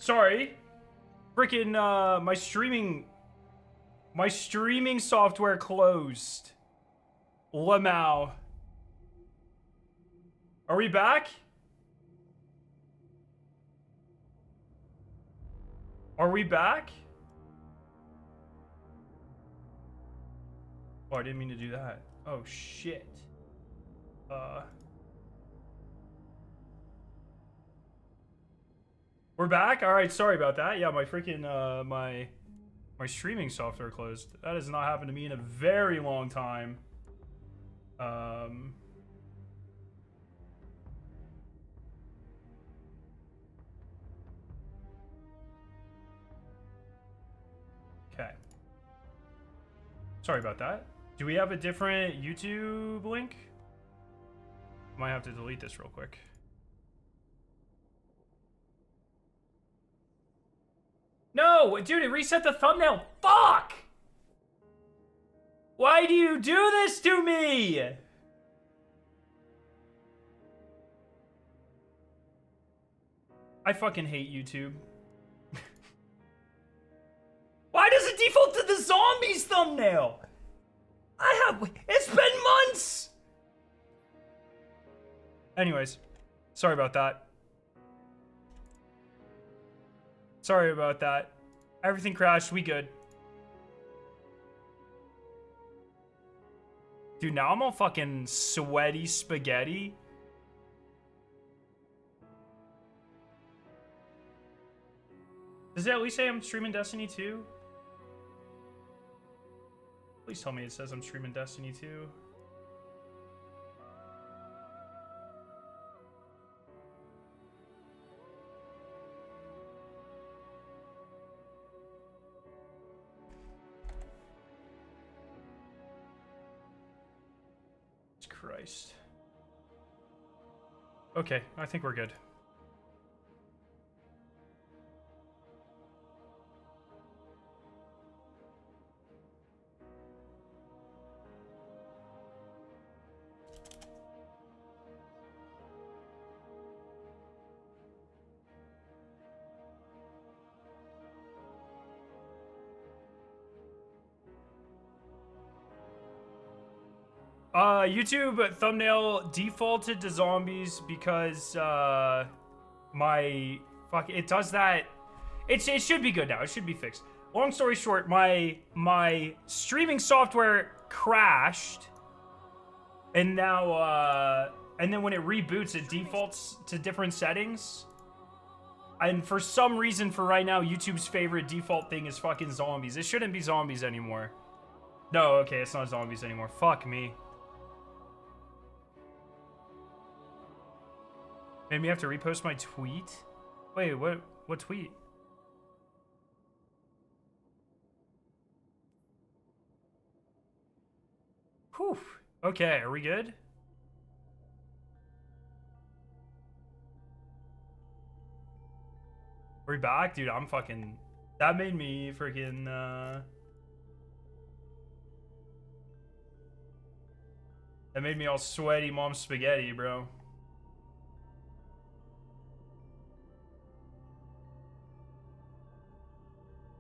Sorry. Freaking, my streaming software closed. Lamau. Are we back? Are we back? Oh, I didn't mean to do that. Oh, shit. We're back? Alright, sorry about that. Yeah, my freaking, my streaming software closed. That has not happened to me in a very long time. Okay. Sorry about that. Do we have a different YouTube link? Might have to delete this real quick. No, dude, it reset the thumbnail. Fuck! Why do you do this to me? I fucking hate YouTube. Why does it default to the zombies thumbnail? It's been months! Anyways, sorry about that. Sorry about that. Everything crashed, we good. Dude, now I'm all fucking sweaty spaghetti. Does it at least say I'm streaming Destiny 2? Please tell me it says I'm streaming Destiny 2. Christ. Okay, I think we're good. YouTube thumbnail defaulted to zombies because, it does that. It should be good now. It should be fixed. Long story short, my streaming software crashed, and now, and then when it reboots, it defaults to different settings. And for some reason, for right now, YouTube's favorite default thing is fucking zombies. It shouldn't be zombies anymore. No, okay, it's not zombies anymore. Fuck me. Made me have to repost my tweet? Wait, what tweet? Whew. Okay, are we good? Are we back? Dude, I'm fucking... That made me freaking, That made me all sweaty mom spaghetti, bro.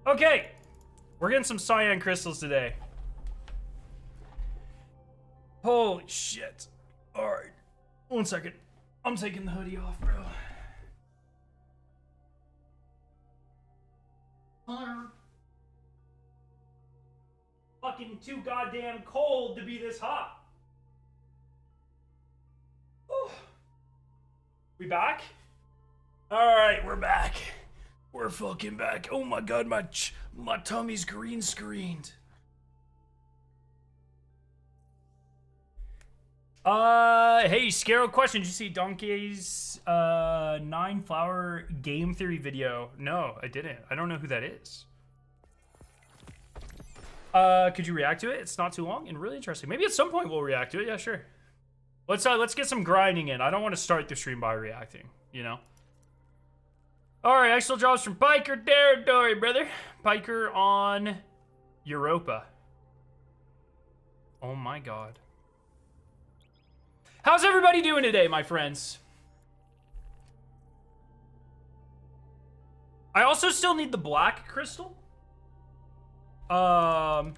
Okay, we're getting some cyan crystals today. Holy shit. Alright, 1 second. I'm taking the hoodie off, bro. Fucking too goddamn cold to be this hot. Ooh. We back? Alright, we're back. We're fucking back. Oh my god, my tummy's green screened. Hey, Scarrow question. Did you see Donkey's 9 flower game theory video? No, I didn't. I don't know who that is. Could you react to it? It's not too long and really interesting. Maybe at some point we'll react to it. Yeah, sure. Let's get some grinding in. I don't want to start the stream by reacting, you know? Alright, excellent jobs from Piker territory, brother. Piker on Europa. Oh my god. How's everybody doing today, my friends? I also still need the black crystal. Yeah,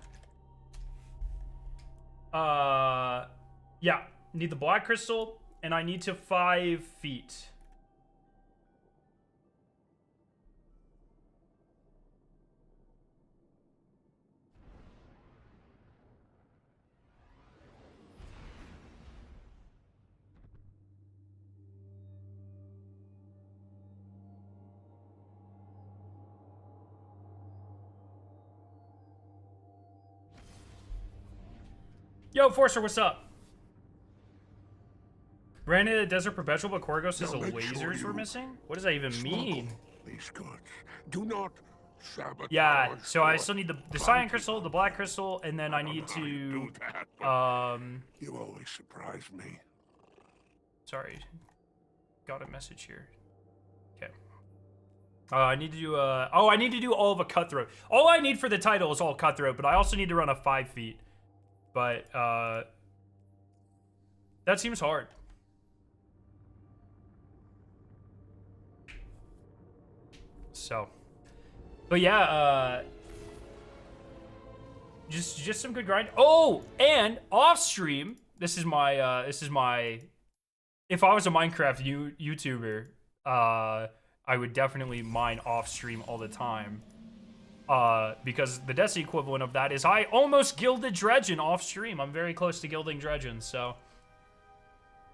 need the black crystal, and I need to 5 feet. Yo, Forcer, what's up? Granted, a desert perpetual, but Korgos is a lasers we're missing? What does that even mean? These goods. Do not sabotage. Yeah, so I still need the cyan crystal, the black crystal, and then I need to You always surprise me. sorry. Got a message here. Okay. I need to do I need to do all of a cutthroat. All I need for the title is all cutthroat, but I also need to run a 5 feet. But that seems hard. So, but yeah, just some good grind. Oh, and off stream, this is my if I was a Minecraft YouTuber, I would definitely mine off stream all the time. Because the Destiny equivalent of that is I almost gilded Dredgen off stream. I'm very close to gilding Dredgen, so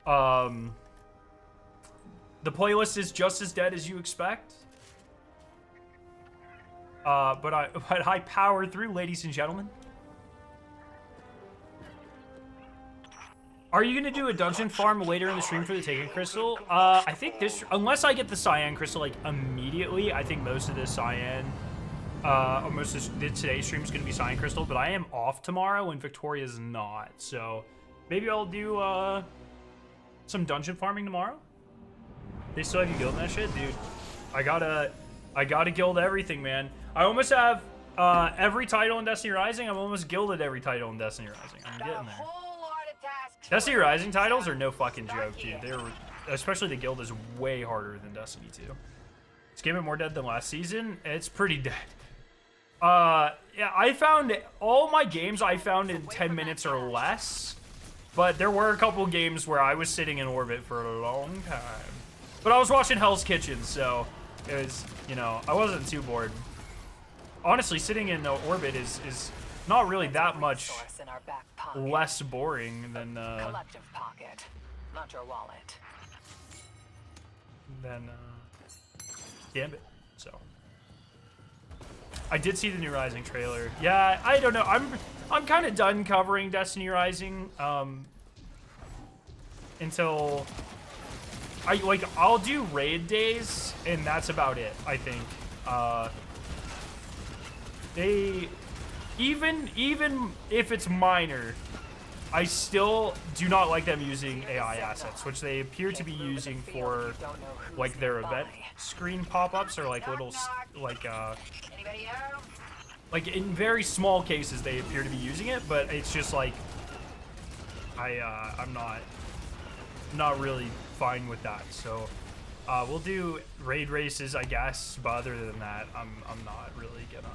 the playlist is just as dead as you expect. But I powered through, ladies and gentlemen. Are you gonna do a dungeon farm later in the stream for the Taken Crystal? I think this, unless I get the Cyan Crystal like immediately, I think most of the Cyan, most of today's stream is gonna be Cyan Crystal. But I am off tomorrow and Victoria's not, so maybe I'll do some dungeon farming tomorrow. They still have you guilding that shit, dude. I gotta guild everything, man. I almost have every title in Destiny Rising. I've almost gilded every title in Destiny Rising. I'm getting there. Destiny Rising titles are no fucking joke, dude. They're, especially the guild is way harder than Destiny 2. Is Game more dead than last season? It's pretty dead. Yeah, I found all my games I found in 10 minutes or less. But there were a couple games where I was sitting in orbit for a long time. But I was watching Hell's Kitchen, so it was, you know, I wasn't too bored. Honestly, sitting in orbit is not really that much less boring than collective pocket, not your wallet. Than Gambit. So I did see the new Rising trailer. Yeah, I don't know. I'm kind of done covering Destiny Rising until I'll do raid days, and that's about it, I think. They even if it's minor, I still do not like them using AI assets, which they appear to be using for like their event screen pop-ups, or like little like in very small cases they appear to be using it, but it's just like I'm not really fine with that. So we'll do raid races, I guess, but other than that, I'm not really gonna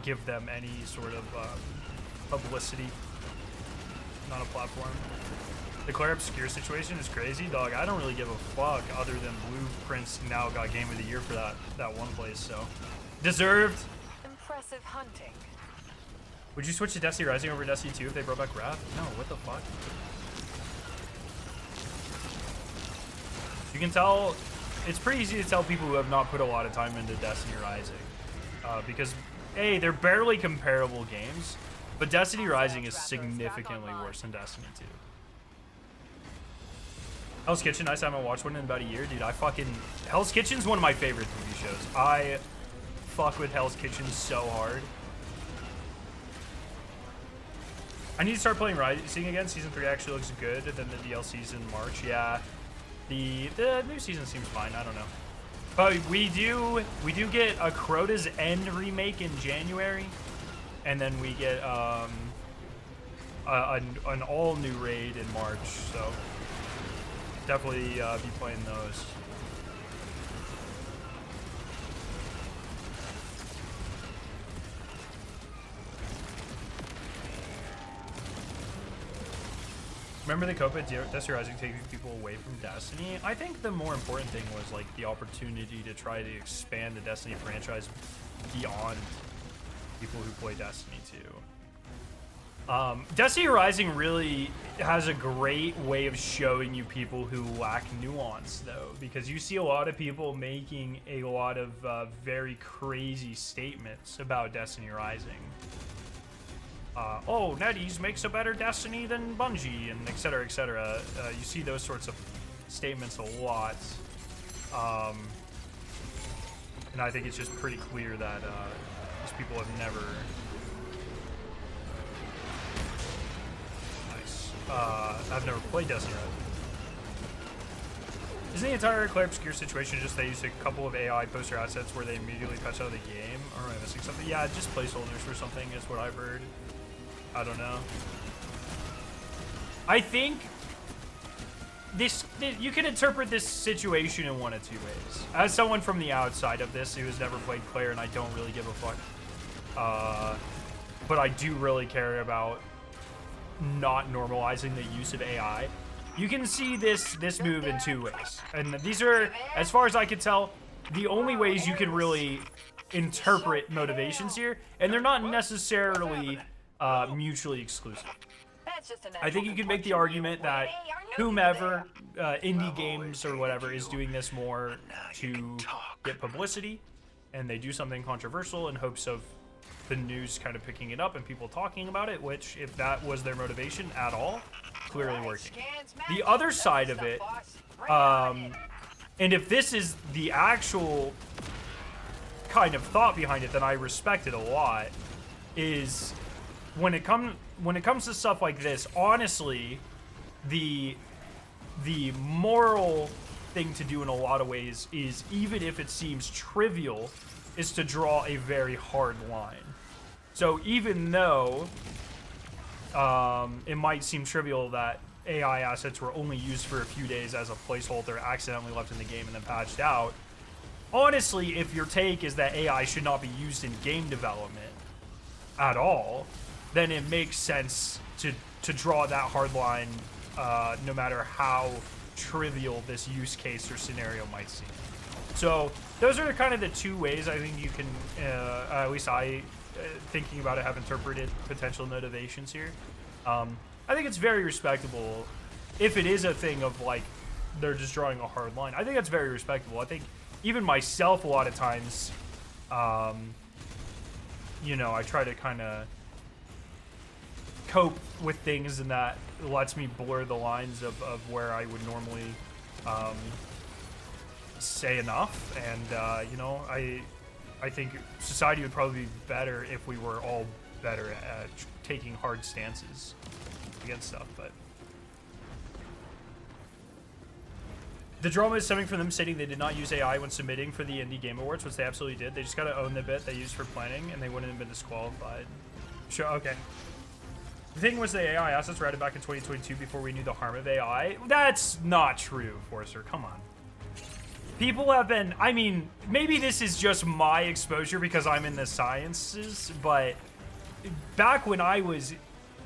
give them any sort of publicity. Not a platform. The Claire Obscure situation is crazy, dog. I don't really give a fuck other than Blueprints now got Game of the Year for that one place, so deserved. Impressive hunting. Would you switch to Destiny Rising over Destiny 2 if they brought back Wrath? No, what the fuck? You can tell, it's pretty easy to tell people who have not put a lot of time into Destiny Rising. Because, A, they're barely comparable games, but Destiny Rising is significantly worse than Destiny 2. Hell's Kitchen, nice. I haven't watched one in about a year, dude. Hell's Kitchen's one of my favorite TV shows. I fuck with Hell's Kitchen so hard. I need to start playing Rising again. Season 3 actually looks good. Then the DLC's in March. Yeah, the new season seems fine. I don't know, but we do get a Crota's End remake in January, and then we get an all new raid in March. So definitely be playing those. Remember the Copa Destiny Rising taking people away from Destiny? I think the more important thing was like the opportunity to try to expand the Destiny franchise beyond people who play Destiny 2. Destiny Rising really has a great way of showing you people who lack nuance, though, because you see a lot of people making a lot of very crazy statements about Destiny Rising. Oh, NetEase makes a better Destiny than Bungie, and etc., etc. You see those sorts of statements a lot. And I think it's just pretty clear that these people have never... I've never played Destiny. Isn't the entire Claire Obscure situation just they used a couple of AI poster assets where they immediately patched out of the game? Or am I missing something? Yeah, just placeholders for something is what I've heard. I don't know. I think you can interpret this situation in one of two ways. As someone from the outside of this who has never played Claire, and I don't really give a fuck, but I do really care about not normalizing the use of AI. You can see this move in two ways, and these are, as far as I can tell, the only ways you can really interpret motivations here, and they're not necessarily mutually exclusive. I think you can make the argument that whomever, indie games or whatever, is doing this more to get publicity, and they do something controversial in hopes of the news kind of picking it up and people talking about it, which, if that was their motivation at all, clearly working. The other side of it, and if this is the actual kind of thought behind it, then I respect it a lot, is when it comes to stuff like this, honestly, the moral thing to do in a lot of ways is, even if it seems trivial, is to draw a very hard line. So even though it might seem trivial that AI assets were only used for a few days as a placeholder, accidentally left in the game and then patched out, honestly, if your take is that AI should not be used in game development at all, then it makes sense to draw that hard line, no matter how trivial this use case or scenario might seem. So those are kind of the two ways I think you can, at least I, thinking about it, have interpreted potential motivations here. I think it's very respectable if it is a thing of like they're just drawing a hard line. I think that's very respectable. I think even myself a lot of times, you know, I try to kind of cope with things, and that lets me blur the lines of where I would normally say enough. And you know, I think society would probably be better if we were all better at taking hard stances against stuff. But the drama is stemming from them stating they did not use AI when submitting for the Indie Game Awards, which they absolutely did. They just got to own the bit they used for planning, and they wouldn't have been disqualified. Sure, okay. The thing was, the AI assets were added back in 2022 before we knew the harm of AI. That's not true, Forcer. Come on. People have been, I mean, maybe this is just my exposure because I'm in the sciences, but back when I was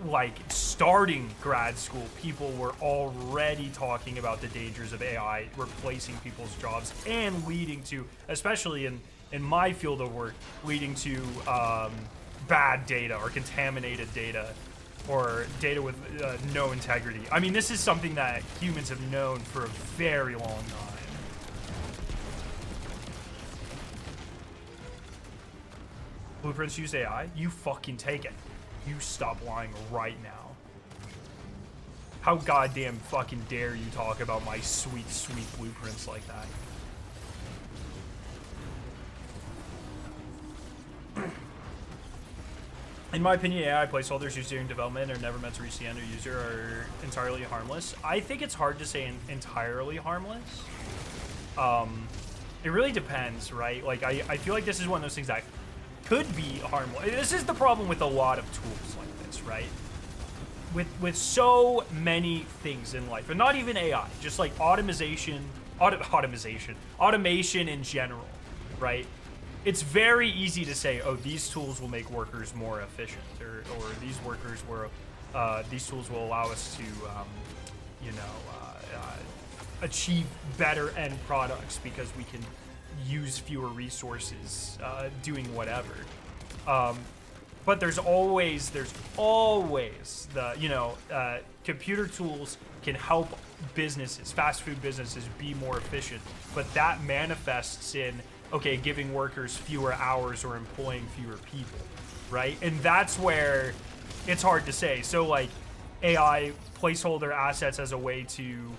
like starting grad school, people were already talking about the dangers of AI replacing people's jobs and leading to, especially in my field of work, leading to bad data or contaminated data or data with no integrity. I mean, this is something that humans have known for a very long time. Blueprints use AI? You fucking take it. You stop lying right now. How goddamn fucking dare you talk about my sweet, sweet blueprints like that? In my opinion, AI placeholders used during development are never meant to reach the end user are entirely harmless. I think it's hard to say entirely harmless. It really depends, right? Like, I feel like this is one of those things that could be harmless. This is the problem with a lot of tools like this, right? With so many things in life, and not even AI, just like automation in general, right? It's very easy to say, oh, these tools will make workers more efficient, or these workers will these tools will allow us to, you know, achieve better end products because we can use fewer resources doing whatever. But there's always the, you know, computer tools can help businesses, fast food businesses, be more efficient, but that manifests in, okay, giving workers fewer hours or employing fewer people, right? And that's where it's hard to say. So like AI placeholder assets as a way to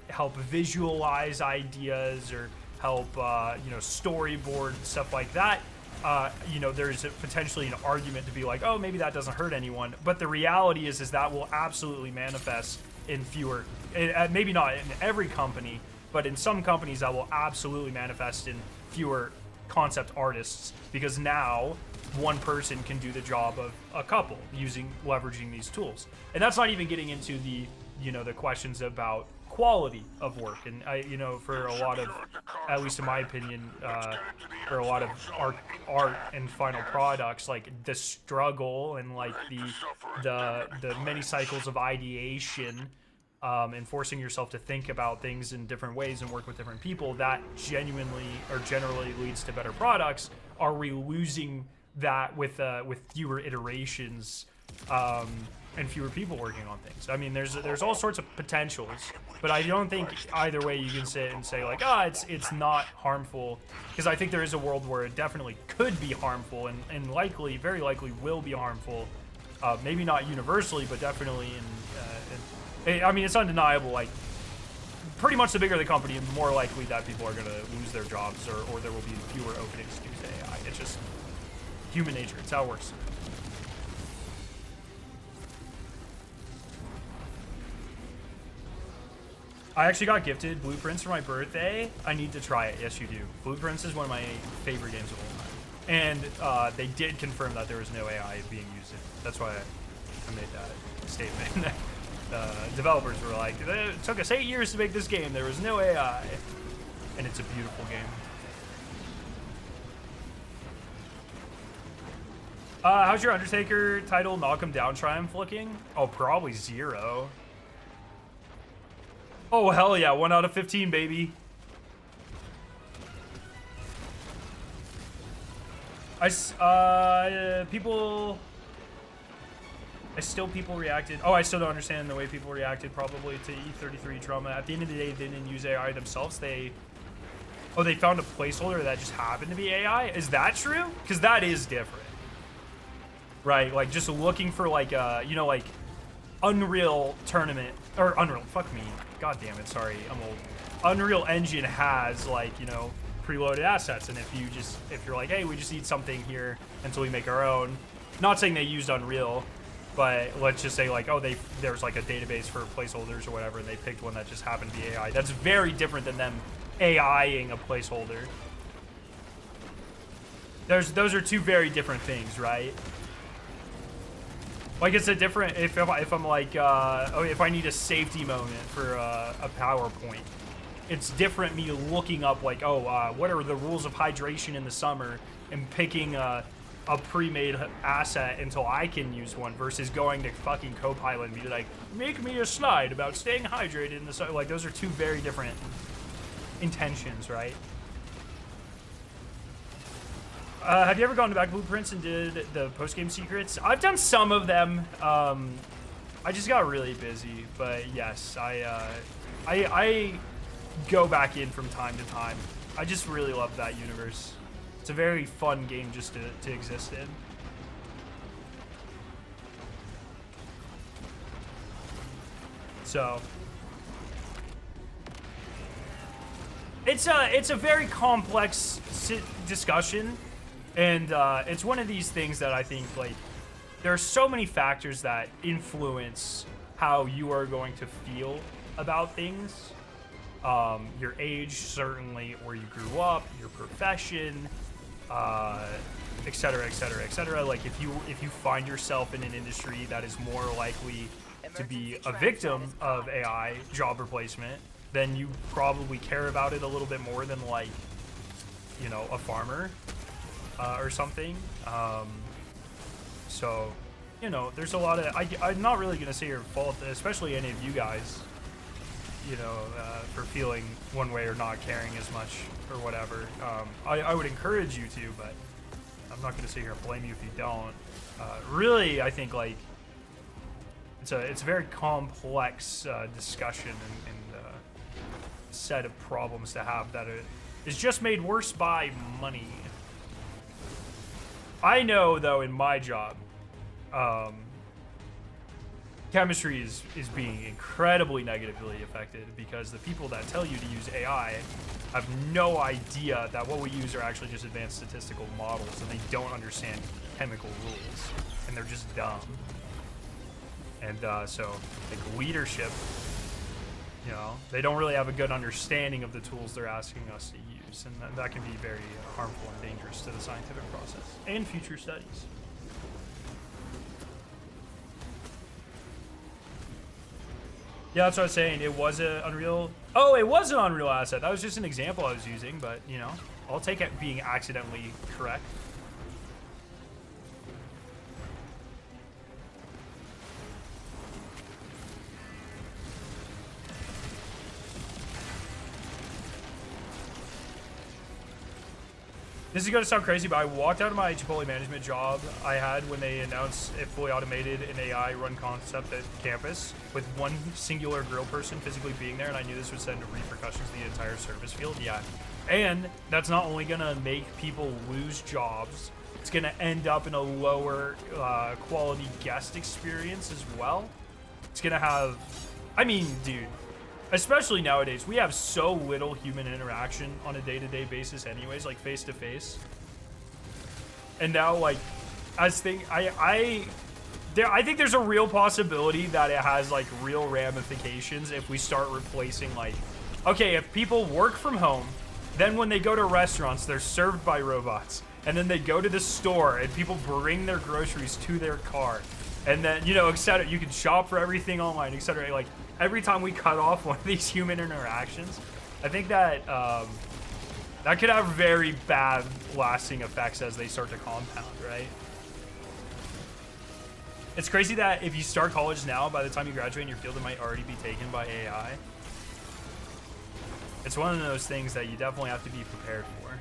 help visualize ideas or help, you know, storyboard stuff like that. You know, there's potentially an argument to be like, oh, maybe that doesn't hurt anyone. But the reality is that will absolutely manifest in fewer, maybe not in every company, but in some companies that will absolutely manifest in fewer concept artists, because now one person can do the job of a couple leveraging these tools. And that's not even getting into the, you know, the questions about quality of work. And you know, for a lot of, at least in my opinion, for a lot of art and final products, like the struggle and like the many cycles of ideation, and forcing yourself to think about things in different ways and work with different people, that genuinely or generally leads to better products. Are we losing that with fewer iterations and fewer people working on things? I mean, there's all sorts of potentials, but I don't think either way you can sit and say like, it's not harmful, because I think there is a world where it definitely could be harmful and likely, very likely will be harmful. Maybe not universally, but definitely I mean, it's undeniable, like, pretty much the bigger the company, the more likely that people are going to lose their jobs, or there will be fewer openings to use AI. It's just human nature. It's how it works. I actually got gifted Blueprints for my birthday. I need to try it. Yes, you do. Blueprints is one of my favorite games of all time. And they did confirm that there was no AI being used in it. That's why I made that statement. Developers were like, it took us 8 years to make this game. There was no AI. And it's a beautiful game. How's your Undertaker title Knock 'em Down triumph looking? Oh, probably 0. Oh, hell yeah. 1 out of 15, baby. People reacted. Oh, I still don't understand the way people reacted probably to E33 trauma. At the end of the day, they didn't use AI themselves. They found a placeholder that just happened to be AI. Is that true? Because that is different, right? Like just looking for like you know, like Unreal tournament or Unreal. Fuck me. God damn it. Sorry, I'm old. Unreal Engine has like, you know, preloaded assets, and if you're like, hey, we just need something here until we make our own. Not saying they used Unreal, but let's just say like, oh, there's like a database for placeholders or whatever, and they picked one that just happened to be AI. That's very different than them AIing a placeholder. Those are two very different things, right? Like it's a different, if I'm like, if I need a safety moment for a PowerPoint, it's different me looking up like, what are the rules of hydration in the summer and picking a pre-made asset until I can use one versus going to fucking Copilot and be like, make me a slide about staying hydrated in the summer. Like those are two very different intentions, right? Have you ever gone back to Blueprints and did the post-game secrets? I've done some of them. I just got really busy, but yes, I go back in from time to time. I just really love that universe. It's a very fun game just to exist in. So it's a very complex discussion. And it's one of these things that I think, like, there are so many factors that influence how you are going to feel about things. Your age, certainly, where you grew up, your profession, et cetera, et cetera, et cetera. Like, if you find yourself in an industry that is more likely to be a victim of AI job replacement, then you probably care about it a little bit more than, like, you know, a farmer. Or something. So you know, there's a lot of, I'm not really gonna say your fault, especially any of you guys, you know, for feeling one way or not caring as much or whatever. I would encourage you to, but I'm not gonna sit here and blame you if you don't. Really, I think like it's a very complex discussion and set of problems to have that is just made worse by money. I know though in my job, chemistry is being incredibly negatively affected because the people that tell you to use AI have no idea that what we use are actually just advanced statistical models, and they don't understand chemical rules, and they're just dumb. And so, like, leadership, you know, they don't really have a good understanding of the tools they're asking us to use, and that can be very harmful and dangerous to the scientific process and future studies. Yeah, that's what I was saying. It was an Unreal. Oh, it was an Unreal asset. That was just an example I was using, but, you know, I'll take it being accidentally correct. This is going to sound crazy, but I walked out of my Chipotle management job I had when they announced a fully automated and AI run concept at campus with one singular grill person physically being there, and I knew this would send repercussions to the entire service field. Yeah. And that's not only going to make people lose jobs, it's going to end up in a lower quality guest experience as well. It's going to have, I mean, dude, especially nowadays, we have so little human interaction on a day-to-day basis anyways, like face-to-face. And now, like, I think there's a real possibility that it has, like, real ramifications if we start replacing, like, okay, if people work from home, then when they go to restaurants, they're served by robots. And then they go to the store, and people bring their groceries to their car. And then, you know, et cetera. You can shop for everything online, et cetera. Like, every time we cut off one of these human interactions, I think that that could have very bad lasting effects as they start to compound, right? It's crazy that if you start college now, by the time you graduate in your field, it might already be taken by AI. It's one of those things that you definitely have to be prepared for.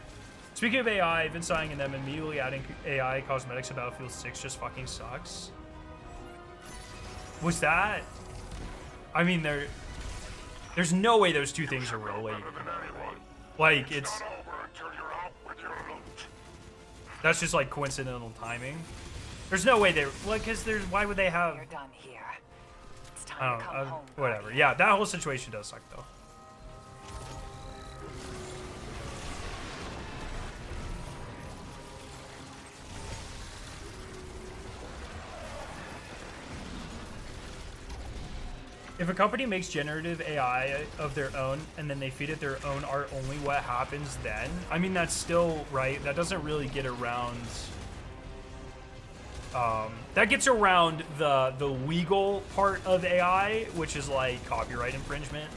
Speaking of AI, I've been saying them immediately adding AI cosmetics to Battlefield 6 just fucking sucks. Was that? I mean, there's no way those two things are related. Like, it's... That's just, like, coincidental timing. There's no way they're... Like, because there's... Why would they have... You're done here. It's time to come home, whatever. buddy. Yeah, that whole situation does suck, though. If a company makes generative AI of their own and then they feed it their own art only, what happens then? I mean, that's still right. That doesn't really get around. That gets around the legal part of AI, which is like copyright infringement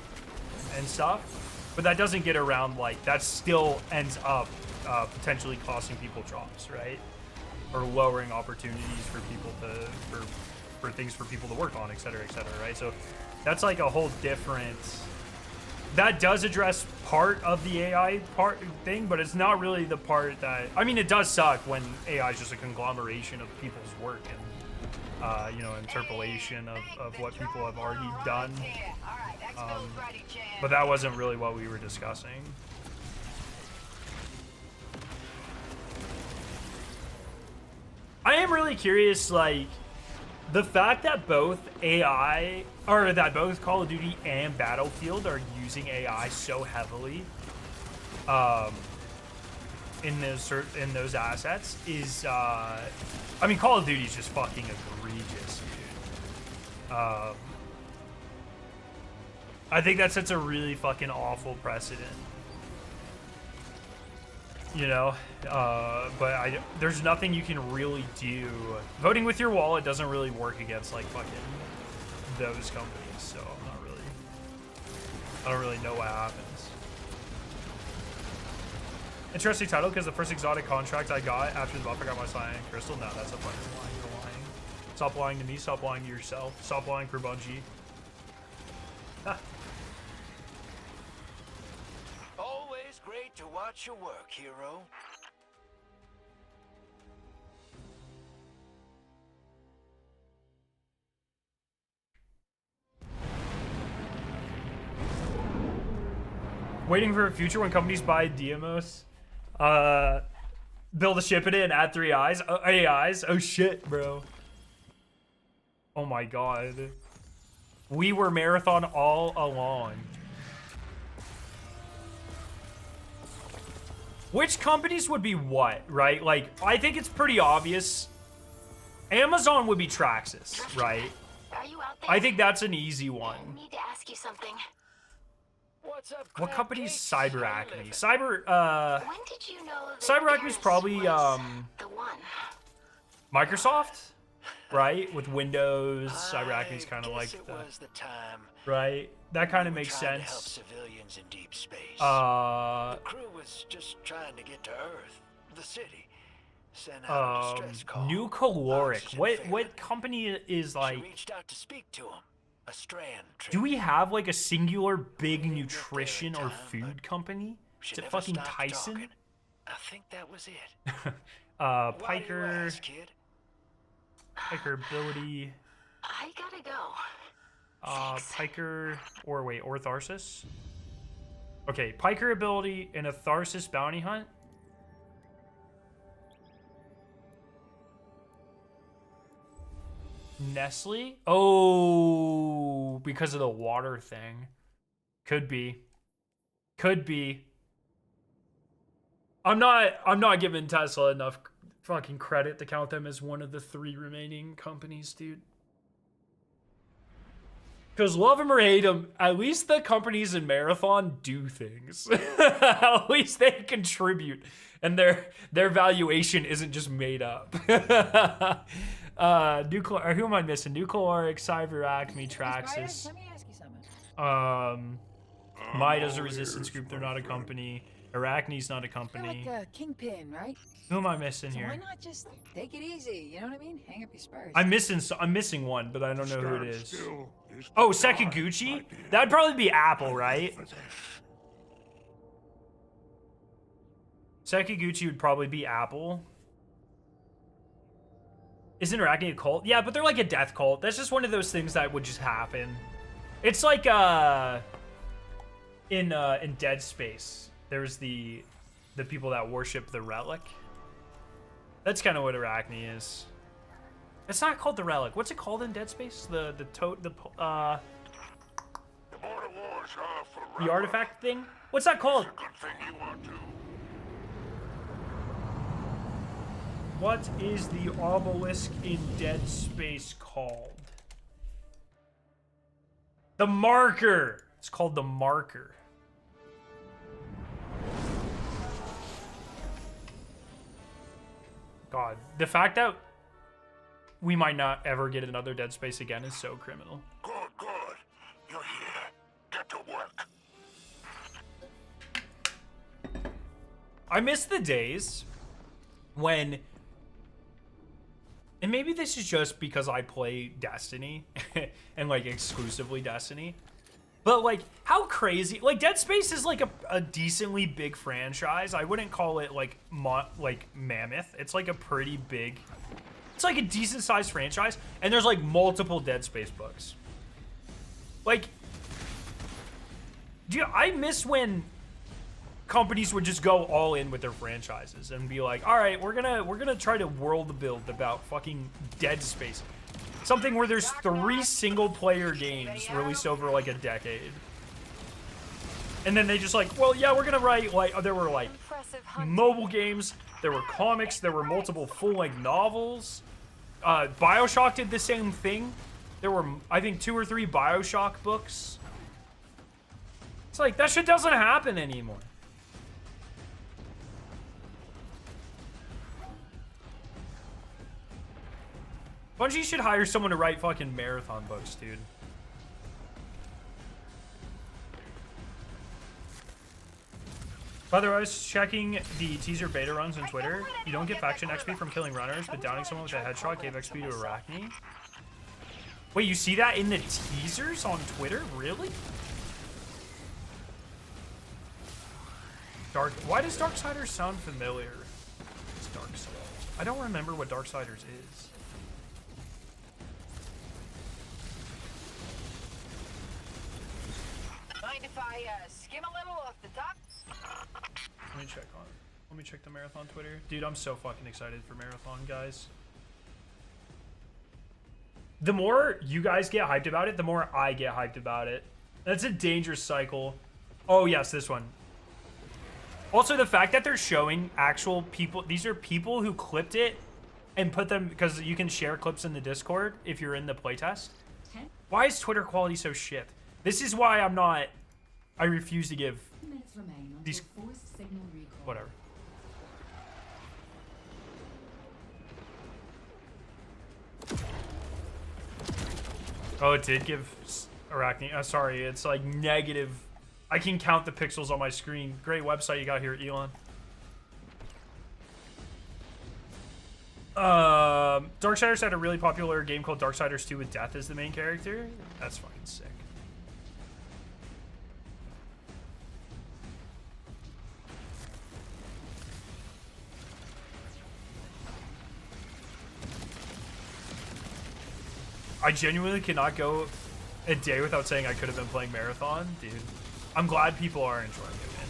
and stuff. But that doesn't get around, like, that still ends up potentially costing people jobs, right? Or lowering opportunities for people for things for people to work on, et cetera, right? So that's like a whole different... That does address part of the AI part thing, but it's not really the part that... I mean, it does suck when AI is just a conglomeration of people's work and, you know, interpolation of what people have already done. But that wasn't really what we were discussing. I am really curious, like, the fact that both AI, or that both Call of Duty and Battlefield are using AI so heavily in those assets is, I mean, Call of Duty is just fucking egregious, dude. I think that sets a really fucking awful precedent. You know, but there's nothing you can really do. Voting with your wallet doesn't really work against, like, fucking those companies, so I don't really know what happens. Interesting title, because the first exotic contract I got after the buff, I got my Cyan crystal. No, that's a fucking lie. You're lying. Stop lying to me. Stop lying to yourself. Stop lying for Bungie. Ah. Always great to watch your work, hero. Waiting for a future when companies buy Diamos. Build a ship in it and add 3 eyes. AIs. Oh shit, bro. Oh my god. We were Marathon all along. Which companies would be what, right? Like, I think it's pretty obvious. Amazon would be Traxxas, right? Are you out there? I think that's an easy I one. need to ask you something. What's up, What crab company is cakes? Cyber How you Acme? living? When did you know that Cyber Acme's this probably, was the one? Microsoft, right? With Windows, Cyber Acme's I kind of guess like it the, was the time right? That kind of we were makes trying to help sense. civilians in deep space. Uh, The crew was just trying to get to Earth, the city. Sent out a distress call. New Caloric. Oxygen What failing. company is She like? reached out to speak to him. A strand trip. Do we have like a singular big didn't get there in nutrition or time, food but company? She Is it never fucking stopped Tyson? talking. I think that was it. Why do you Piker, ask, kid? Piker ability, I gotta go. Thanks. Piker, or wait, or Tharsis? Okay, Piker ability and a Tharsis bounty hunt. Nestle? Oh, because of the water thing. Could be. Could be. I'm not giving Tesla enough fucking credit to count them as one of the 3 remaining companies, dude. Because love them or hate them, at least the companies in Marathon do things. At least they contribute, and their valuation isn't just made up. Nuclear. Who am I missing? Nuclearic, Cyber Acme, Traxxas. Let me ask you something. Mida's a resistance group. They're not a company. Arachne's not a You're company. like a kingpin, right? Who am I missing So why here? not just take it easy? You know what I mean? Hang up your spurs. I'm missing one, but I don't know who it Stand is. still is Oh, the time, Sekiguchi? my dear. That'd probably be Apple, I right? live for this. Sekiguchi would probably be Apple. Isn't Arachne a cult? Yeah, but they're like a death cult. That's just one of those things that would just happen. It's like in Dead Space, there's the people that worship the relic. That's kind of what Arachne is. It's not called the relic. What's it called in Dead Space? The The border wars are forever. the artifact thing? What's that called? It's a good thing you are too. What is the obelisk in Dead Space called? The marker. It's called the marker. God, the fact that we might not ever get another Dead Space again is so criminal. Good, good. You're here. Get to work. I miss the days when, and maybe this is just because I play Destiny and like exclusively Destiny, but like how crazy, like Dead Space is like a decently big franchise. I wouldn't call it like mammoth. It's like a pretty big, it's like a decent sized franchise, and there's like multiple Dead Space books. Like, I miss when companies would just go all in with their franchises and be like, all right, we're gonna try to world build about fucking Dead Space, something where there's 3 single player games released over like a decade, and then they just like, well, yeah, we're gonna write like, there were like Impressive hunting. mobile games, there were comics, there were multiple full-length novels. BioShock did the same thing. There were, I think, 2 or 3 BioShock books. It's like that shit doesn't happen anymore. Bungie should hire someone to write fucking marathon books, dude. By the way, I was checking the teaser beta runs on Twitter. You don't get faction XP from killing runners, but downing someone with a headshot gave XP to Arachne. Wait, you see that in the teasers on Twitter? Really? Why does Darksiders sound familiar? It's Darksiders. I don't remember what Darksiders is. Mind if I skim a little off the top? Let me check the marathon Twitter. Dude, I'm so fucking excited for marathon, guys. The more you guys get hyped about it, the more I get hyped about it. That's a dangerous cycle. Oh yes, this one. Also, the fact that they're showing actual people, these are people who clipped it and put them, because you can share clips in the Discord if you're in the playtest. Why is Twitter quality so shit? This is why I refuse to give these, whatever. Oh, it did give Arachne, sorry, it's like negative. I can count the pixels on my screen. Great website you got here, Elon. Darksiders had a really popular game called Darksiders 2 with Death as the main character. That's fucking sick. I genuinely cannot go a day without saying I could have been playing Marathon, dude. I'm glad people are enjoying it, man.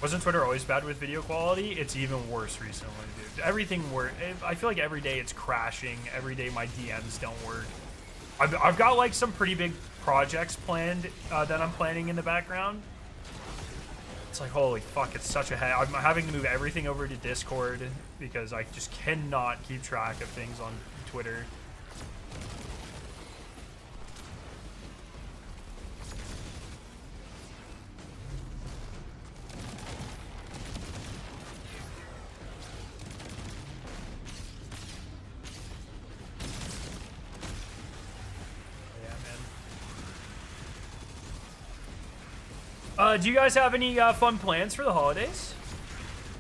Wasn't Twitter always bad with video quality? It's even worse recently, dude. Everything I feel like every day it's crashing. Every day my DMs don't work. I've got like some pretty big projects planned that I'm planning in the background. It's like, holy fuck, it's such a head. I'm having to move everything over to Discord because I just cannot keep track of things on Twitter. Do you guys have any fun plans for the holidays?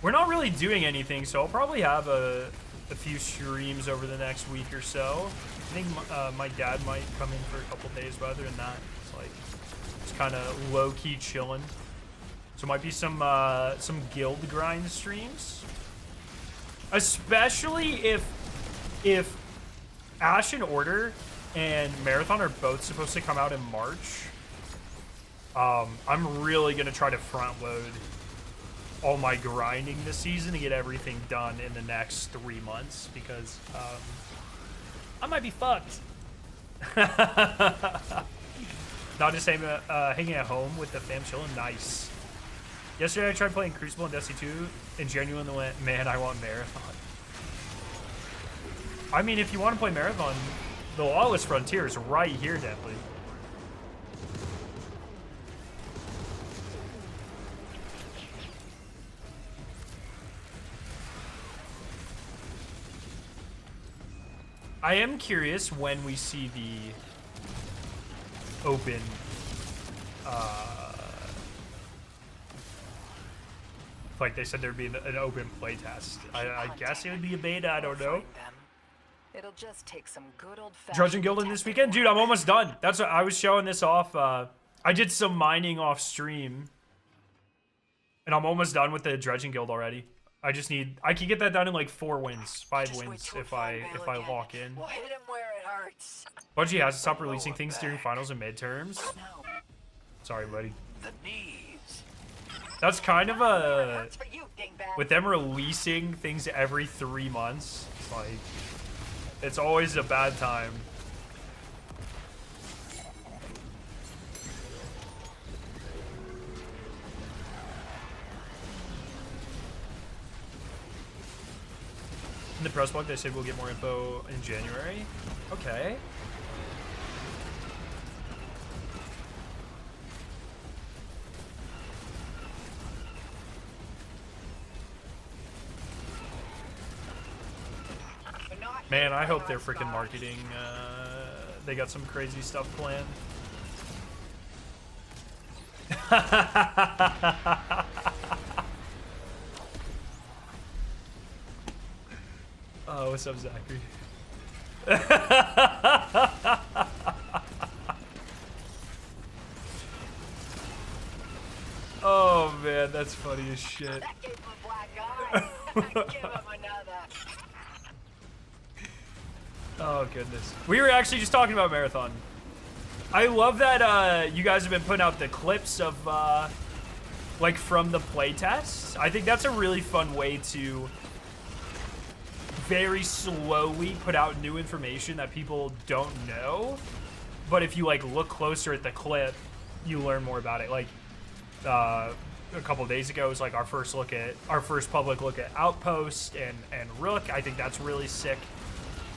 We're not really doing anything, so I'll probably have a few streams over the next week or so. I think my dad might come in for a couple days, but other than that, it's like it's kind of low-key chilling. So it might be some guild grind streams, especially if Ashen Order and Marathon are both supposed to come out in March. I'm really gonna try to front load all my grinding this season to get everything done in the next 3 months because I might be fucked. Not just hanging at home with the fam chilling. Nice. Yesterday I tried playing Crucible and Destiny 2 and genuinely went, man, I want Marathon. I mean, if you want to play Marathon, the Lawless Frontier is right here, definitely. I am curious when we see the open like they said there'd be an open playtest. I guess it would be a beta, I don't know. It'll just take some good old-fashioned Drudging Guilding this weekend? Dude, I'm almost done. That's what I was showing this off. I did some mining off stream. And I'm almost done with the Dredging Guild already. I can get that done in like 4 wins, 5 wins if I lock in. We'll hit him where it hurts. Bungie has to stop releasing things during finals and midterms. Sorry, buddy. The knees. That's kind of a... Hurts for you, dingbat. With them releasing things every 3 months, it's like... It's always a bad time. In the press blog, they said we'll get more info in January. Okay. Man, I hope they're freaking marketing. They got some crazy stuff planned. Oh, what's up, Zachary? Oh man, that's funny as shit. That gave him a black eye. Give him another. Oh goodness. We were actually just talking about Marathon. I love that you guys have been putting out the clips of like from the playtests. I think that's a really fun way to very slowly put out new information that people don't know. But if you like look closer at the clip, you learn more about it. Like a couple of days ago was like our first public look at Outpost and Rook. I think that's really sick.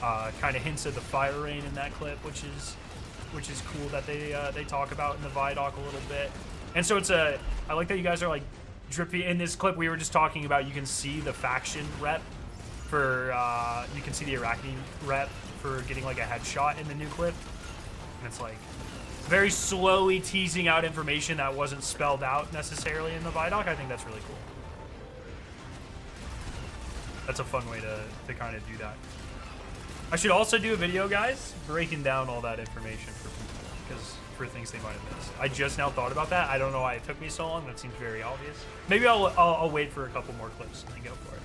Kind of hints at the fire rain in that clip, which is cool that they talk about in the Vidoc a little bit. And so I like that you guys are like drippy in this clip. We were just talking about, you can see the faction rep for you can see the Arachne rep for getting like a headshot in the new clip, and it's like very slowly teasing out information that wasn't spelled out necessarily in the Vidoc. I think that's really cool. That's a fun way to kind of do that. I should also do a video, guys, breaking down all that information for people, because for things they might have missed. I just now thought about that. I don't know why it took me so long. That seems very obvious. Maybe I'll wait for a couple more clips and then go for it.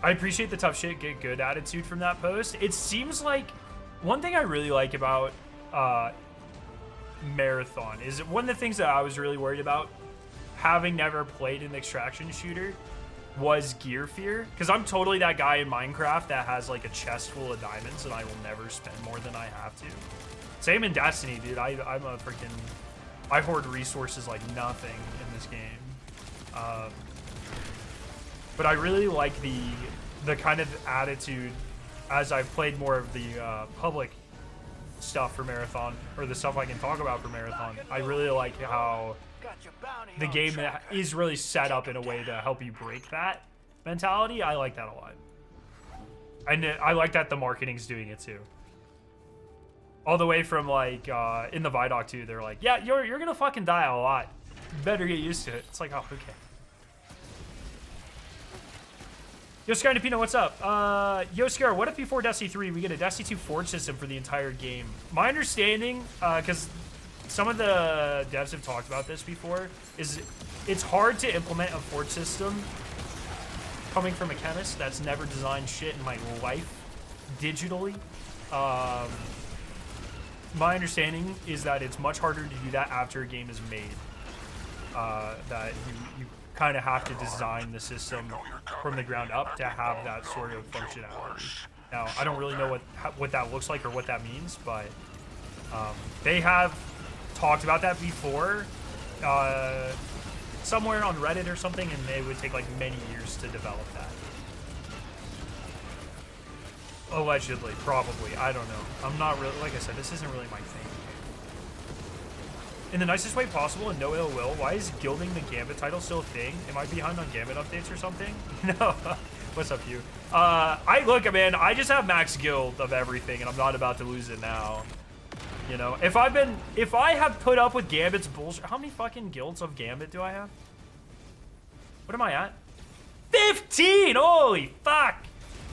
But I appreciate the tough shit, get good attitude from that post. It seems like one thing I really like about Marathon is one of the things that I was really worried about, having never played an extraction shooter, was gear fear. Because I'm totally that guy in Minecraft that has like a chest full of diamonds and I will never spend more than I have to. Same in Destiny, dude. I'm a freaking... I hoard resources like nothing in this game. But I really like the kind of attitude as I've played more of the public stuff for Marathon, or the stuff I can talk about for Marathon. I really like how the game is really set up in a way to help you break that mentality. I like that a lot. And I like that the marketing's doing it too. All the way from like, in the Vidoc too, they're like, yeah, you're gonna fucking die a lot. You better get used to it. It's like, oh, okay. Yo, Sky Pino, what's up? Yo, Scar, what if before Destiny 3 we get a Destiny 2 forge system for the entire game? My understanding, because some of the devs have talked about this before, is it's hard to implement a forge system coming from a chemist that's never designed shit in my life digitally. My understanding is that it's much harder to do that after a game is made. That you kind of have to design the system from the ground up to have that sort of functionality. Now, I don't really know what that looks like or what that means, but they have talked about that before, somewhere on Reddit or something, and it would take like many years to develop that. Allegedly, probably, I don't know. I'm not really, like I said, this isn't really my thing. In the nicest way possible and no ill will, why is gilding the Gambit title still a thing? Am I behind on Gambit updates or something? No. What's up, you? Look, man, I just have max guild of everything, and I'm not about to lose it now. You know, if I have put up with Gambit's bullshit, how many fucking guilds of Gambit do I have? What am I at? 15! Holy fuck!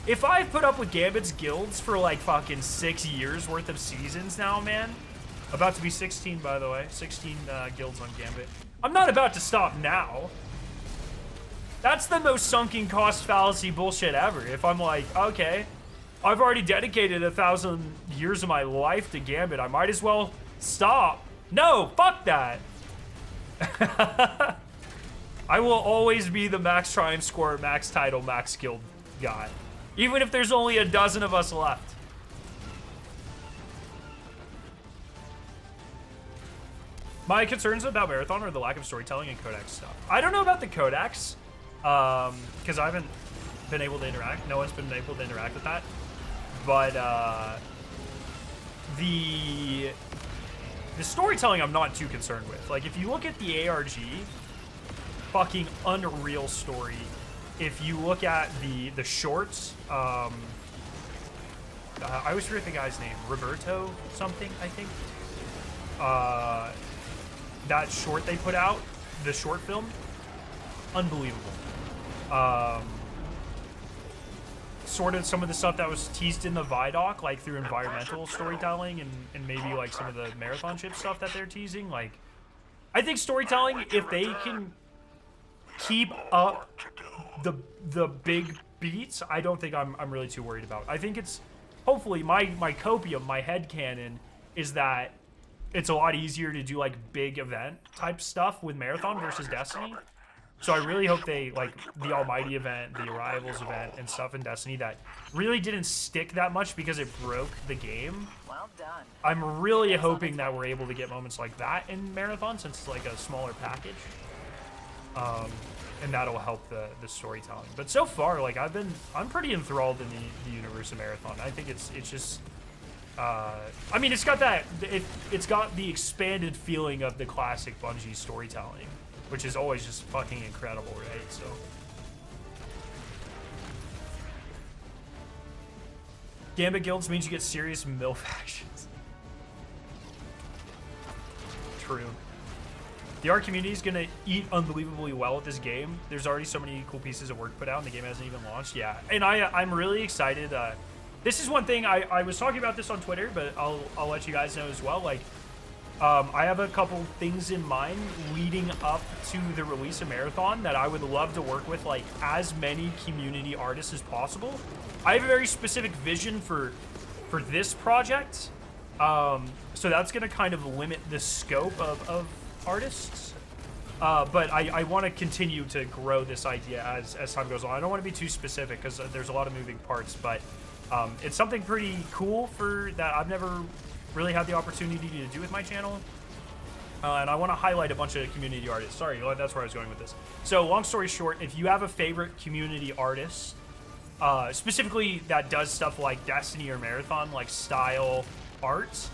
If I've put up with Gambit's guilds for like fucking 6 years worth of seasons now, man. About to be 16, by the way. 16 guilds on Gambit. I'm not about to stop now. That's the most sunken cost fallacy bullshit ever. If I'm like, okay, I've already dedicated 1,000 years of my life to Gambit, I might as well stop. No, fuck that. I will always be the max triumph score, max title, max guild guy. Even if there's only a dozen of us left. My concerns about Marathon are the lack of storytelling and codex stuff. I don't know about the codex, because I haven't been able to interact. No one's been able to interact with that. But the storytelling I'm not too concerned with. Like, if you look at the ARG, fucking unreal story. If you look at the shorts, I always forget the guy's name. Roberto something, I think. That short they put out, the short film, unbelievable. Sort of some of the stuff that was teased in the Vidoc, like through environmental storytelling and maybe like some of the marathon ship stuff that they're teasing. Like, I think storytelling, if they can keep up the big beats, I don't think I'm really too worried about. I think it's hopefully my copium, my headcanon is that it's a lot easier to do like big event type stuff with Marathon versus Destiny. So I really hope they, like, the Almighty event, the Arrivals event, and stuff in Destiny that really didn't stick that much because it broke the game. Well done. I'm really hoping that we're able to get moments like that in Marathon since it's like a smaller package. And that'll help the storytelling. But so far, like, I'm pretty enthralled in the universe of Marathon. I think it's just, I mean, it's got that, it's got the expanded feeling of the classic Bungie storytelling, which is always just fucking incredible, right? So Gambit guilds means you get serious MILF actions. True. The art community is gonna eat unbelievably well with this game. There's already so many cool pieces of work put out and the game hasn't even launched. Yeah, and I'm really excited. This is one thing, I was talking about this on Twitter, but I'll let you guys know as well. Like, I have a couple things in mind leading up to the release of Marathon that I would love to work with, like, as many community artists as possible. I have a very specific vision for this project, so that's going to kind of limit the scope of artists. But I want to continue to grow this idea as time goes on. I don't want to be too specific because there's a lot of moving parts, but it's something pretty cool for that I've never really had the opportunity to do with my channel, and I want to highlight a bunch of community artists. Sorry, that's where I was going with this. So long story short, if you have a favorite community artist, specifically that does stuff like Destiny or Marathon, like style art,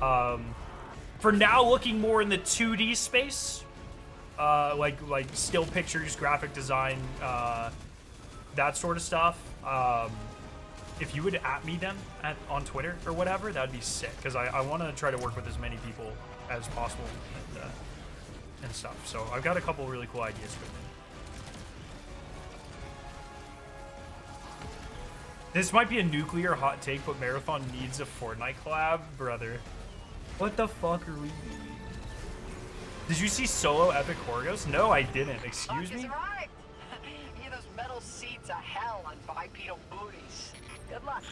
for now looking more in the 2D space, like still pictures, graphic design, that sort of stuff, if you would at me them on Twitter or whatever, that would be sick, because I want to try to work with as many people as possible and stuff. So I've got a couple really cool ideas for them. This might be a nuclear hot take, but Marathon needs a Fortnite collab, brother. What the fuck are we doing? Did you see Solo Epic Horgos? No, I didn't. Excuse me? Right. Yeah, those metal seats are hell on bipedal booties. Good luck.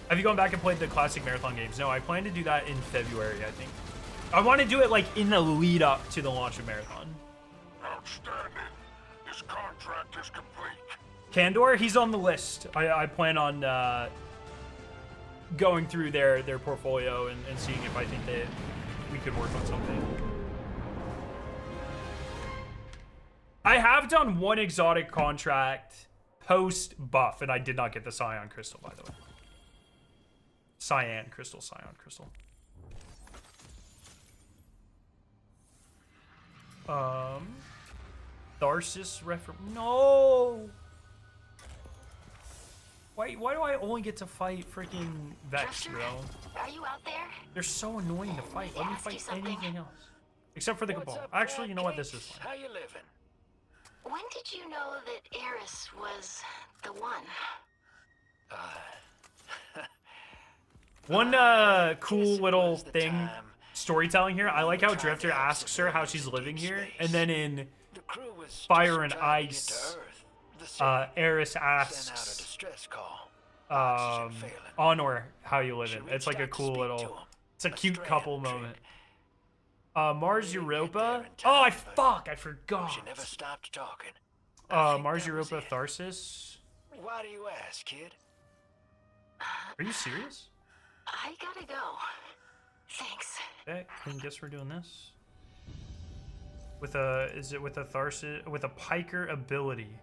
Have you gone back and played the classic Marathon games? No, I plan to do that in February, I think. I want to do it like in the lead up to the launch of Marathon. Outstanding. This contract is complete. Kandor, he's on the list. I plan on going through their portfolio and seeing if I think that we could work on something. I have done one exotic contract post buff, and I did not get the Cyan crystal, by the way. Cyan crystal. Tharsis no. Why do I only get to fight freaking Vex, bro? Are you out there? They're so annoying to fight. Let me fight something. anything else. Except for the Cabal. Actually, you know what? This is fine. How you living? When did you know that Eris was the one? One cool little thing, storytelling here. I like how Drifter asks her how she's living here, and then in The crew was Fire and just trying to get to Ice, Earth. The city Eris sent out a asks distress call. Oxygen failing. Honor how you living. She It's like a reached out to cool speak little, to him. it's a A cute strand couple trick. moment. Mars Really Europa. get there in Oh, I time, but I forgot. She never stopped talking. I think Mars that was Europa it. Tharsis. Why do you ask, kid? Are you serious? I gotta go. Thanks. Okay, I guess we're doing this. With a, is it with a Tharsis, with a Piker ability?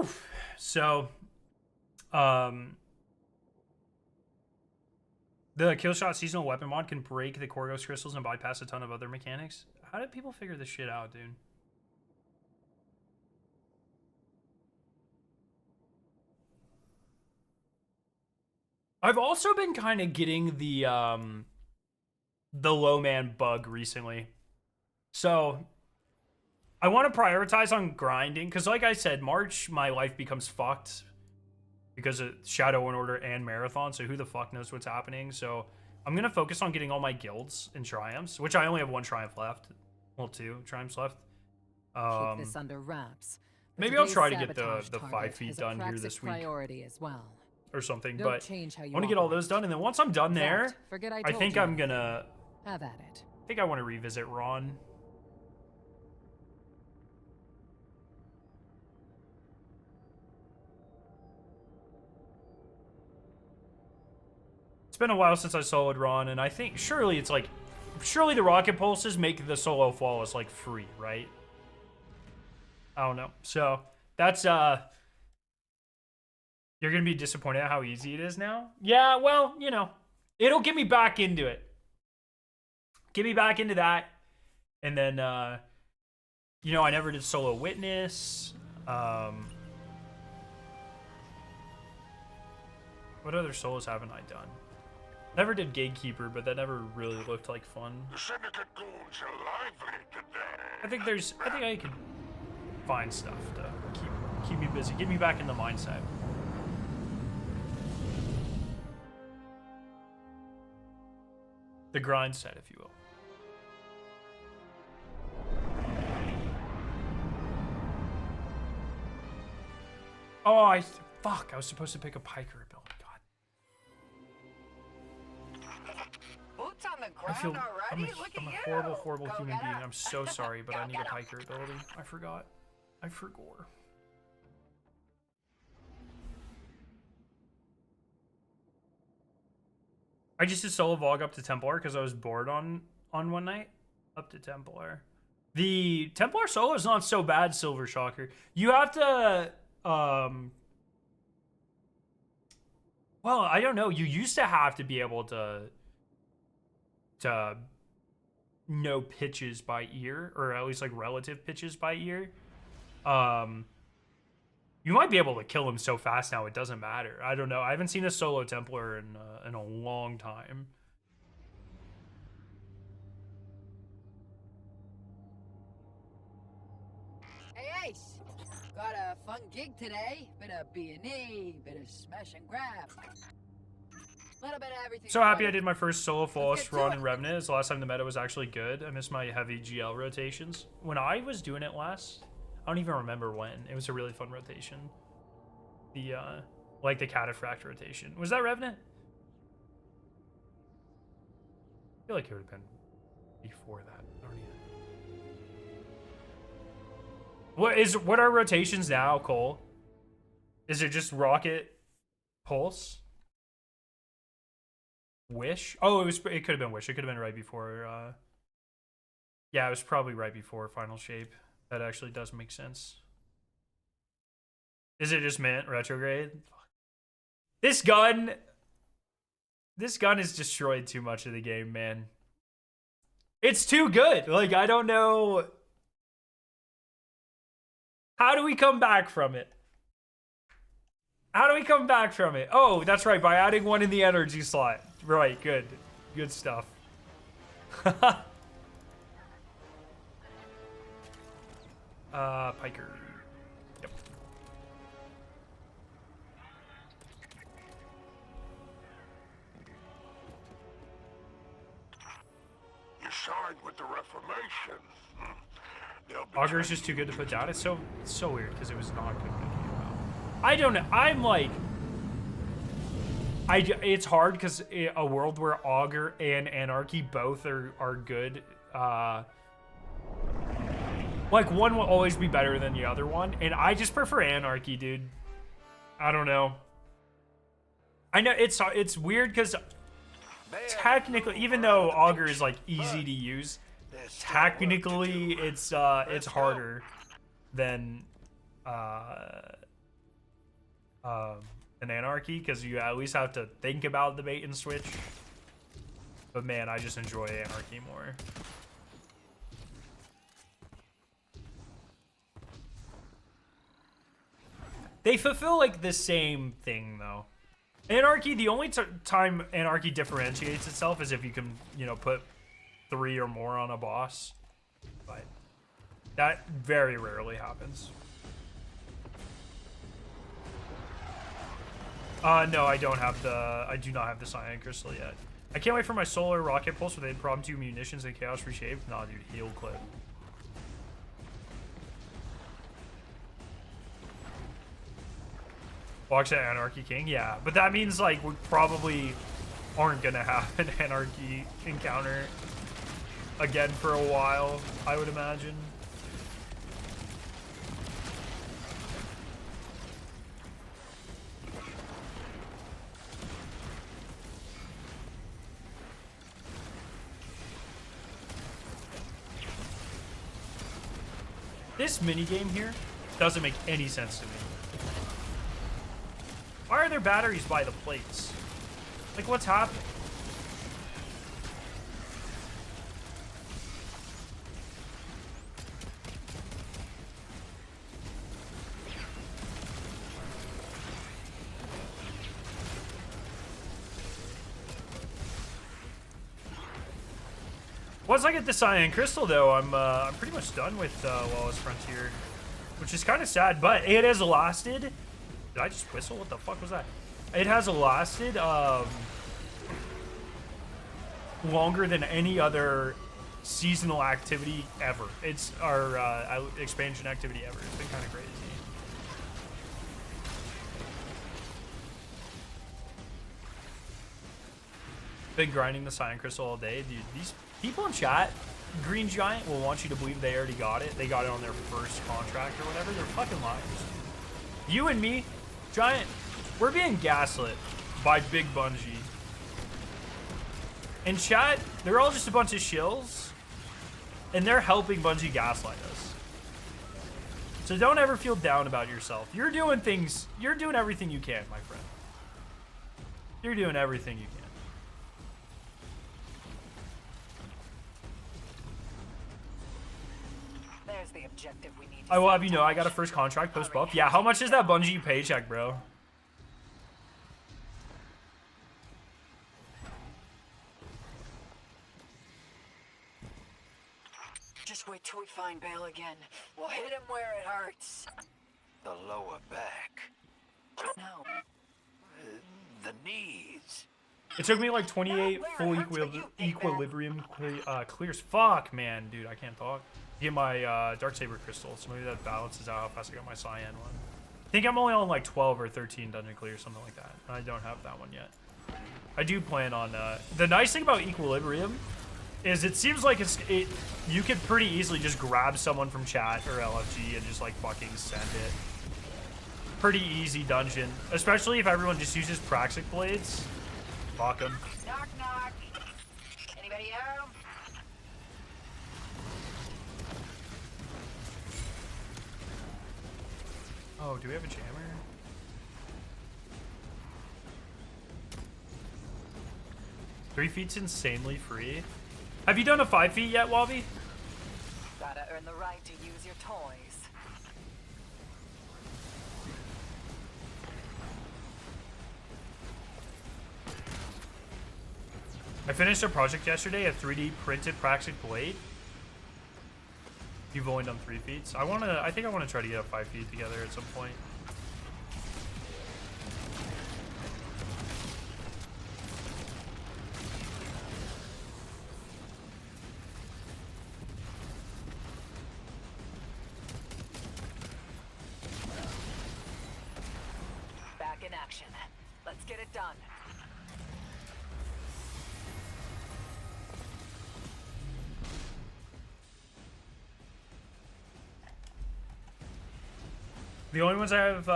Whew. So, the Killshot seasonal weapon mod can break the Korgos crystals and bypass a ton of other mechanics. How did people figure this shit out, dude? I've also been kind of getting the low man bug recently. So I want to prioritize on grinding because, like I said, March my life becomes fucked because of Shadow and Order and Marathon. So who the fuck knows what's happening? So I'm gonna focus on getting all my guilds and triumphs, which I only have 1 triumph left. Well, 2 triumphs left. Keep this under wraps. Maybe I'll try to get the 5 feet done here this week. Priority as well. Or something, Don't but change how you I want to get all those done, and then once I'm done there, forget I I told think you. I'm gonna. Have at it. I think I want to revisit Ron. It's been a while since I soloed Ron, and I think surely it's like, surely the rocket pulses make the solo flawless like free, right? I don't know. So that's you're gonna be disappointed at how easy it is now. Yeah, well, you know, it'll get me back into it. Get me back into that, and then you know, I never did solo witness. What other solos haven't I done? Never did Gatekeeper, but that never really looked like fun. The Syndicate goons are lively today. I think I could find stuff to keep me busy, get me back in the mindset. The grind set, if you will. Oh, fuck! I was supposed to pick a Piker ability. God. Boots on the I feel ground already? Look I'm a at horrible, you. horrible Go human get being. him. I'm so sorry, but Go I need a get him. Piker ability. I forgot. I forgot. I just did solo Vogue up to Templar because I was bored on one night. Up to Templar. The Templar solo is not so bad, Silver Shocker. You have to well, I don't know. You used to have to be able to know pitches by ear, or at least like relative pitches by ear. You might be able to kill him so fast now it doesn't matter. I don't know. I haven't seen a solo Templar in a long time. Hey Ace, got a fun gig today. Bit of B&E, bit of smash and grab. Little bit of everything. So happy I did my first solo flawless get to run it. in Revenant. It's the last time the meta was actually good. I miss my heavy GL rotations. When I was doing it last, I don't even remember when. It was a really fun rotation. The like the Cataphract rotation. Was that Revenant? I feel like it would have been before that. I don't even... What are rotations now, Cole? Is it just Rocket, Pulse, Wish? Oh, it could have been Wish. It could have been right before. Yeah, it was probably right before Final Shape. That actually does make sense. Is it just Mint retrograde? This gun has destroyed too much of the game, man. It's too good. Like, I don't know. How do we come back from it? How do we come back from it? Oh, that's right. By adding 1 in the energy slot. Right. Good. Good stuff. Piker. Yep. You signed with the Reformation. They'll be Augur is just too good to put down. It's so weird because it was not good when it came out. I don't know. I'm like, it's hard because a world where Augur and Anarchy both are good. Like, one will always be better than the other one, and I just prefer Anarchy, dude. I don't know. I know it's weird because technically, even though Augur is like easy to use, technically it's harder than an anarchy, because you at least have to think about the bait and switch. But man, I just enjoy anarchy more. They fulfill like the same thing though. Anarchy, the only time anarchy differentiates itself is if you can, you know, put 3 or more on a boss. But that very rarely happens. No, I do not have the Cyan crystal yet. I can't wait for my solar rocket pulse with impromptu munitions and chaos reshaped. Nah, dude, heal clip. Box at Anarchy King, yeah, but that means like we probably aren't gonna have an Anarchy encounter again for a while, I would imagine. This minigame here doesn't make any sense to me. Why are there batteries by the plates? Like, what's happening? Once I get the Cyan Crystal, though, I'm pretty much done with Wallace Frontier, which is kind of sad. But it has lasted. Did I just whistle? What the fuck was that? It has lasted longer than any other seasonal activity ever. It's our expansion activity ever. It's been kind of crazy. Been grinding the Cyan Crystal all day, dude. These people in chat, Green Giant, will want you to believe they already got it. They got it on their first contract or whatever. They're fucking liars. You and me, Giant, we're being gaslit by Big Bungie. In chat, they're all just a bunch of shills, and they're helping Bungie gaslight us. So don't ever feel down about yourself. You're doing things, you're doing everything you can, my friend. You're doing everything you can. There's the objective we need. I will have you know, I got a first contract post buff. Yeah, how much is that Bungie paycheck, bro? Just wait till we find Bale again. We'll hit him where it hurts. The lower back. No. The knees. It took me like 28 full equilibrium clears. Fuck, man, dude, I can't talk. Get my Darksaber crystal, so maybe that balances out how fast I got my Cyan one. I think I'm only on like 12 or 13 dungeon clears, something like that. I don't have that one yet. I do plan on. The nice thing about equilibrium is it seems like you could pretty easily just grab someone from chat or LFG and just like fucking send it. Pretty easy dungeon, especially if everyone just uses Praxic blades. Fuck them. Knock, knock. Anybody home? Oh, do we have a jammer? Three feet's insanely free. Have you done a 5 feet yet, Wobby? Gotta earn the right to use your toys. I finished a project yesterday, a 3D printed Praxic blade. You've only done 3 feet. I think I wanna try to get a 5 feet together at some point. Back in action. Let's get it done. The only ones I have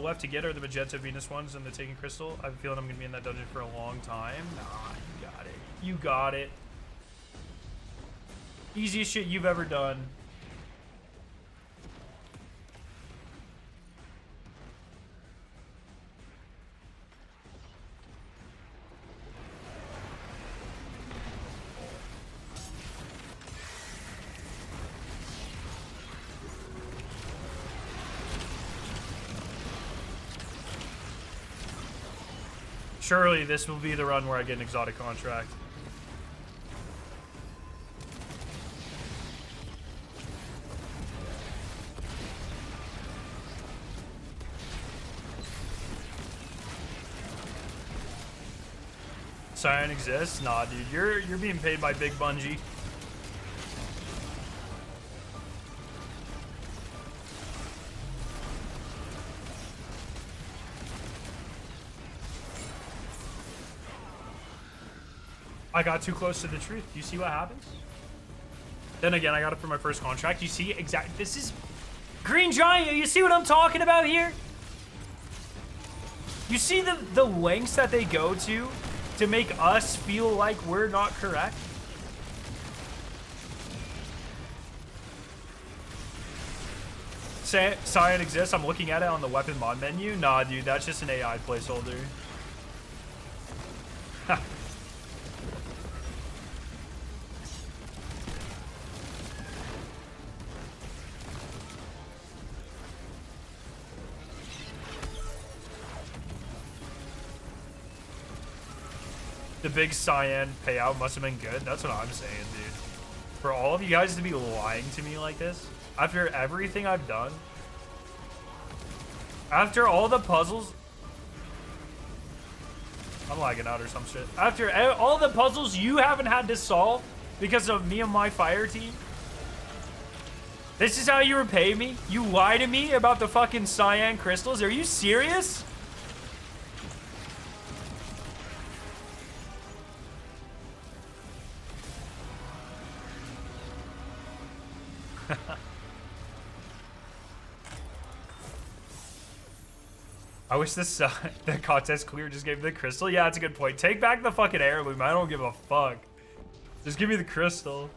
left to get are the Magenta Venus ones and the Taken Crystal. I have a feeling I'm going to be in that dungeon for a long time. Nah, you got it. You got it. Easiest shit you've ever done. Surely this will be the run where I get an exotic contract. Cyan exists? Nah, dude, you're being paid by Big Bungie. I got too close to the truth. Do you see what happens? Then again, I got it for my first contract. You see exactly. This is Green Giant. You see what I'm talking about here? You see the lengths that they go to make us feel like we're not correct? Cyan exists. I'm looking at it on the weapon mod menu. Nah, dude, that's just an AI placeholder. The big Cyan payout must have been good. That's what I'm saying, dude. For all of you guys to be lying to me like this, after everything I've done, after all the puzzles, I'm lagging out or some shit. After all the puzzles you haven't had to solve because of me and my fire team, this is how you repay me? You lie to me about the fucking Cyan crystals? Are you serious? I wish this the contest clear just gave me the crystal. Yeah, that's a good point. Take back the fucking heirloom. I don't give a fuck. Just give me the crystal.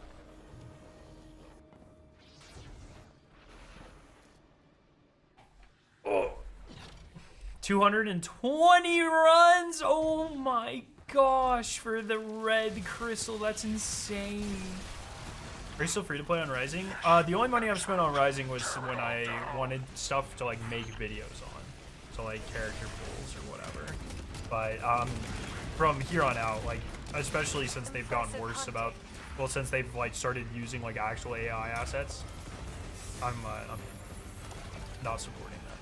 Oh. 220 runs. Oh my gosh, for the red crystal. That's insane. Are you still free to play on Rising? The only money I've spent on Rising was when I wanted stuff to like make videos on. So like character pools or whatever. But from here on out, like especially since they've gotten worse about, well, since they've like started using like actual AI assets, I'm not supporting that.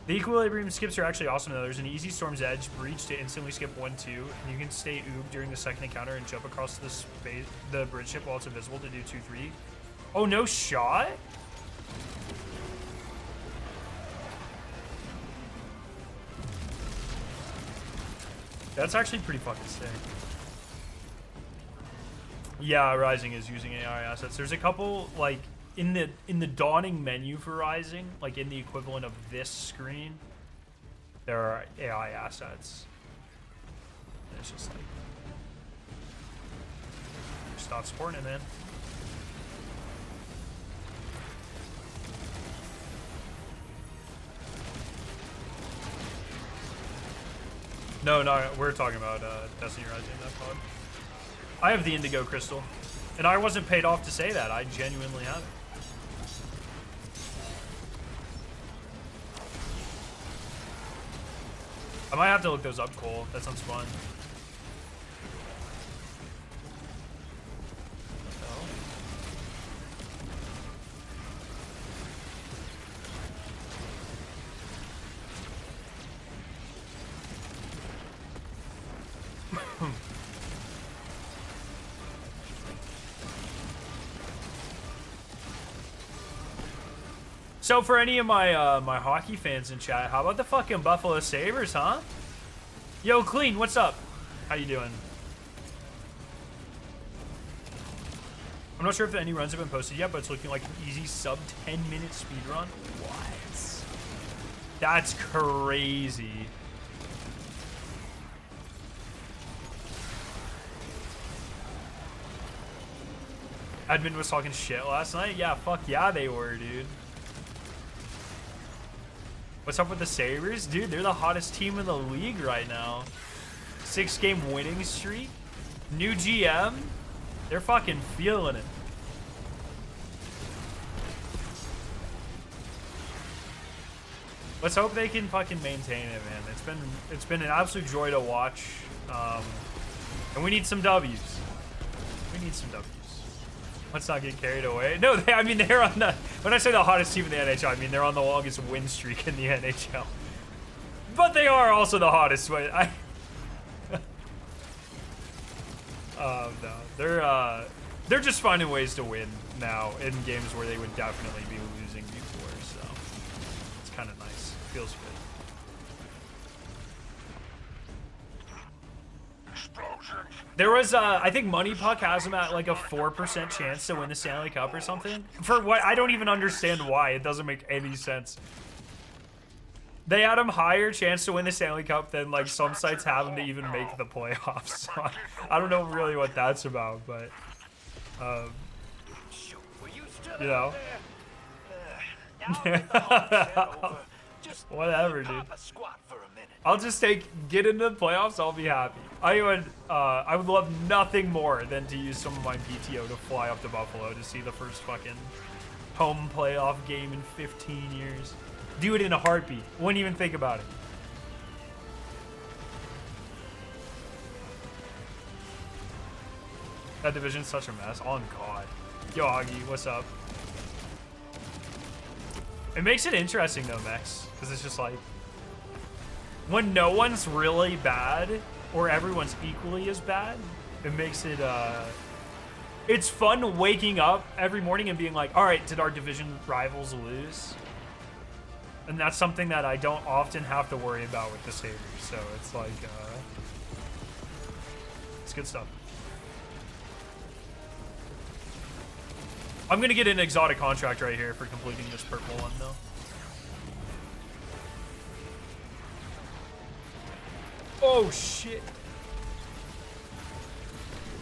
The equilibrium skips are actually awesome though. There's an easy Storm's Edge breach to instantly skip 1-2, and you can stay oob during the second encounter and jump across the bridge ship while it's invisible to do 2-3. Oh, no shot? That's actually pretty fucking sick. Yeah, Rising is using AI assets. There's a couple like in the dawning menu for Rising, like in the equivalent of this screen, there are AI assets. And it's just like stop supporting it, man. No, we're talking about Destiny Rising, that pod. I have the Indigo Crystal, and I wasn't paid off to say that. I genuinely have it. I might have to look those up, Cole. That sounds fun. So for any of my my hockey fans in chat, how about the fucking Buffalo Sabres, huh? Yo, Clean, what's up? How you doing? I'm not sure if any runs have been posted yet, but it's looking like an easy sub 10-minute speed run. What? That's crazy. Admin was talking shit last night. Yeah, fuck yeah, they were, dude. What's up with the Sabres? Dude, they're the hottest team in the league right now. 6-game winning streak. New GM. They're fucking feeling it. Let's hope they can fucking maintain it, man. It's been an absolute joy to watch. And we need some W's. We need some W's. Let's not get carried away. No, I mean, they're on the... When I say the hottest team in the NHL, I mean they're on the longest win streak in the NHL. But they are also the hottest. No, they're just finding ways to win now in games where they would definitely be losing before. So it's kind of nice. Feels good. There was, I think Money Puck has him at like a 4% chance to win the Stanley Cup or something. For what? I don't even understand why. It doesn't make any sense. They had him higher chance to win the Stanley Cup than like some sites have him to even make the playoffs. So I don't know really what that's about, but, you know. Whatever, dude. I'll just get into the playoffs. I'll be happy. I would love nothing more than to use some of my PTO to fly up to Buffalo to see the first fucking home playoff game in 15 years. Do it in a heartbeat. Wouldn't even think about it. That division's such a mess. On God. Yo, Augie, what's up? It makes it interesting though, Mex, because it's just like when no one's really bad or everyone's equally as bad, it makes it it's fun waking up every morning and being like, all right, did our division rivals lose? And that's something that I don't often have to worry about with the Sabres. So it's like it's good stuff. I'm gonna get an exotic contract right here for completing this purple one, though. Oh shit!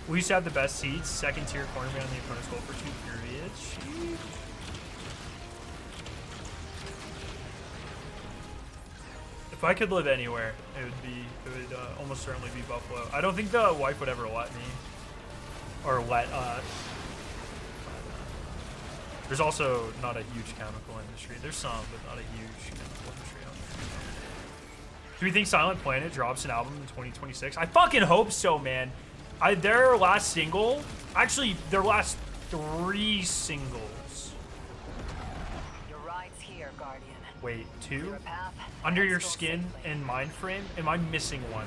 We used to have the best seats, second tier cornerman on the opponent's goal for 2 periods. Sheesh. If I could live anywhere, it would almost certainly be Buffalo. I don't think the wife would ever let me, or let us. There's also not a huge chemical industry. There's some, but not a huge chemical industry out there. Do we think Silent Planet drops an album in 2026? I fucking hope so, man. Their last single, actually, their last 3 singles. Your ride's here, Guardian. Wait, 2? Your path, Under Your go Skin safely. and Mindframe? Am I missing one?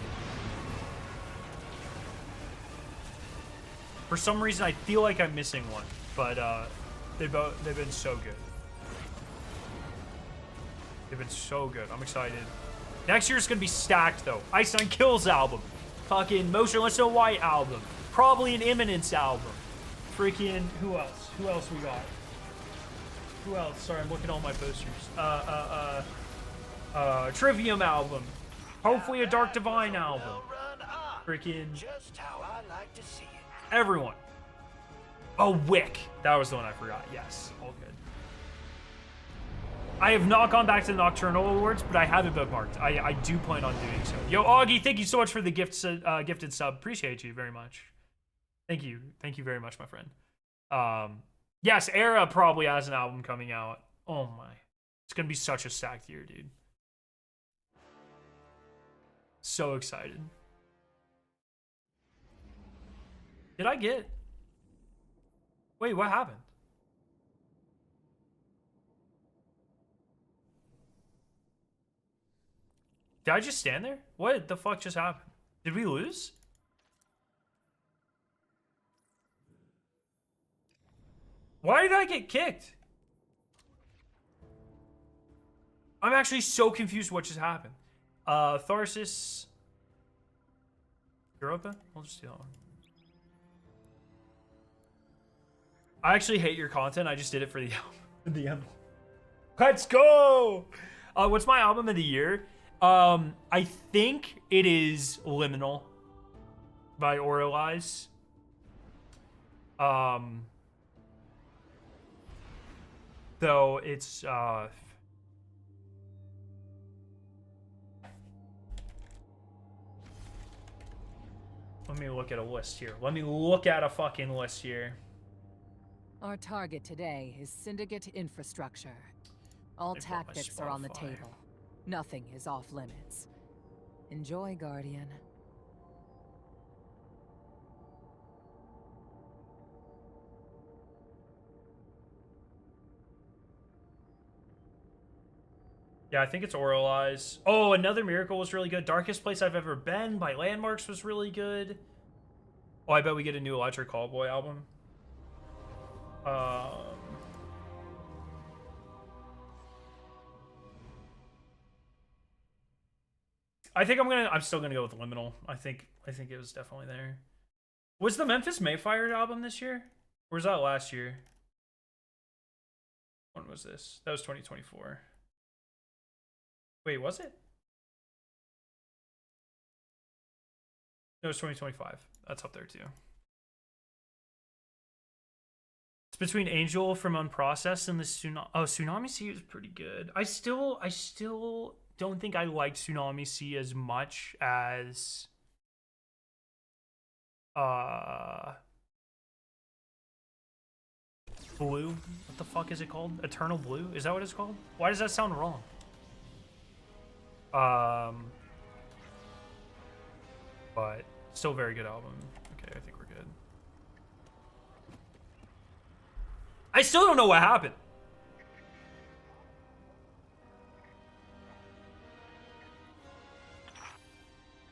For some reason, I feel like I'm missing one, but they've been so good. They've been so good. I'm excited. Next year's gonna be stacked though. Ice Nine Kills album, fucking Motionless No White album, probably an Imminence album. Freaking who else? Who else we got? Who else? Sorry, I'm looking at all my posters. Trivium album. Hopefully a Dark Divine album. Freaking Just how I like to see it. everyone. Oh, Wick. That was the one I forgot. Yes, all good. I have not gone back to the Nocturnal Awards, but I have it bookmarked. I do plan on doing so. Yo, Augie, thank you so much for the gifted sub. Appreciate you very much. Thank you. Thank you very much, my friend. Yes, Era probably has an album coming out. Oh my. It's going to be such a stacked year, dude. So excited. Did I get... Wait, what happened? Did I just stand there? What the fuck just happened? Did we lose? Why did I get kicked? I'm actually so confused what just happened. Tharsis. Europa? We'll just do that one. I actually hate your content. I just did it for the album. Let's go! What's my album of the year? I think it is Liminal by Oralize. Though it's let me look at a list here. Let me look at a fucking list here. Our target today is Syndicate infrastructure. All Let me pull up my tactics are on the Spotify. table. Nothing is off limits. Enjoy, Guardian. Yeah, I think it's Oral Eyes. Oh, Another Miracle was really good. Darkest Place I've Ever Been by Landmarks was really good. Oh, I bet we get a new Electric Callboy album. I think I'm still gonna go with Liminal. I think it was definitely there. Was the Memphis Mayfire album this year? Or was that last year? When was this? That was 2024. Wait, was it? No, it was 2025. That's up there too. It's between Angel from Unprocessed and the Tsunami. Oh, Tsunami Sea is pretty good. I still don't think I liked Tsunami Sea as much as Blue. What the fuck is it called? Eternal Blue? Is that what it's called? Why does that sound wrong? But still very good album. Okay, I think we're good. I still don't know what happened.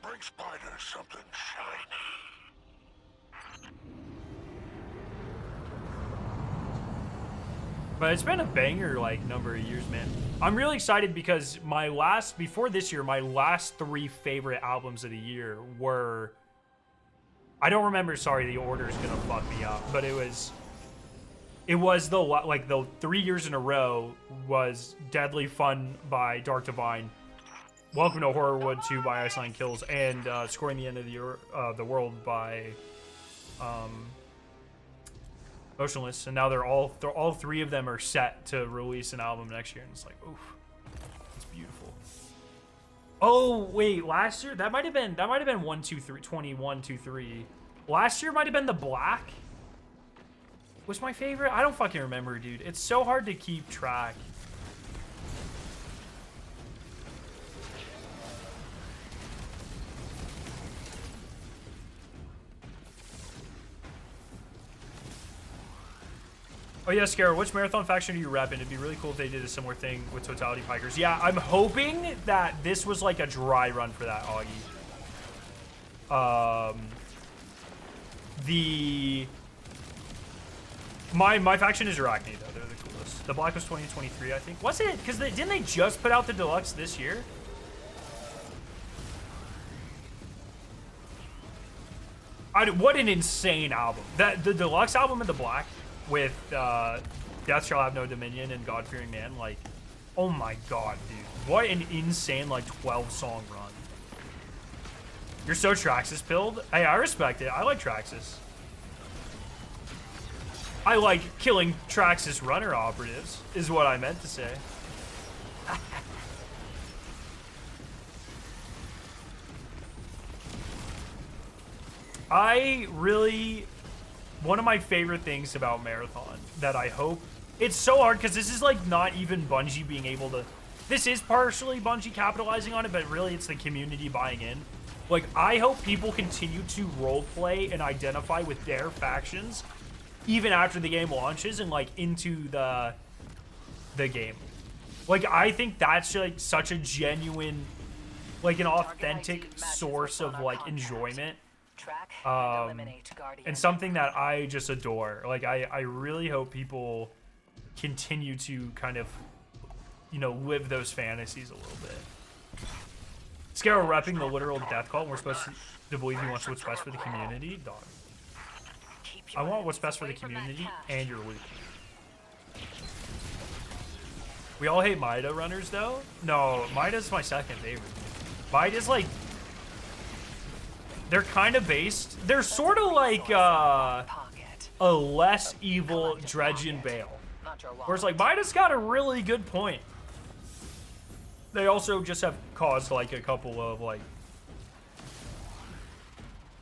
Bring Spider something shiny. But it's been a banger, like, number of years, man. I'm really excited because before this year, my last 3 favorite albums of the year were, I don't remember, sorry, the order's gonna fuck me up, but it was the 3 years in a row was Deadly Fun by Dark Divine, Welcome to Horrorwood 2 by Iceland Kills, and Scoring the End of the World by Motionless. And now they're all 3 of them are set to release an album next year, and it's like, oof, it's beautiful. Oh wait, last year that might have been 1, 2, 3, 21, 2, 3. Last year might have been The Black. Was my favorite? I don't fucking remember, dude. It's so hard to keep track. Oh yeah, Scarrow, which marathon faction are you repping? It'd be really cool if they did a similar thing with Totality Pikers. Yeah, I'm hoping that this was like a dry run for that, Augie. My faction is Arachne, though. They're the coolest. The Black was 2023, I think. Was it? Because didn't they just put out the deluxe this year? What an insane album. The deluxe album of the Black with Death Shall Have No Dominion and God-Fearing Man, like, oh my god, dude. What an insane, like, 12-song run. You're so Traxxas pilled? Hey, I respect it. I like Traxxas. I like killing Traxxas runner operatives, is what I meant to say. One of my favorite things about Marathon that I hope, it's so hard because this is like not even Bungie being able to, this is partially Bungie capitalizing on it, but really it's the community buying in. Like, I hope people continue to roleplay and identify with their factions even after the game launches and like into the game. Like, I think that's like such a genuine, like an authentic source of like enjoyment. And something that I just adore. Like, I really hope people continue to kind of, you know, live those fantasies a little bit. Scarrow repping the literal death cult, and we're supposed to believe he wants what's best for the community. Dog. I want what's best for the community and your loot. We all hate Maida runners, though? No, Maida's my second favorite. Maida's like, they're kind of based. They're sort of like a less evil Dredge and Bale. Whereas like Maida's got a really good point. They also just have caused like a couple of like,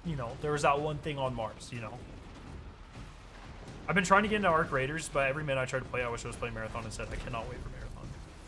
you know, there was that one thing on Mars, you know. I've been trying to get into Arc Raiders, but every minute I try to play, I wish I was playing Marathon instead. I cannot wait for Marathon.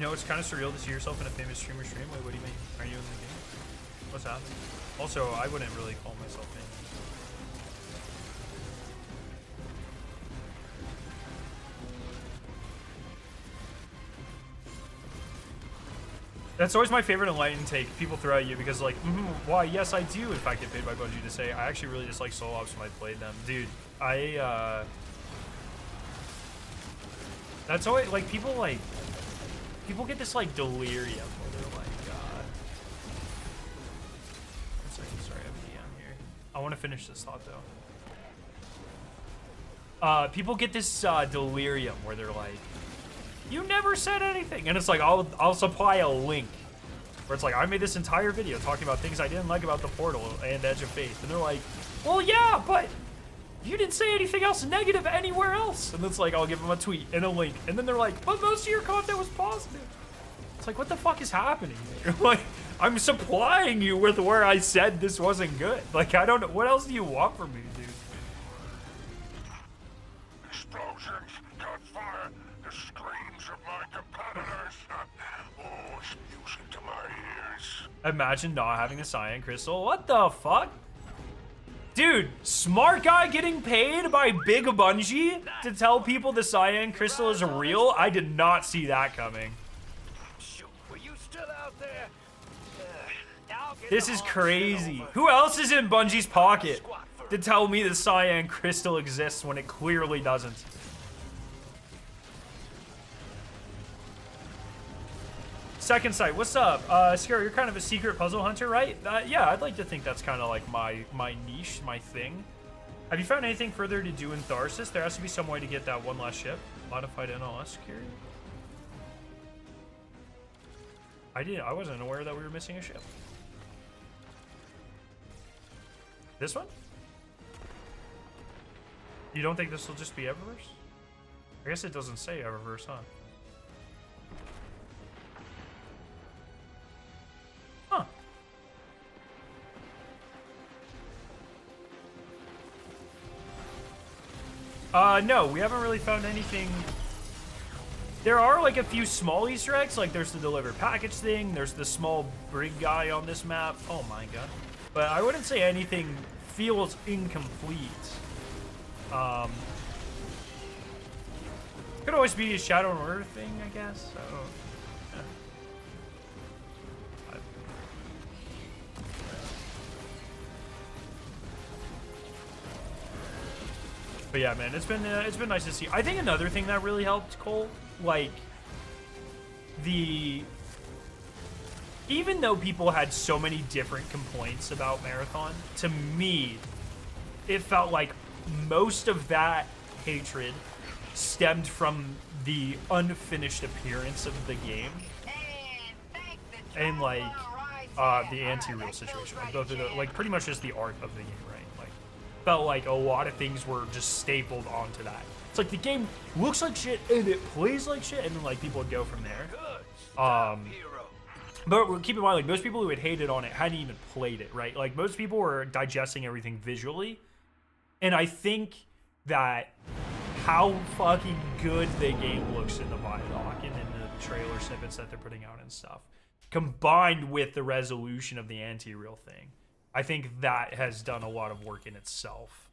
You know, it's kind of surreal to see yourself in a famous streamer stream. Wait, what do you mean? Are you in the game? What's happening? Also, I wouldn't really call myself famous. That's always my favorite enlightened take people throw at you because like, why, yes, I do in fact get paid by Bungie to say I actually really dislike solo ops when I played them. Dude, that's always, like, people get this, like, delirium where they're like, one second, sorry, I have a DM here. I want to finish this thought, though. People get this, delirium where they're like, you never said anything. And it's like, I'll supply a link where it's like, I made this entire video talking about things I didn't like about the Portal and Edge of Faith. And they're like, well, yeah, but you didn't say anything else negative anywhere else. And it's like, I'll give them a tweet and a link. And then they're like, but most of your content was positive. It's like, what the fuck is happening here? Like, I'm supplying you with where I said this wasn't good. Like, I don't know. What else do you want from me, dude? Explosions, gunfire, the screams of my competitors. Oh, it's music to my ears. Imagine not having a Cyan crystal. What the fuck? Dude, smart guy getting paid by Big Bungie to tell people the Cyan crystal is real? I did not see that coming. Shoot, were you still out there? I'll get This the is whole shit crazy. over. Who else is in Bungie's pocket to tell me the Cyan crystal exists when it clearly doesn't? Second Sight, what's up? Scary, you're kind of a secret puzzle hunter, right? Yeah, I'd like to think that's kind of like my niche, my thing. Have you found anything further to do in Tharsis? There has to be some way to get that one last ship. Modified NLS security? I wasn't aware that we were missing a ship. This one? You don't think this will just be Eververse? I guess it doesn't say Eververse, huh? No, we haven't really found anything. There are like a few small Easter eggs, like there's the deliver package thing, there's the small brig guy on this map. Oh my god. But I wouldn't say anything feels incomplete. Could always be a Shadow and Order thing, I guess. I don't know. But yeah, man, it's been nice to see. I think another thing that really helped, Cole, like even though people had so many different complaints about Marathon, to me, it felt like most of that hatred stemmed from the unfinished appearance of the game and like the anti-real situation, like both of the, like pretty much just the art of the game, right? Felt like a lot of things were just stapled onto that. It's like the game looks like shit and it plays like shit, and then like people would go from there. But keep in mind, like most people who had hated on it hadn't even played it, right? Like most people were digesting everything visually, and I think that how fucking good the game looks in the Vidoc and in the trailer snippets that they're putting out and stuff, combined with the resolution of the anti-real thing, I think that has done a lot of work in itself.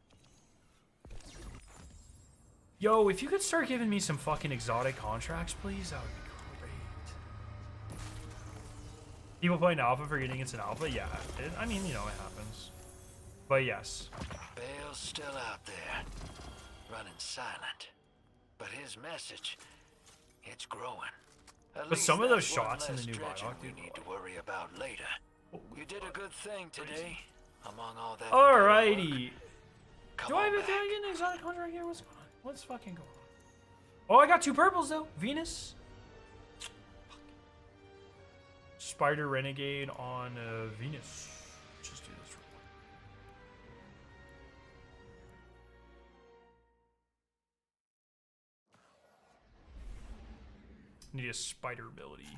Yo, if you could start giving me some fucking exotic contracts, please, that would be great. People playing alpha forgetting it's an alpha? Yeah, I mean, you know, it happens. But yes. Bale's still out there, running silent. But his message, it's growing. But some of those shots in the new Vidoc, we need to worry about later. You did a good thing today, among all that. Alrighty. Come Do I get an exotic contract here? What's going on? What's fucking going on? Oh, I got 2 purples though. Venus. Fuck. Spider Renegade on Venus. Let's just do this real quick. Need a spider ability.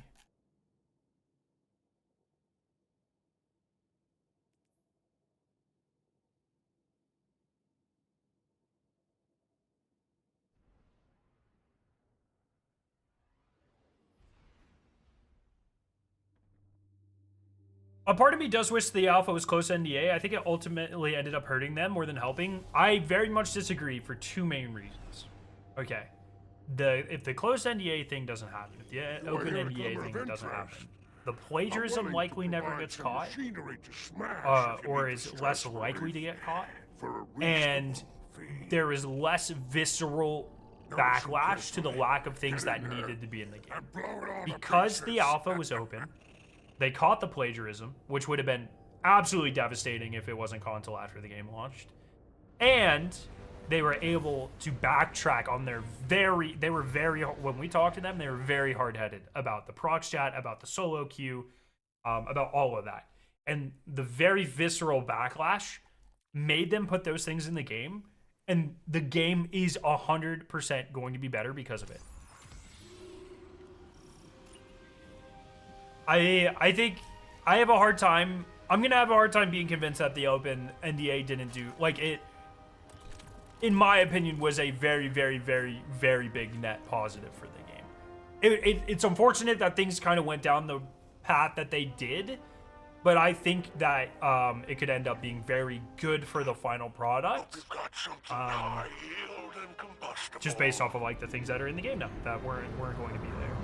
A part of me does wish the alpha was close to NDA. I think it ultimately ended up hurting them more than helping. I very much disagree for two main reasons. Okay. If the closed NDA thing doesn't happen, if the open NDA thing doesn't happen, the plagiarism likely never gets caught, or is less likely to get caught, and there is less visceral backlash to the lack of things that needed to be in the game. Because the alpha was open, they caught the plagiarism, which would have been absolutely devastating if it wasn't caught until after the game launched, and they were able to backtrack on their when we talked to them, they were very hard-headed about the prox chat, about the solo queue, about all of that. And the very visceral backlash made them put those things in the game, and the game is 100% going to be better because of it. I think I have a hard time, I'm going to have a hard time being convinced that the open NDA didn't do, like, it, in my opinion, was a very, very, very, very big net positive for the game. It's unfortunate that things kind of went down the path that they did, but I think that it could end up being very good for the final product. Just based off of like the things that are in the game now that weren't going to be there.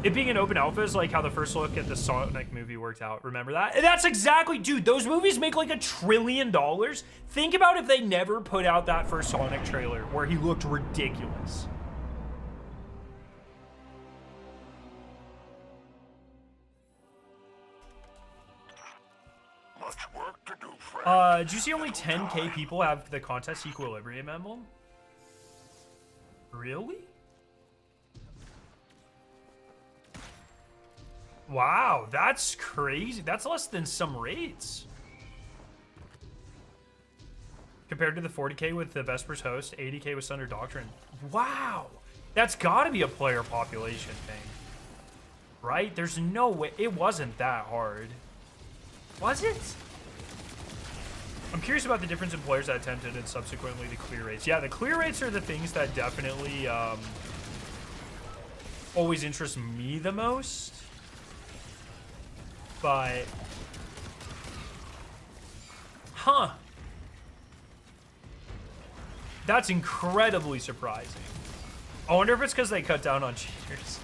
It being an open alpha is like how the first look at the Sonic movie worked out. Remember that? And that's exactly, dude, those movies make like $1 trillion. Think about if they never put out that first Sonic trailer where he looked ridiculous. Much work to do, friend. Did you see only 10k people have the contest equilibrium emblem? Really? Wow, that's crazy. That's less than some raids. Compared to the 40k with the Vespers host, 80k with Sunder Doctrine. Wow, that's gotta be a player population thing. Right? There's no way, it wasn't that hard. Was it? I'm curious about the difference in players that attempted and subsequently the clear rates. Yeah, the clear rates are the things that definitely always interest me the most. But, huh. That's incredibly surprising. I wonder if it's because they cut down on cheaters.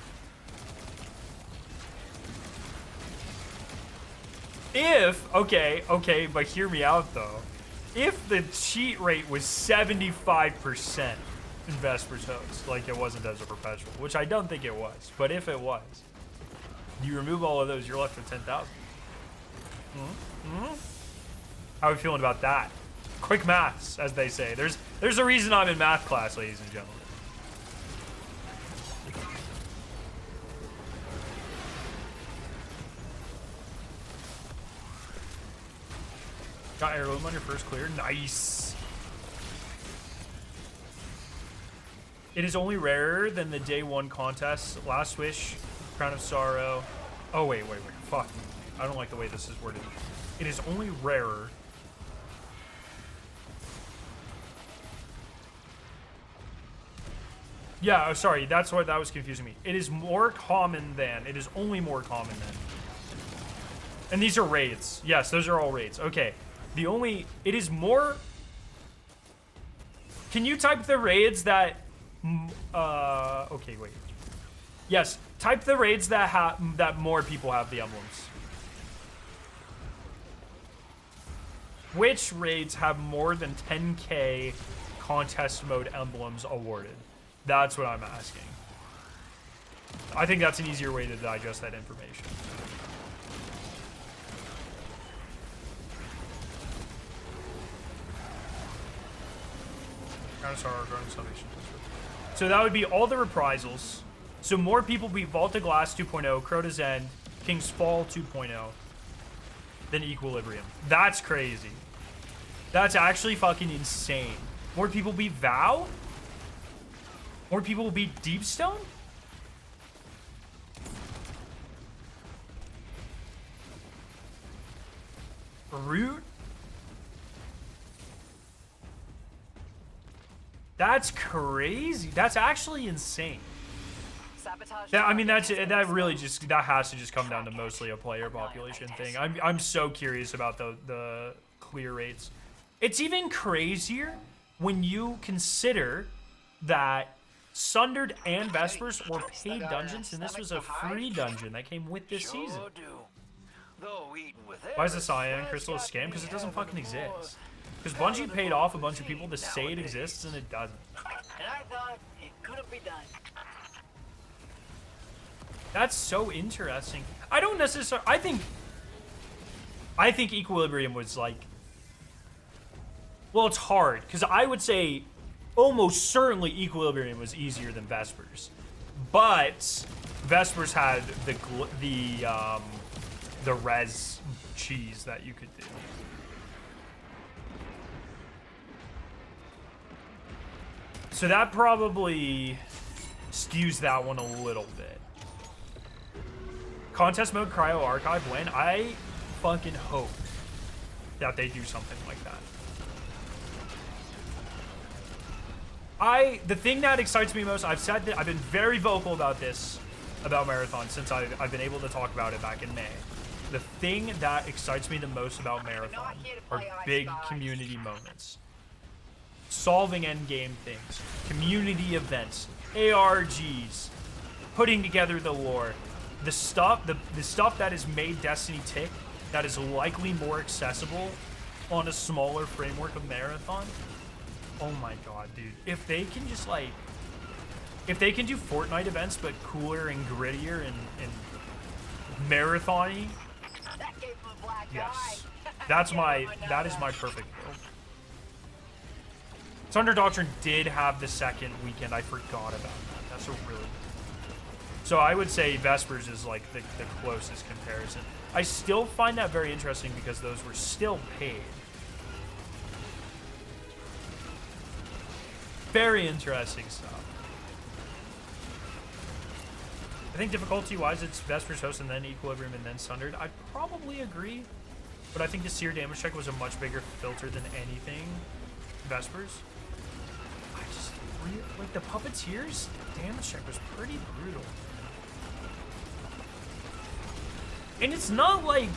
If, okay, but hear me out though. If the cheat rate was 75% in Vesper's host, like it wasn't as a perpetual, which I don't think it was, but if it was, you remove all of those, you're left with 10,000. How are we feeling about that? Quick maths, as they say. There's a reason I'm in math class, ladies and gentlemen. Got heirloom on your first clear. Nice. It is only rarer than the day one contest. Last Wish, Crown of Sorrow. Oh, wait. Fuck. I don't like the way this is worded. It is only rarer. Yeah, oh, sorry. That's what that was confusing me. It is more common than. It is only more common than. And these are raids. Yes, those are all raids. Okay. It is more. Can you type the raids that, okay, wait. Yes, type the raids that more people have the emblems. Which raids have more than 10k contest mode emblems awarded? That's what I'm asking. I think that's an easier way to digest that information. So that would be all the reprisals. So more people beat Vault of Glass 2.0, Crota's End, King's Fall 2.0 than Equilibrium. That's crazy. That's actually fucking insane. More people beat Vow? More people beat Deepstone? Root? That's crazy. That's actually insane. Stop sabotage. I mean, that targets. really just that has to just come down to mostly a player population thing. I'm so curious about the clear rates. It's even crazier when you consider that Sundered and Vespers were paid dungeons, and this was a free dungeon that came with this season. Sure do. Though eating with Why is the Eris Cyan has crystal a got scam? me Because it doesn't having fucking more exist. Because Bungie paid off a bunch of people to say it exists, and it doesn't. And I thought it couldn't be done. That's so interesting. I don't necessarily. I think Equilibrium was like. Well, it's hard because I would say almost certainly Equilibrium was easier than Vespers, but Vespers had the res cheese that you could do. So that probably skews that one a little bit. Contest mode cryo archive when? I fucking hope that they do something like that. The thing that excites me most, I've said that I've been very vocal about this, about Marathon, since I've been able to talk about it back in May. The thing that excites me the most about Marathon are big community moments. Solving endgame things, community events, ARGs, putting together the lore, the stuff that has made Destiny tick, that is likely more accessible on a smaller framework of Marathon. Oh my god, dude. If they can just like, if they can do Fortnite events but cooler and grittier and marathon-y, That gave him a black yes. eye. That is my perfect build. Thunder Doctrine did have the second weekend. I forgot about that. That's a really... So I would say Vespers is like the closest comparison. I still find that very interesting because those were still paid. Very interesting stuff. I think difficulty-wise, it's Vespers Host and then Equilibrium and then Sundered. I'd probably agree, but I think the Seer damage check was a much bigger filter than anything Vespers. I just, like, the Puppeteer's damage check was pretty brutal. And it's not like,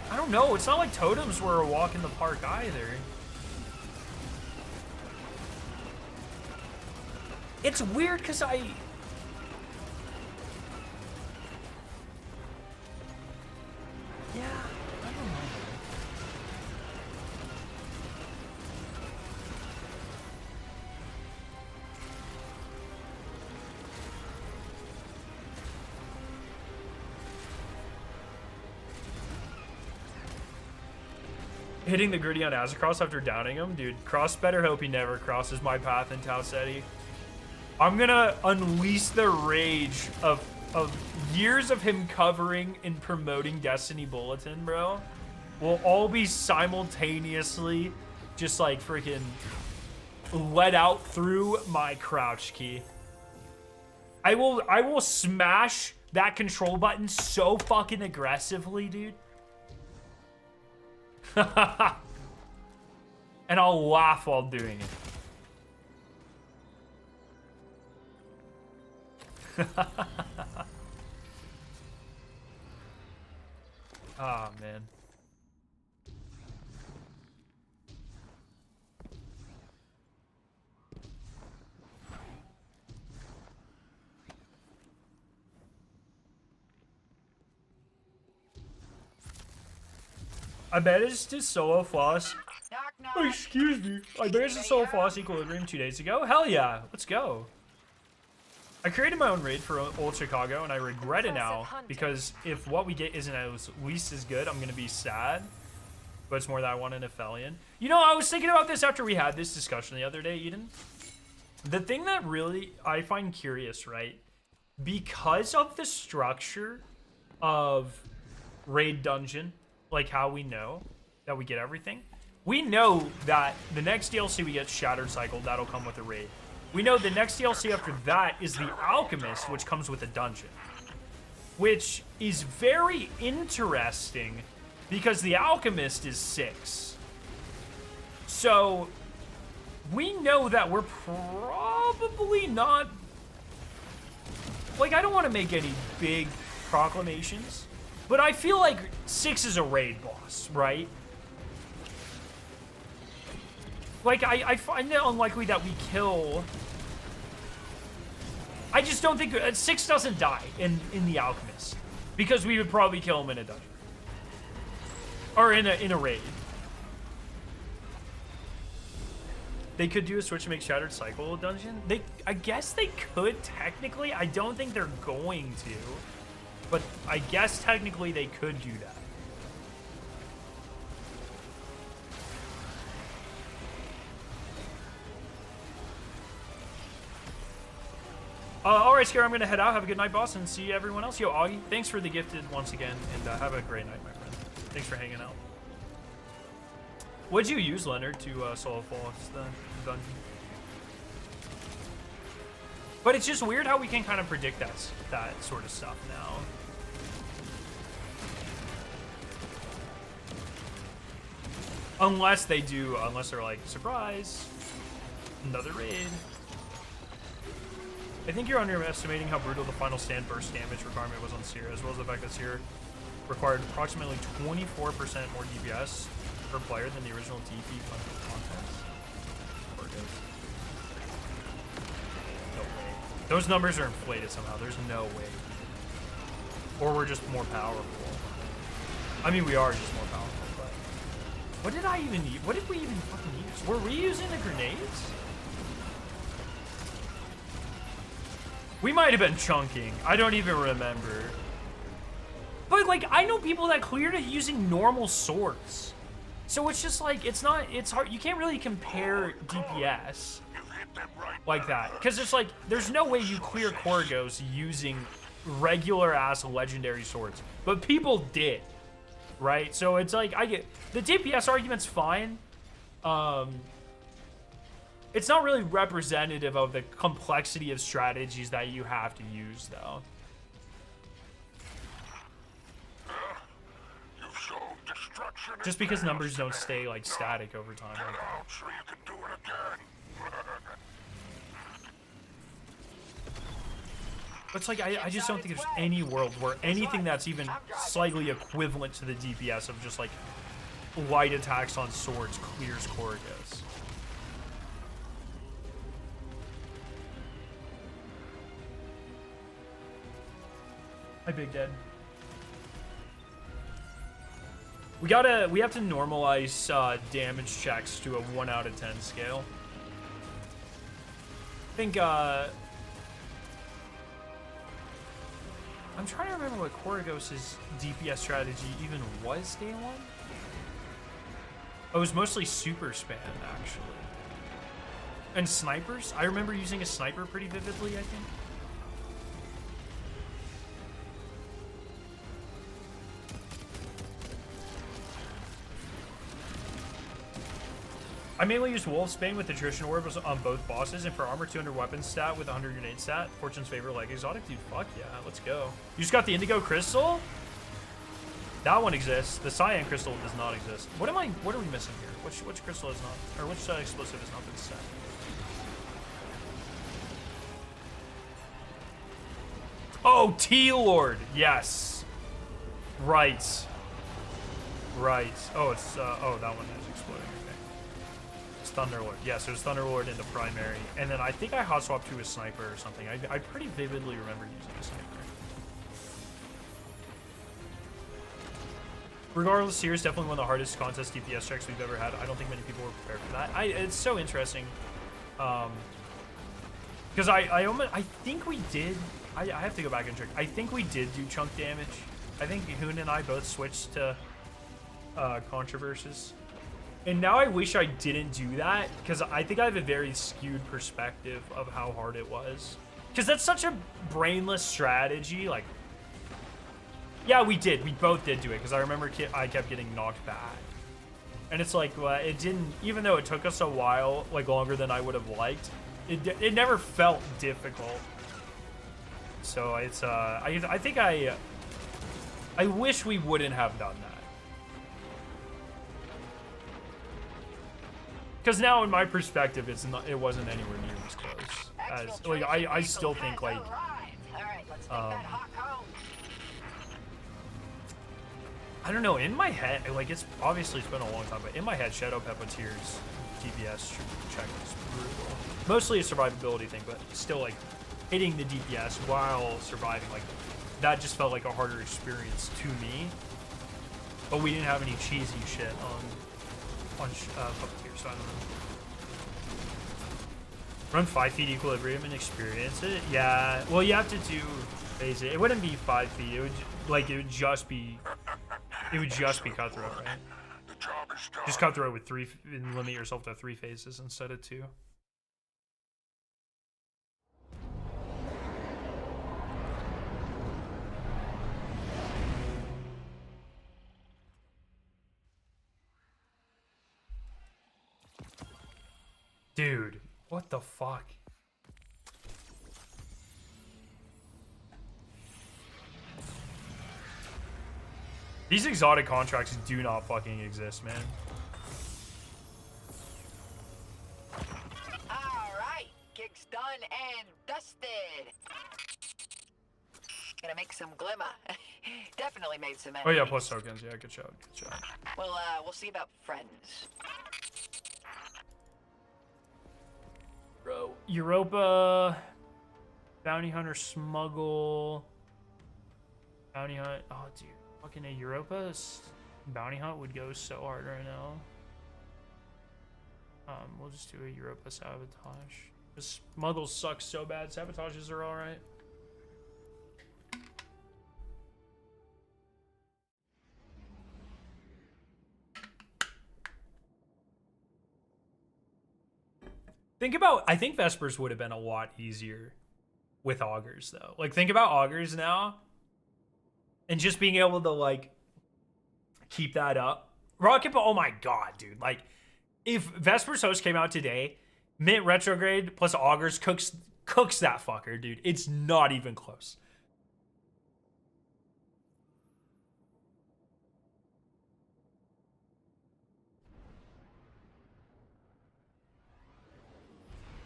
I don't know, it's not like Totems were a walk in the park either. It's weird because yeah, I don't know. Hitting the gritty on Azzacross after downing him? Dude, Cross better hope he never crosses my path in Tau Ceti. I'm gonna unleash the rage of years of him covering and promoting Destiny Bulletin, bro. We'll all be simultaneously just like freaking let out through my crouch key. I will smash that control button so fucking aggressively, dude. And I'll laugh while doing it. Oh, man. I bet it's just solo floss. Knock, knock. Oh, excuse me. I managed to solo floss Equilibrium 2 days ago. Hell yeah. Let's go. I created my own raid for Old Chicago, and I regret it now, because if what we get isn't at least as good, I'm going to be sad. But it's more that I want an Aphelion. You know, I was thinking about this after we had this discussion the other day, Eden. The thing that really I find curious, right? Because of the structure of raid dungeon, like how we know that we get everything, we know that the next DLC we get Shattered Cycle, that'll come with a raid. We know the next DLC after that is the Alchemist, which comes with a dungeon. Which is very interesting because the Alchemist is 6. So we know that we're probably not like, I don't want to make any big proclamations, but I feel like 6 is a raid boss, right? Like, I find it unlikely that we kill... I just don't think... 6 doesn't die in the Alchemist, because we would probably kill him in a dungeon. Or in a raid. They could do a switch to make Shattered Cycle a dungeon. I guess they could, technically. I don't think they're going to. But I guess technically they could do that. Alright, Scare, I'm going to head out. Have a good night, boss, and see everyone else. Yo, Augie, thanks for the gifted once again, and have a great night, my friend. Thanks for hanging out. What'd you use, Leonard, to solo boss the dungeon? But it's just weird how we can kind of predict that sort of stuff now. Unless they do, unless they're like, surprise, another raid. I think you're underestimating how brutal the final stand burst damage requirement was on Seer, as well as the fact that Seer required approximately 24% more DPS per player than the original DP contest. No way. Those numbers are inflated somehow. There's no way. Or we're just more powerful. I mean, we are just more powerful, but... What did I even use? What did we even fucking use? Were we using the grenades? We might have been chunking. I don't even remember. But, like, I know people that cleared it using normal swords. So it's just, like, it's hard. You can't really compare DPS like that. Because it's, like, there's no way you clear Korgos using regular-ass legendary swords. But people did, right? So it's, like, I get... The DPS argument's fine. It's not really representative of the complexity of strategies that you have to use, though. Just because numbers don't stay, like, static over time. But it's like, I just don't think there's any world where anything that's even slightly equivalent to the DPS of just, like, light attacks on swords clears Korgos. Hi, Big Dead. We have to normalize damage checks to a 1 out of 10 scale. I think, I'm trying to remember what Korgos' DPS strategy even was day 1. It was mostly super spam, actually. And snipers? I remember using a sniper pretty vividly, I think. I mainly used Wolfsbane with Attrition Orb on both bosses, and for armor 200 weapons stat with 100 grenade stat. Fortune's favorite like exotic. Dude, fuck yeah, let's go. You just got the Indigo Crystal? That one exists. The Cyan Crystal does not exist. What are we missing here? Which crystal is not, or which explosive has not been set? Oh, T-Lord, yes. Right. Right. Oh, it's, oh, that one is exploding. Thunderlord. Yes, there's Thunderlord in the primary. And then I think I hot swapped to a sniper or something. I pretty vividly remember using a sniper. Regardless, Seer is definitely one of the hardest contest DPS checks we've ever had. I don't think many people were prepared for that. It's so interesting. Because I think we did... I have to go back and check. I think we did do chunk damage. I think Hoon and I both switched to Controversies. And now I wish I didn't do that, because I think I have a very skewed perspective of how hard it was. Because that's such a brainless strategy. Like, yeah, we both did do it, because I remember I kept getting knocked back. And it's like, well, it didn't, even though it took us a while, like longer than I would have liked, it never felt difficult. So it's, I think I wish we wouldn't have done that. Because now, in my perspective, it wasn't anywhere near as close. As like, I still think like Let's take that hawk home. I don't know, in my head, like, it's obviously it's been a long time, but in my head, Shadow Puppeteer's DPS check is brutal. Mostly a survivability thing, but still, like, hitting the DPS while surviving, like, that just felt like a harder experience to me. But we didn't have any cheesy shit on Puppeteer, so I don't know. Run 5 feet equilibrium and experience it? Yeah, well, you have to do phase it. It wouldn't be 5 feet, it would, like, it would just be cutthroat, right? The job is done. Just cutthroat with 3 and limit yourself to 3 phases instead of 2. Dude, what the fuck? These exotic contracts do not fucking exist, man. Alright, gig's done and dusted. Gonna make some glimmer. Definitely made some Oh yeah, enemies. plus tokens. Yeah, good job. Good job. We'll see about friends. Bro, Europa, bounty hunter, smuggle, bounty hunt. Oh, dude, fucking a Europa's bounty hunt would go so hard right now. We'll just do a Europa sabotage. Because smuggles suck so bad. Sabotages are all right. Think about, I think Vespers would have been a lot easier with Augurs, though. Like, think about Augurs now. And just being able to, like, keep that up. Rocket, oh my god, dude. Like, if Vespers Host came out today, Mint Retrograde plus Augurs cooks that fucker, dude. It's not even close.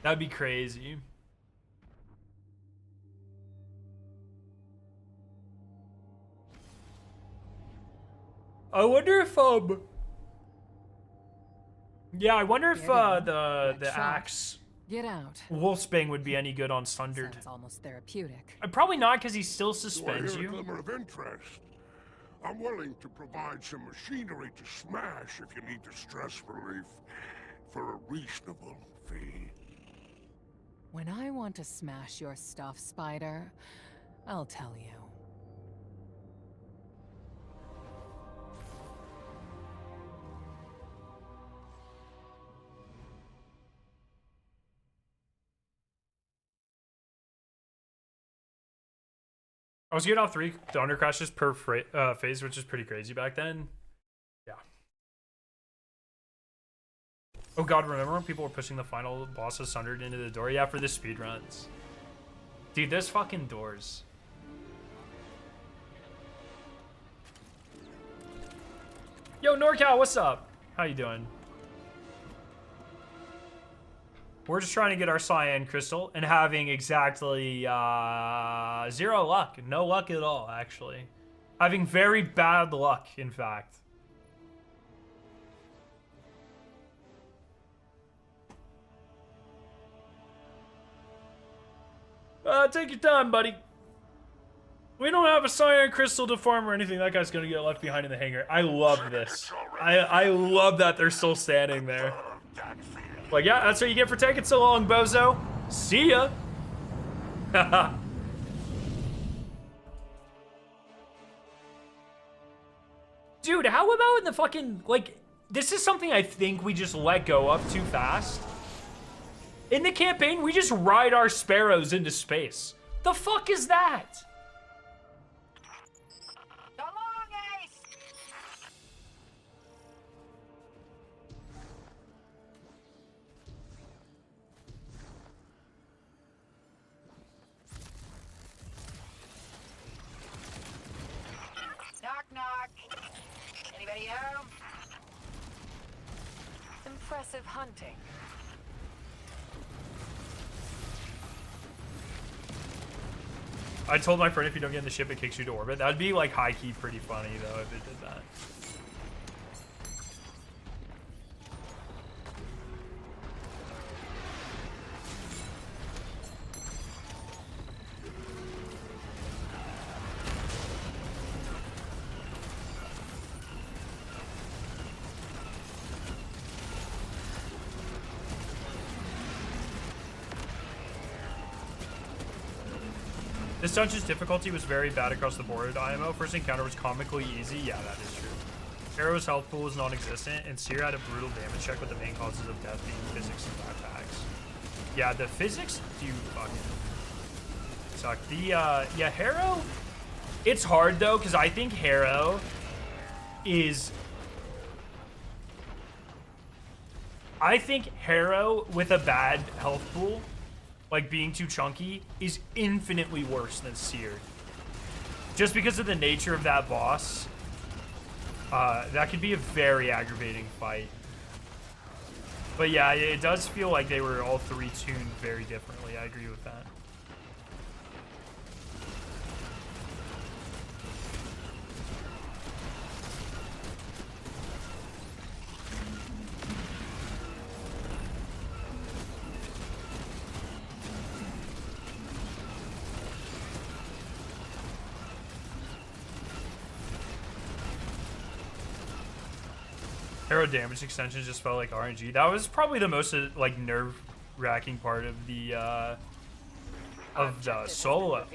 That'd be crazy. I wonder if yeah, I wonder if the axe Get out. Wolfsbane would be any good on Sundered. Sounds almost therapeutic. Probably not, because he still Do I suspends hear a you. glimmer of interest? I'm willing to provide some machinery to smash if you need the stress relief for a reasonable fee. When I want to smash your stuff, Spider, I'll tell you. I was getting off 3 Thunder Crashes per phase, which is pretty crazy back then. Yeah. Oh god, remember when people were pushing the final boss of Sundered into the door? Yeah, for the speedruns. Dude, those fucking doors. Yo, NorCal, what's up? How you doing? We're just trying to get our Cyan crystal and having exactly 0 luck. No luck at all, actually. Having very bad luck, in fact. Take your time, buddy. We don't have a Cyan crystal to farm or anything. That guy's gonna get left behind in the hangar. I love this. I love that they're still standing there. Like, yeah, that's what you get for taking so long, bozo. See ya. Dude, how about in the fucking, like, this is something I think we just let go of too fast. In the campaign, we just ride our sparrows into space. The fuck is that? So long, Ace! Knock, knock. Anybody home? Impressive hunting. I told my friend if you don't get in the ship, it kicks you to orbit. That'd be like high key pretty funny though if it did that. This dungeon's difficulty was very bad across the board. IMO first encounter was comically easy. Yeah, that is true. Arrow's health pool was non-existent, and Seer had a brutal damage check with the main causes of death being physics and backpacks. Yeah, the physics do fucking suck. Yeah, Harrow, it's hard though, because I think Harrow is... I think Harrow with a bad health pool, like being too chunky, is infinitely worse than Seer. Just because of the nature of that boss, that could be a very aggravating fight. But yeah, it does feel like they were all three tuned very differently. I agree with that. Arrow damage extensions just felt like RNG. That was probably the most like nerve-wracking part of the solo.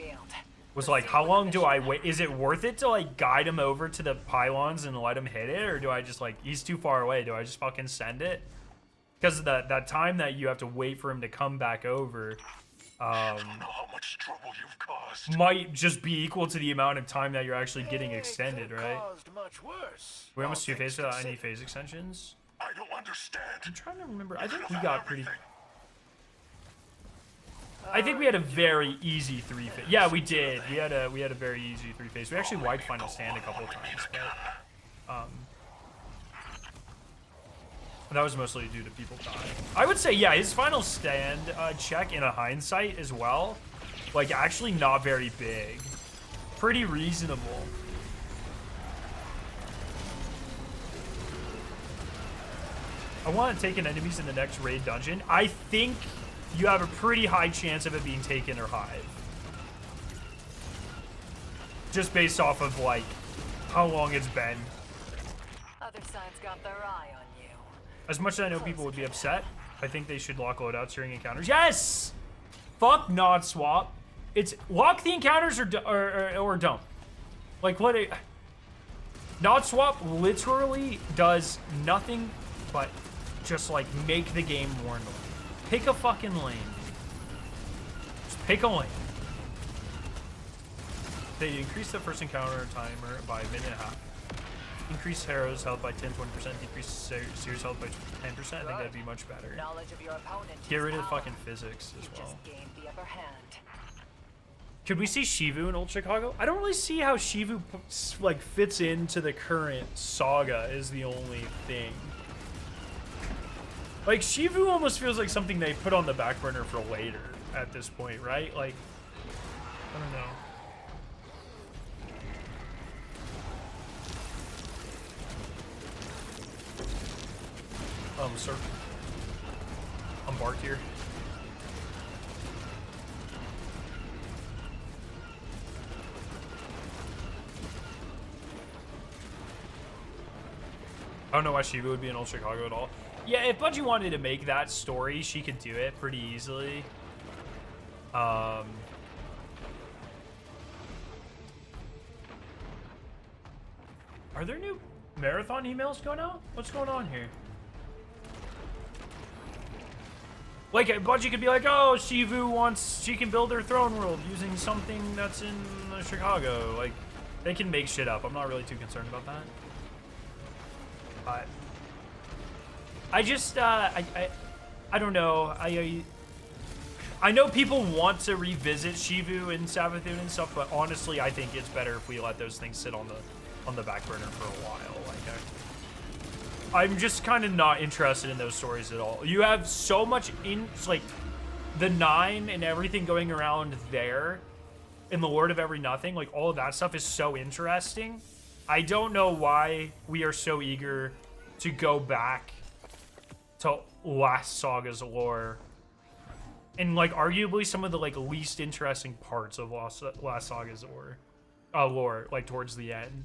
Was like, how long do I wait? Is it worth it to like guide him over to the pylons and let him hit it, or do I just like, he's too far away? Do I just fucking send it? Because that time that you have to wait for him to come back over, I don't know how much trouble you've caused. might just be equal to the amount of time that you're actually getting extended, right? Caused much worse. We almost all two-phased things without any considered. phase extensions. I don't understand. I'm trying to remember. I think we got pretty... I think we had a very easy three-phase. Yeah, we did. We had a very easy three-phase. We actually wiped Final Stand a couple of times, but that was mostly due to people dying. I would say, yeah, his Final Stand check in a hindsight as well, like actually not very big, pretty reasonable. I want to take in enemies in the next raid dungeon. I think you have a pretty high chance of it being Taken or Hive. Just based off of, like, how long it's been. Other side's got their eye on you. As much as I know people would be upset, I think they should lock loadouts during encounters. Yes! Fuck nod swap. It's lock the encounters or don't. Like, what it... Nod swap literally does nothing but just, like, make the game more annoying. Pick a fucking lane. Just pick a lane. They increase the first encounter timer by a minute and a half. Increase Harrow's health by 10-20%. Decrease Seer's health by 10%. I think that'd be much better. Knowledge of your opponent Get rid of is the power. fucking physics as You well. just gained the upper hand. Could we see Shivu in Old Chicago? I don't really see how Shivu like fits into the current saga. Is the only thing. Like Shivu almost feels like something they put on the back burner for later at this point, right? Like, I don't know. Sir. Embarked here. I don't know why Shiva would be in Old Chicago at all. Yeah, if Bungie wanted to make that story, she could do it pretty easily. Are there new marathon emails going out? What's going on here? Like, Bungie could be like, oh, Shivu wants, she can build her throne world using something that's in Chicago. Like, they can make shit up. I'm not really too concerned about that. But I just, I don't know. I know people want to revisit Shivu and Savathun and stuff, but honestly, I think it's better if we let those things sit on the back burner for a while. Like, I'm just kind of not interested in those stories at all. You have so much like the 9 and everything going around there in the Lord of Every Nothing, like all of that stuff is so interesting. I don't know why we are so eager to go back to last Saga's lore. And like arguably some of the like least interesting parts of last Saga's lore, like towards the end.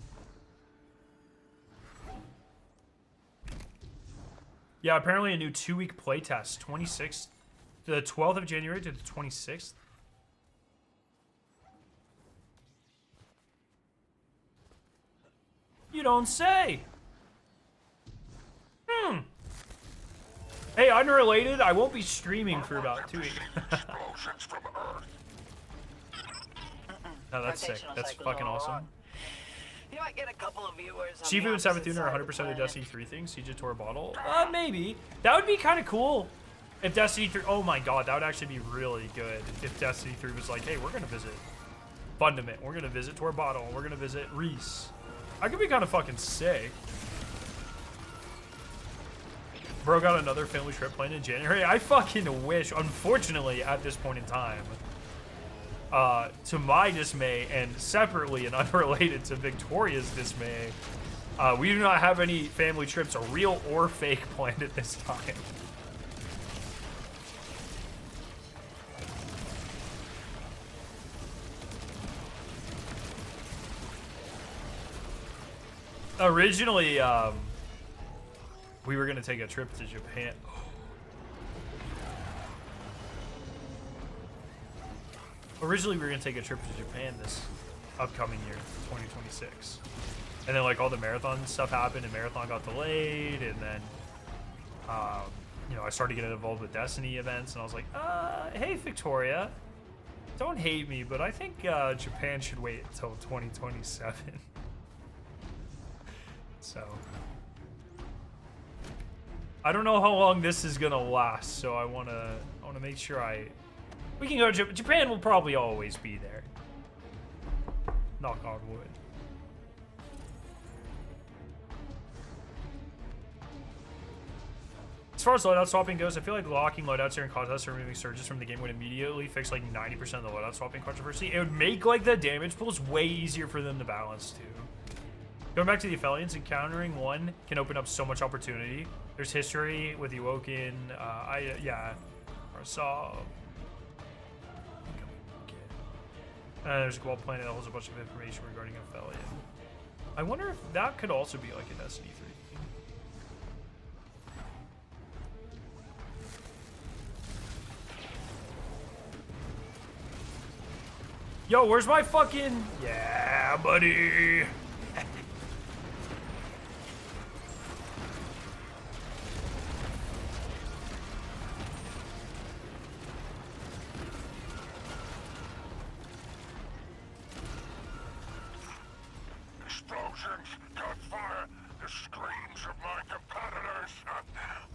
Yeah, apparently a new 2-week playtest, 26th, the 12th of January to the 26th. You don't say. Hey, unrelated, I won't be streaming for about 2 weeks. No, that's sick. That's fucking awesome. You might get a couple of viewers. Shifu and Savathun are 100% of Destiny 3 things. Siege of Tor bottle. Maybe. That would be kind of cool. If Destiny 3... Oh my god, that would actually be really good. If Destiny 3 was like, hey, we're going to visit Fundament. We're going to visit Tor bottle. We're going to visit Reese. I could be kind of fucking sick. Bro got another family trip planned in January. I fucking wish. Unfortunately, at this point in time, to my dismay and separately and unrelated to Victoria's dismay, we do not have any family trips, real or fake, planned at this time. Originally, we were gonna take a trip to Japan. Originally, we were gonna take a trip to Japan this upcoming year, 2026. And then, like, all the marathon stuff happened, and marathon got delayed, and then, you know, I started getting involved with Destiny events, and I was like, hey, Victoria, don't hate me, but I think Japan should wait until 2027. So, I don't know how long this is gonna last, so I wanna make sure we can go to Japan. Will probably always be there. Knock on wood. As far as loadout swapping goes, I feel like locking loadouts during contests or removing surges from the game would immediately fix like 90% of the loadout swapping controversy. It would make like the damage pools way easier for them to balance too. Going back to the Aphelions, encountering one can open up so much opportunity. There's history with Ewoken, Arsaw. There's a Gual planet that holds a bunch of information regarding Aphelion. I wonder if that could also be like a Destiny 3. Yo, where's my fucking... Yeah, buddy! Explosions, gunfire, the screams of my competitors.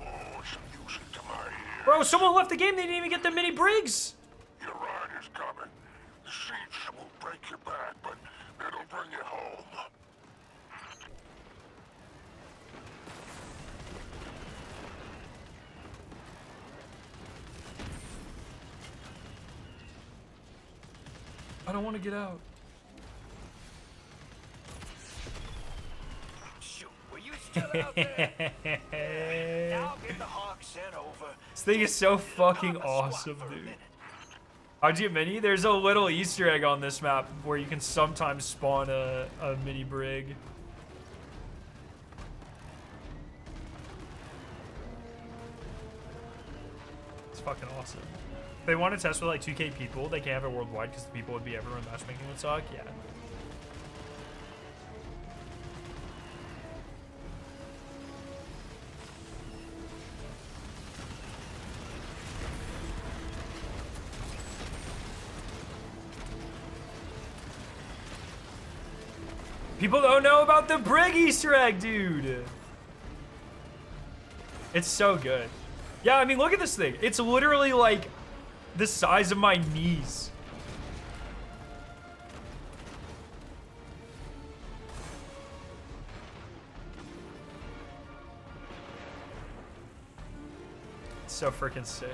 Oh, some music to my ears. Bro, someone left the game, they didn't even get the mini Briggs! Your ride is coming. The siege will break your back, but it'll bring you home. I don't want to get out. Shoot, were you still out there? Now get the Hawk sent over. This thing is so fucking awesome, dude. How'd you get mini? There's a little Easter egg on this map where you can sometimes spawn a mini brig. It's fucking awesome. If they want to test with like 2K people, they can't have it worldwide because the people would be everywhere. Matchmaking would suck. Yeah. People don't know about the Brig Easter egg, dude. It's so good. Yeah, I mean, look at this thing. It's literally like the size of my knees. It's so freaking sick.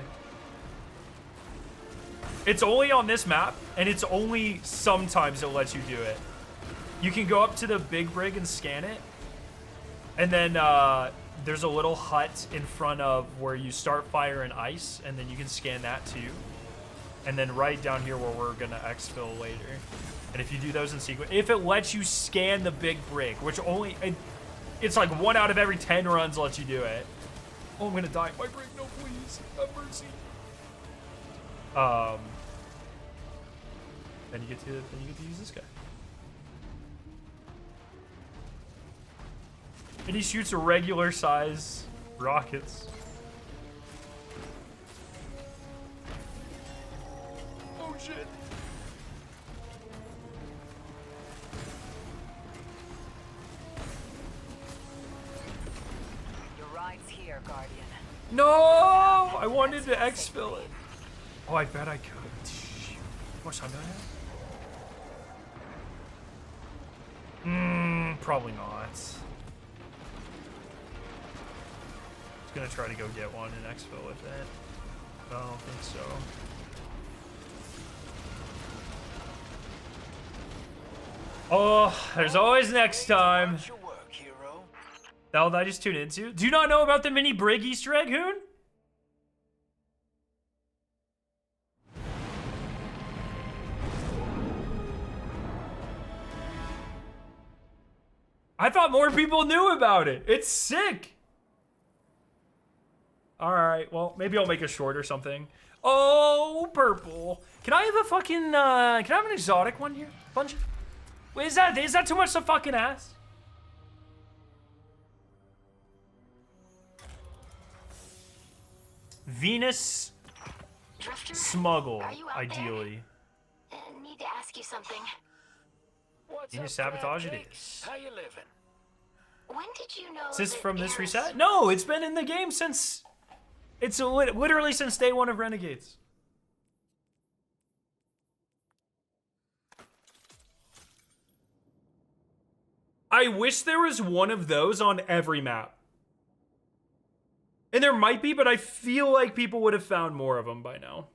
It's only on this map, and it's only sometimes it lets you do it. You can go up to the big brig and scan it, and then there's a little hut in front of where you start fire and ice, and then you can scan that too. And then right down here where we're gonna exfil later. And if you do those in sequence, if it lets you scan the big brig, which only, it's like 1 out of every 10 runs lets you do it. Oh, I'm gonna die. My brig, no, please, have mercy. Then you get to use this guy. And he shoots regular size rockets. Oh shit. Your ride's here, Guardian. No! I wanted to exfil it. Oh, I bet I could. How much time do I have? Probably not. Just gonna try to go get one and exfil with it. I don't think so. Oh, there's always next time. Your work, hero. The hell did I just tune into? Do you not know about the mini brig Easter egg, Hoon? I thought more people knew about it. It's sick. All right, well, maybe I'll make a short or something. Oh, purple. Can I have a fucking, can I have an exotic one here? Bungie? Wait, is that too much to fucking ask? Venus Drifter? smuggle, Are you out ideally. there? Need to ask you something. What's Venus up, sabotage it Praxic? is. How you living? When did you know Is this that from this Eris- reset? No, it's been in the game since... It's literally since day one of Renegades. I wish there was one of those on every map. And there might be, but I feel like people would have found more of them by now.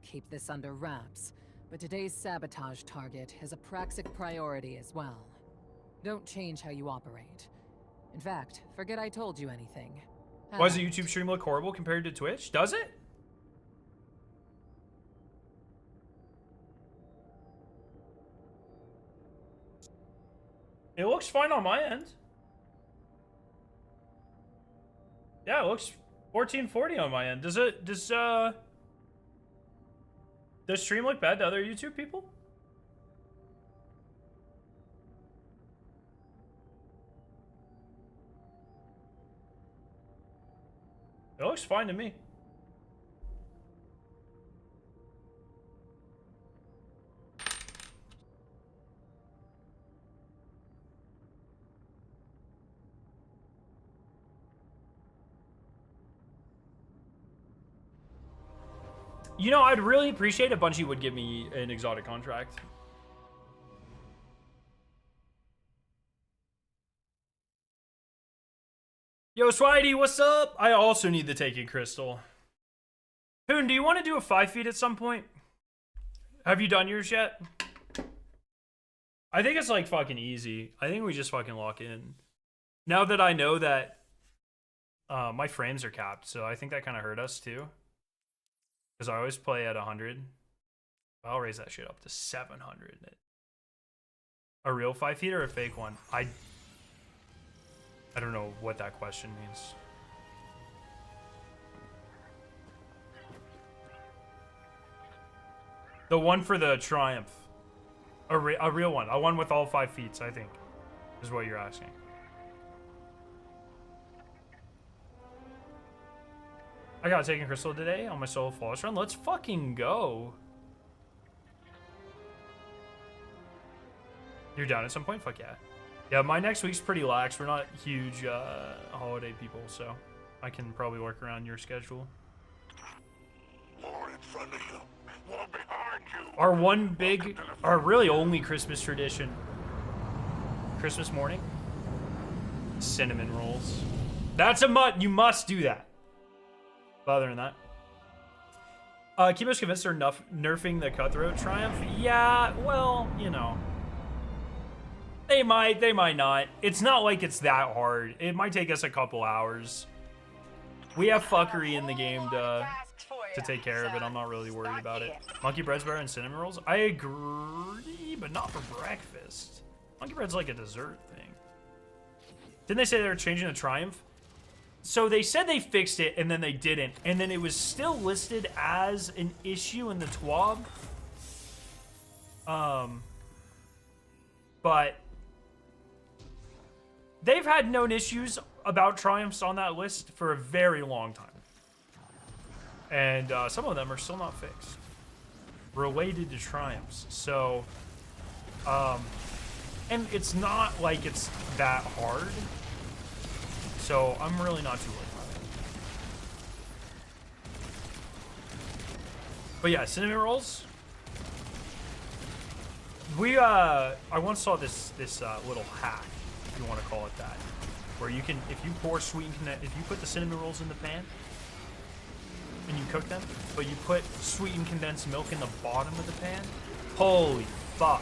Keep this under wraps, but today's sabotage target is a Praxic priority as well. Don't change how you operate. In fact, forget I told you anything. Why does a YouTube stream look horrible compared to Twitch? Does it? It looks fine on my end. Yeah, it looks 1440 on my end. Does stream look bad to other YouTube people? It looks fine to me. You know, I'd really appreciate if Bungie would give me an exotic contract. Yo, Swidey, what's up? I also need the Taking Crystal. Hoon, do you want to do a 5 feet at some point? Have you done yours yet? I think it's like fucking easy. I think we just fucking lock in. Now that I know that my frames are capped, so I think that kind of hurt us too. Because I always play at 100. I'll raise that shit up to 700. A real 5 feet or a fake one? I don't know what that question means. The one for the Triumph. A real one. A one with all 5 feet, I think. Is what you're asking. I got Taking Crystal today on my solo flawless run. Let's fucking go. You're down at some point? Fuck yeah. Yeah, my next week's pretty lax. We're not huge holiday people, so I can probably work around your schedule. More in front of you. More behind you. Our really only Christmas tradition. Christmas morning. Cinnamon rolls. That's you must do that. But other than that. Kimo's convinced they're nerfing the Cutthroat Triumph. Yeah, well, you know. They might not. It's not like it's that hard. It might take us a couple hours. We have fuckery in the game to take care of it. I'm not really worried about it. Monkey bread's better than cinnamon rolls? I agree, but not for breakfast. Monkey bread's like a dessert thing. Didn't they say they were changing the Triumph? So they said they fixed it, and then they didn't. And then it was still listed as an issue in the TWAB. But they've had known issues about Triumphs on that list for a very long time. And some of them are still not fixed. Related to Triumphs. So, and it's not like it's that hard. So I'm really not too worried about it. But yeah, cinnamon rolls. I once saw this little hack, if you want to call it that, where you can, if you put the cinnamon rolls in the pan and you cook them, but you put sweetened condensed milk in the bottom of the pan, holy fuck.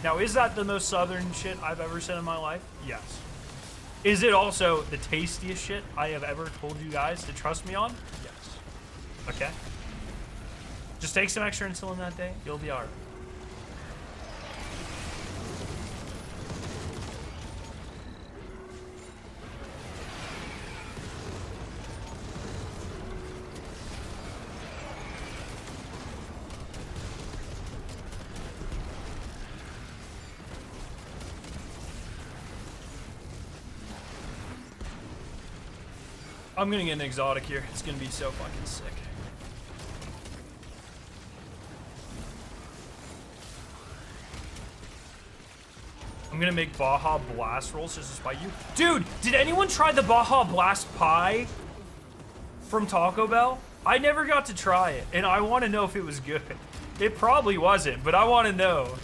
Now, is that the most southern shit I've ever said in my life? Yes. Is it also the tastiest shit I have ever told you guys to trust me on? Yes. Okay. Just take some extra insulin that day. You'll be alright. I'm gonna get an exotic here. It's gonna be so fucking sick. I'm gonna make Baja Blast rolls just to spite you. Dude, did anyone try the Baja Blast pie from Taco Bell? I never got to try it, and I want to know if it was good. It probably wasn't, but I want to know.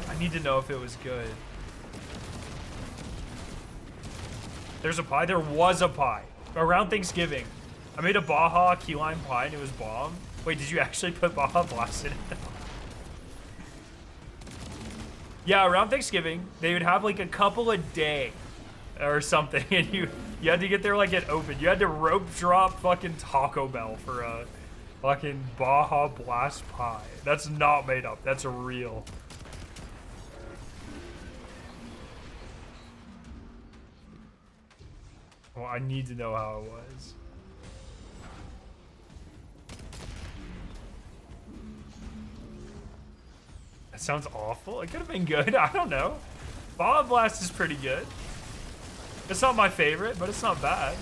I need to know if it was good. There's a pie? There was a pie. Around Thanksgiving. I made a Baja key lime pie and it was bomb. Wait, did you actually put Baja Blast in it? Yeah, around Thanksgiving, they would have like a couple a day or something, and you had to get there like it opened. You had to rope drop fucking Taco Bell for a fucking Baja Blast pie. That's not made up. That's real. Well, I need to know how it was. That sounds awful. It could have been good. I don't know. Baja Blast is pretty good. It's not my favorite, but it's not bad.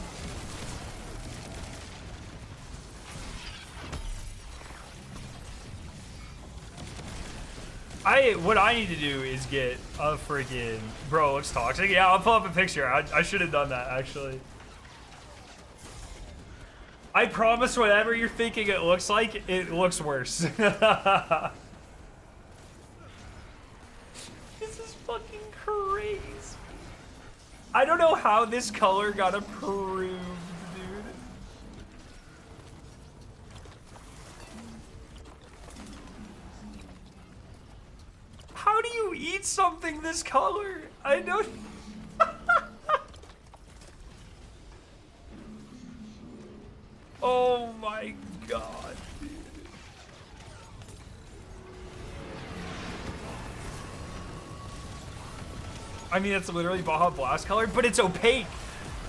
What I need to do is get a freaking... Bro, it looks toxic. Yeah, I'll pull up a picture. I should have done that, actually. I promise whatever you're thinking it looks like, it looks worse. This is fucking crazy. I don't know how this color got approved, dude. How do you eat something this color? I don't... Oh my god, dude. I mean, it's literally Baja Blast color, but it's opaque.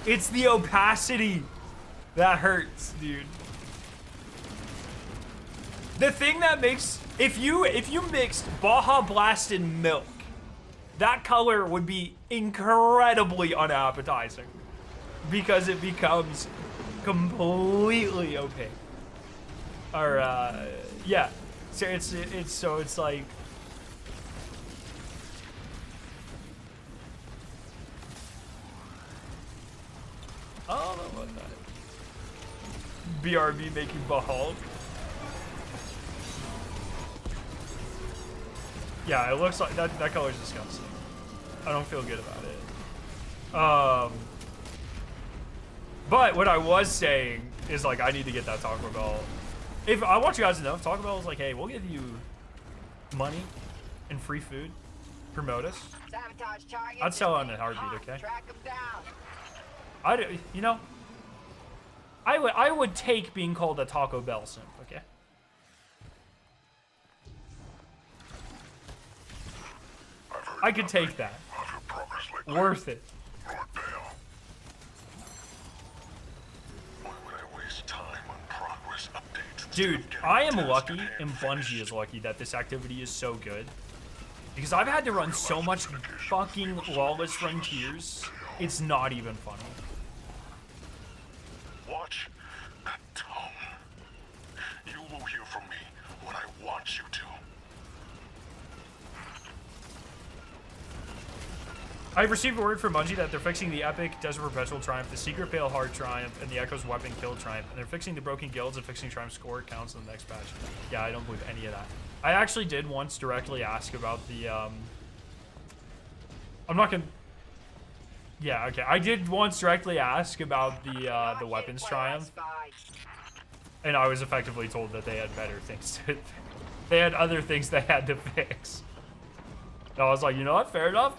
It's the opacity that hurts, dude. The thing that makes... If you mixed Baja Blast and milk, that color would be incredibly unappetizing. because it becomes completely opaque. Or yeah, so it's like. I don't know about that. BRB making Bahulk. Yeah, it looks like that color's disgusting. I don't feel good about it. But what I was saying is like I need to get that Taco Bell. If I want you guys to know, if Taco Bell is like, hey, we'll give you money and free food, promote us. Sabotage targets. I'd sell on a heartbeat, okay? Track them down. You know, I would take being called a Taco Bell simp, okay? I could take that. Worth it. Dude, I am lucky, and Bungie is lucky that this activity is so good. Because I've had to run so much fucking Lawless Frontiers, it's not even funny. Watch that tone. You will hear from me when I want you to. I've received word from Bungie that they're fixing the Epic Desert Perpetual Triumph, the Secret Pale Heart Triumph, and the Echo's Weapon Kill Triumph, and they're fixing the Broken Guilds and fixing Triumph score counts in the next patch. Yeah, I don't believe any of that. I actually did once directly ask about the, I'm not gonna... Yeah, okay. I did once directly ask about the Weapons Triumph, and I was effectively told that they had better things to... They had other things they had to fix. So I was like, you know what? Fair enough.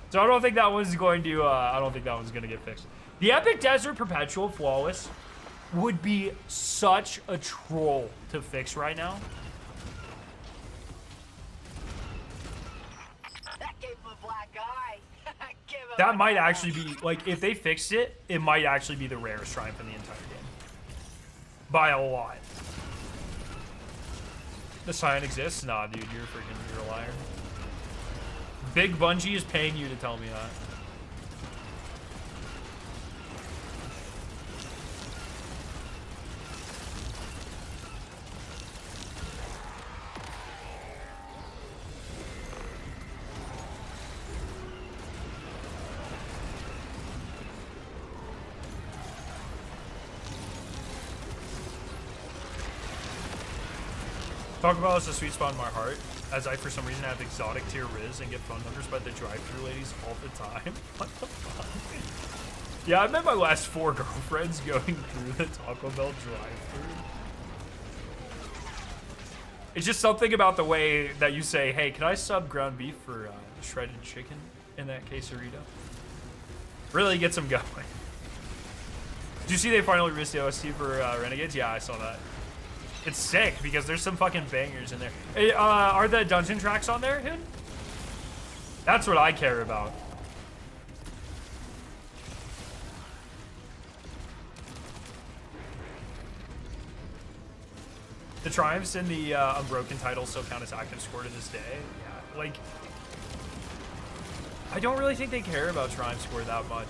So I don't think that one's going to, I don't think that one's going to get fixed. The Epic Desert Perpetual Flawless would be such a troll to fix right now. That gave him a black eye. That might actually be, like, if they fixed it, it might actually be the rarest triumph in the entire game. By a lot. The Cyan exists? Nah, dude, you're a liar. Big Bungie is paying you to tell me that. Talk about it's a sweet spot in my heart, as I for some reason have exotic tier Riz and get phone numbers by the drive-thru ladies all the time. What the fuck? Yeah, I met my last 4 girlfriends going through the Taco Bell drive-thru. It's just something about the way that you say, hey, can I sub ground beef for shredded chicken in that quesarito? Really gets them going. Did you see they finally released the OST for Renegades? Yeah, I saw that. It's sick because there's some fucking bangers in there. Hey, are the dungeon tracks on there, Hoon? That's what I care about. The triumphs in the Unbroken title still count as active score to this day. Yeah, like, I don't really think they care about triumph score that much.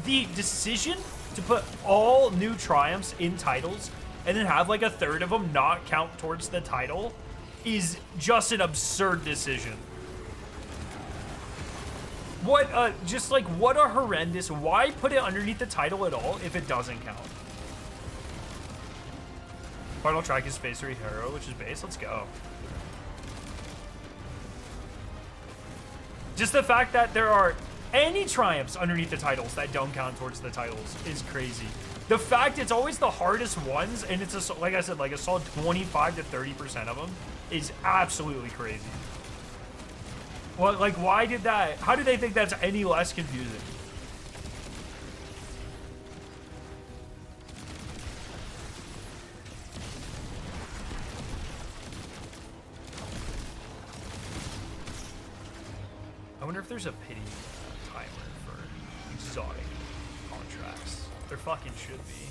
The decision to put all new triumphs in titles and then have like a third of them not count towards the title is just an absurd decision. What what a horrendous, why put it underneath the title at all if it doesn't count? Final track is Phase 3 Hero, which is base, let's go. Just the fact that there are any triumphs underneath the titles that don't count towards the titles is crazy. The fact it's always the hardest ones, and it's a, like I said, like a solid 25 to 30% of them is absolutely crazy. Well, like, why did that? How do they think that's any less confusing? I wonder if there's a pity timer for exotic contracts. There fucking should be.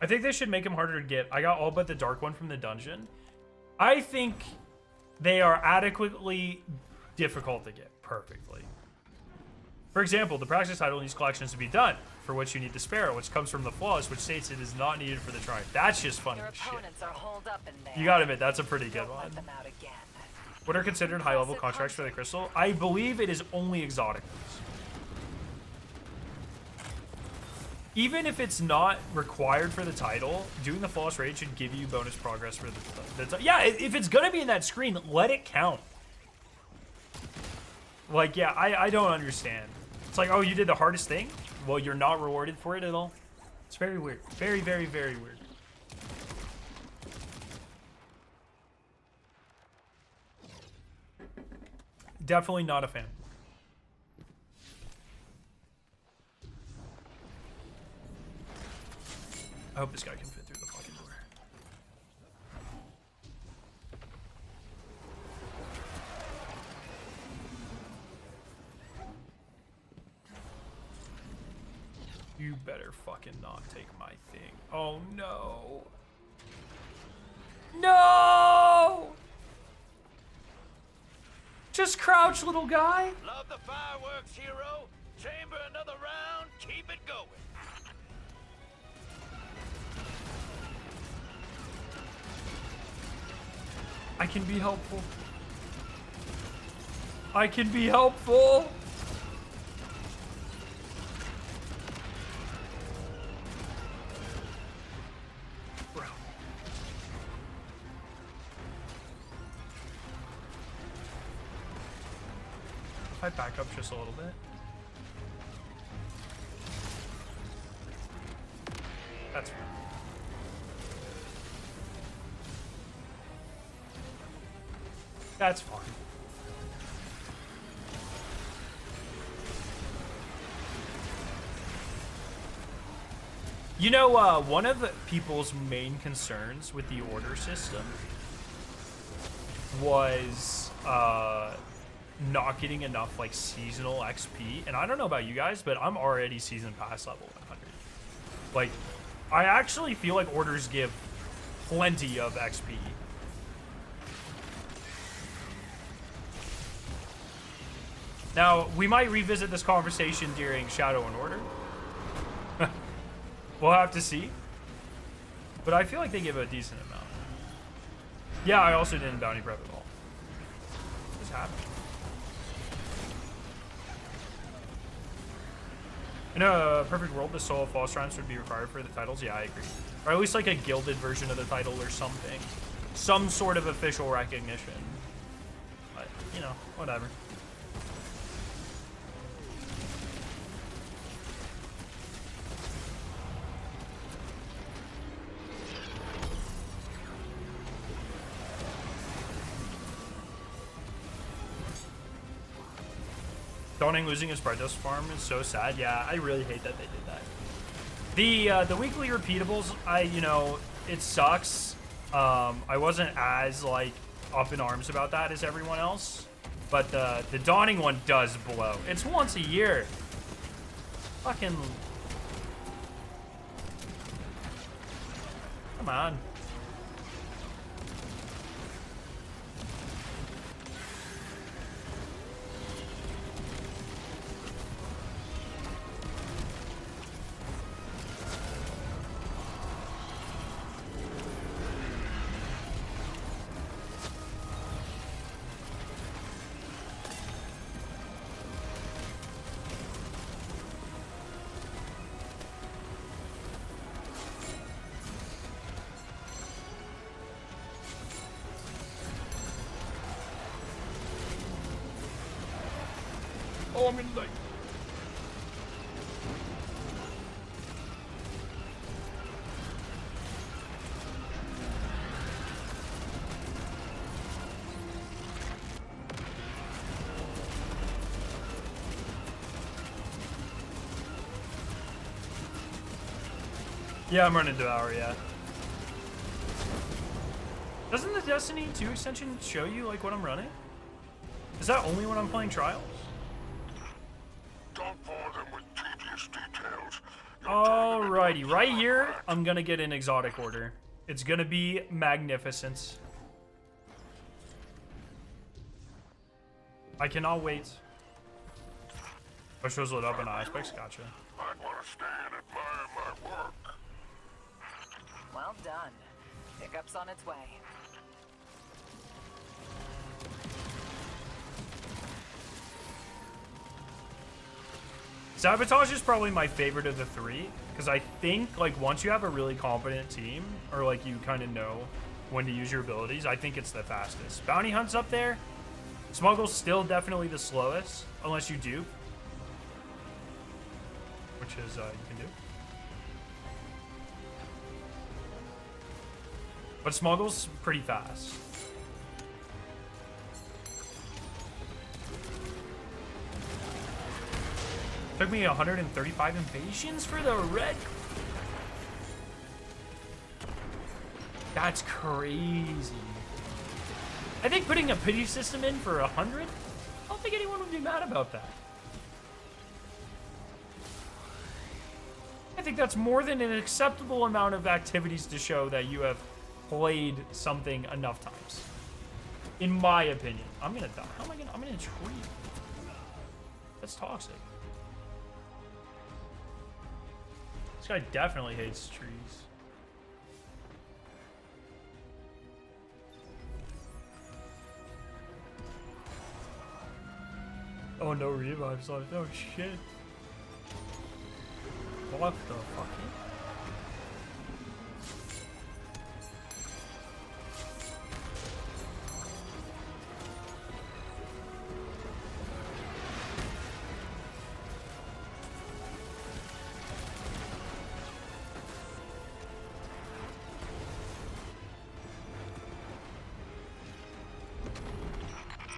I think they should make them harder to get. I got all but the dark one from the dungeon. I think they are adequately difficult to get perfectly. For example, the Praxic title needs collections to be done, for which you need the Sparrow, which comes from the Flawless, which states it is not needed for the Triumph. That's just funny Your as shit. opponents are holed up in there. You gotta admit, that's a pretty good Don't one. let them out again. What are considered high-level contracts for the crystal? I believe it is only exotic ones. Even if it's not required for the title, doing the Flawless Raid should give you bonus progress for the yeah, if it's gonna be in that screen, let it count. Like, yeah, I don't understand. It's like, oh, you did the hardest thing? Well, you're not rewarded for it at all. It's very weird. Very, very, very weird. Definitely not a fan. I hope this guy can fit through the fucking door. You better fucking not take my thing. Oh no. No! Just crouch, little guy. Love the fireworks, hero. Chamber another round. Keep it going. I can be helpful. I can be helpful. Bro. If I back up just a little bit. That's fine. That's fine. You know, one of the people's main concerns with the order system was not getting enough like seasonal XP. And I don't know about you guys, but I'm already season pass level 100. Like, I actually feel like orders give plenty of XP. Now, we might revisit this conversation during Shadow and Order. We'll have to see. But I feel like they give a decent amount. Yeah, I also didn't bounty prep at all. What's happening? In a perfect world, the soul of false triumphs would be required for the titles. Yeah, I agree. Or at least like a gilded version of the title or something. Some sort of official recognition. But, you know, whatever. Dawning losing his Bright Dust farm is so sad. Yeah, I really hate that they did that. The weekly repeatables, it sucks. I wasn't as like up in arms about that as everyone else, but the Dawning one does blow. It's once a year. Fucking come on. Oh, I'm in like. Yeah, I'm running Devour, yeah. Doesn't the Destiny 2 extension show you like what I'm running? Is that only when I'm playing Trials? Don't bore them with tedious details. Alrighty, right here, I'm gonna get an exotic order. It's gonna be magnificent. I cannot wait. Oh, shows lit up in aspects, gotcha. I'd want to stand and admire my work. Well done. Pickup's on its way. Sabotage is probably my favorite of the three, because I think, like, once you have a really competent team, or, like, you kind of know when to use your abilities, I think it's the fastest. Bounty Hunt's up there. Smuggle's still definitely the slowest, unless you dupe. Which is, you can do. But Smuggle's pretty fast. Took me 135 invasions for the red. That's crazy. I think putting a pity system in for 100, I don't think anyone would be mad about that. I think that's more than an acceptable amount of activities to show that you have played something enough times. In my opinion. I'm gonna die. How am I gonna? I'm in a tree. That's toxic. This guy definitely hates trees. Oh, no revives on it. Oh, shit. What the fuck?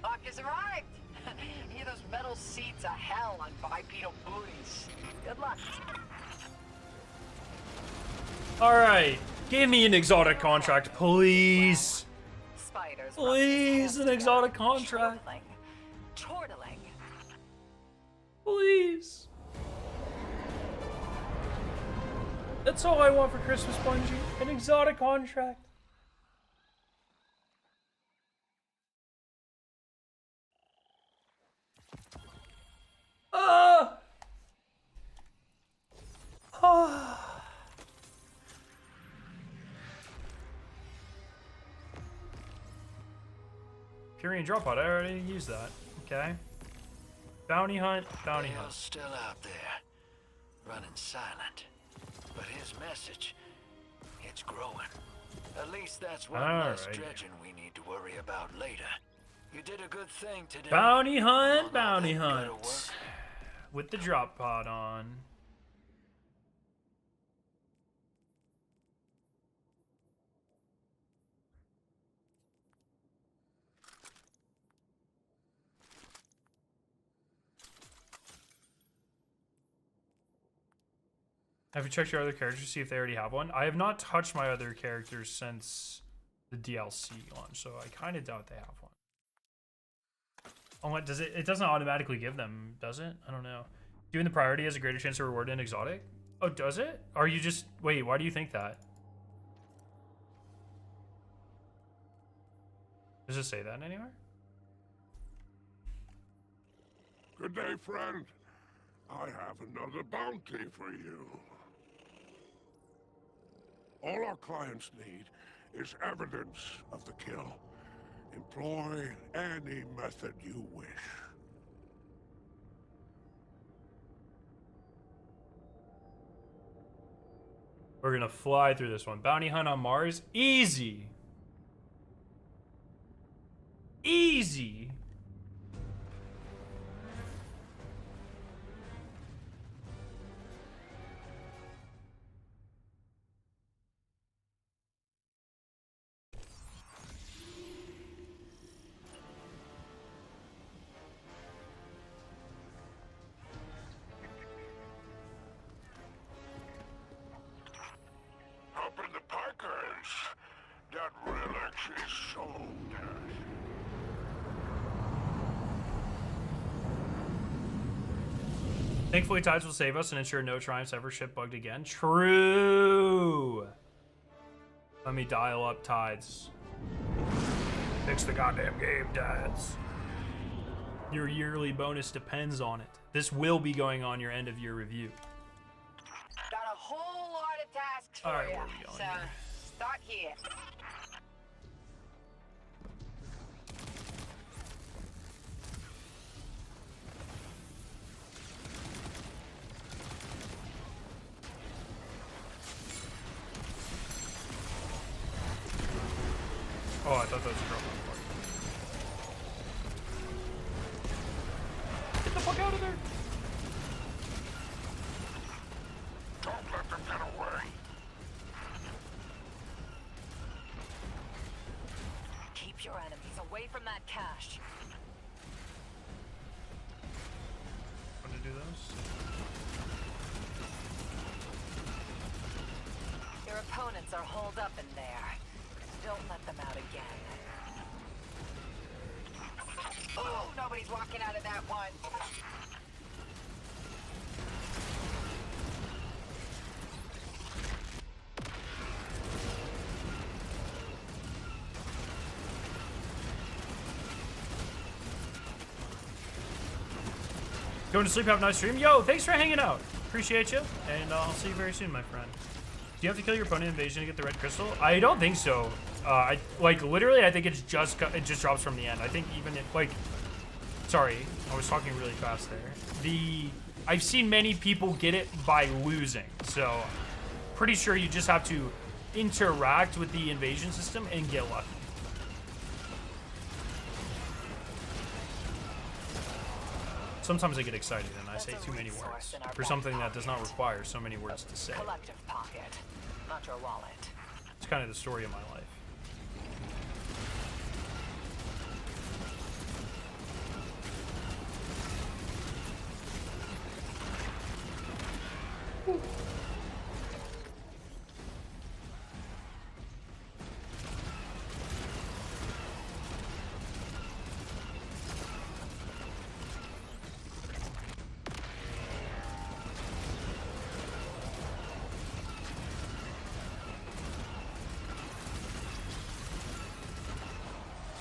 Buck has arrived! Hear those metal seats of hell on bipedal booties. Good luck. Alright. Give me an exotic contract, please. Spiders. Please, an exotic contract. Chortling. Please. That's all I want for Christmas, Bungie. An exotic contract. Ah! Ah! Fury and drop pod. I already used that. Okay. Bounty hunt. Bounty They're hunt. still out there, running silent. But his message, it's growing. At least that's one less Alright. dredging we need to worry about later. You did a good thing today. Bounty hunt. All Bounty that hunt. gotta work. With the drop pod on. Have you checked your other characters to see if they already have one? I have not touched my other characters since the DLC launch, so I kind of doubt they have one. Oh, what does it? It doesn't automatically give them, does it? I don't know. Doing the priority has a greater chance to reward an exotic. Oh, does it? Or you just wait? Why do you think that? Does it say that anywhere? Good day, friend. I have another bounty for you. All our clients need is evidence of the kill. Employ any method you wish. We're gonna fly through this one. Bounty hunt on Mars. Easy. Easy. Up in the Packers, that relic is so dead. Thankfully, tides will save us and ensure no triumphs ever ship bugged again. True. Let me dial up tides. Fix the goddamn game, tides. Your yearly bonus depends on it. This will be going on your end of year review. Got a whole lot of tasks for All right, you. where are we going So here? start here. Oh, I thought that was a girl. Get the fuck out of there! Don't let them get away. Keep your enemies away from that cache. Want to do those? Your opponents are holed up in there. Don't let them out again. Oh, nobody's walking out of that one. Going to sleep, have a nice stream. Yo, thanks for hanging out. Appreciate you, and I'll see you very soon, my friend. Do you have to kill your opponent in invasion to get the red crystal? I don't think so. I like literally. I think it just drops from the end. I think even if like, sorry, I was talking really fast there. I've seen many people get it by losing, so pretty sure you just have to interact with the invasion system and get lucky. Sometimes I get excited and I say too many words for something that does not require so many words to say. Collective pocket, not your wallet. It's kind of the story of my life.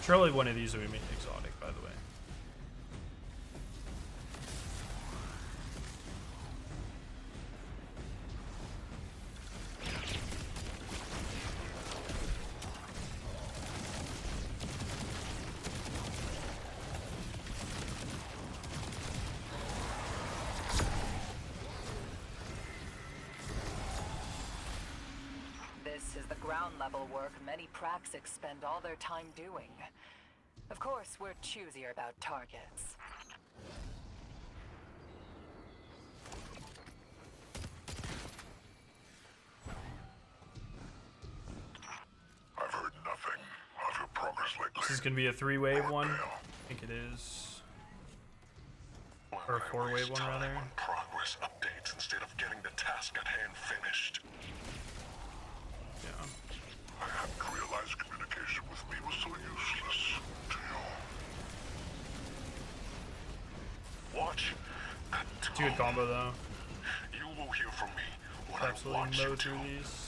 Surely one of these would be exotic, by the way. This is the ground level work many Praxics spend all their time doing. Of course, we're choosier about targets. I've heard nothing of your progress lately. This is gonna be a 3-wave one. I think it is. Or a 4-wave one, rather. On progress updates instead of getting the task at hand finished. Yeah. I hadn't realized communication with me was so useless to you. Watch that It's a good combo, though. You will hear from me when Absolutely I want you mow to. through these.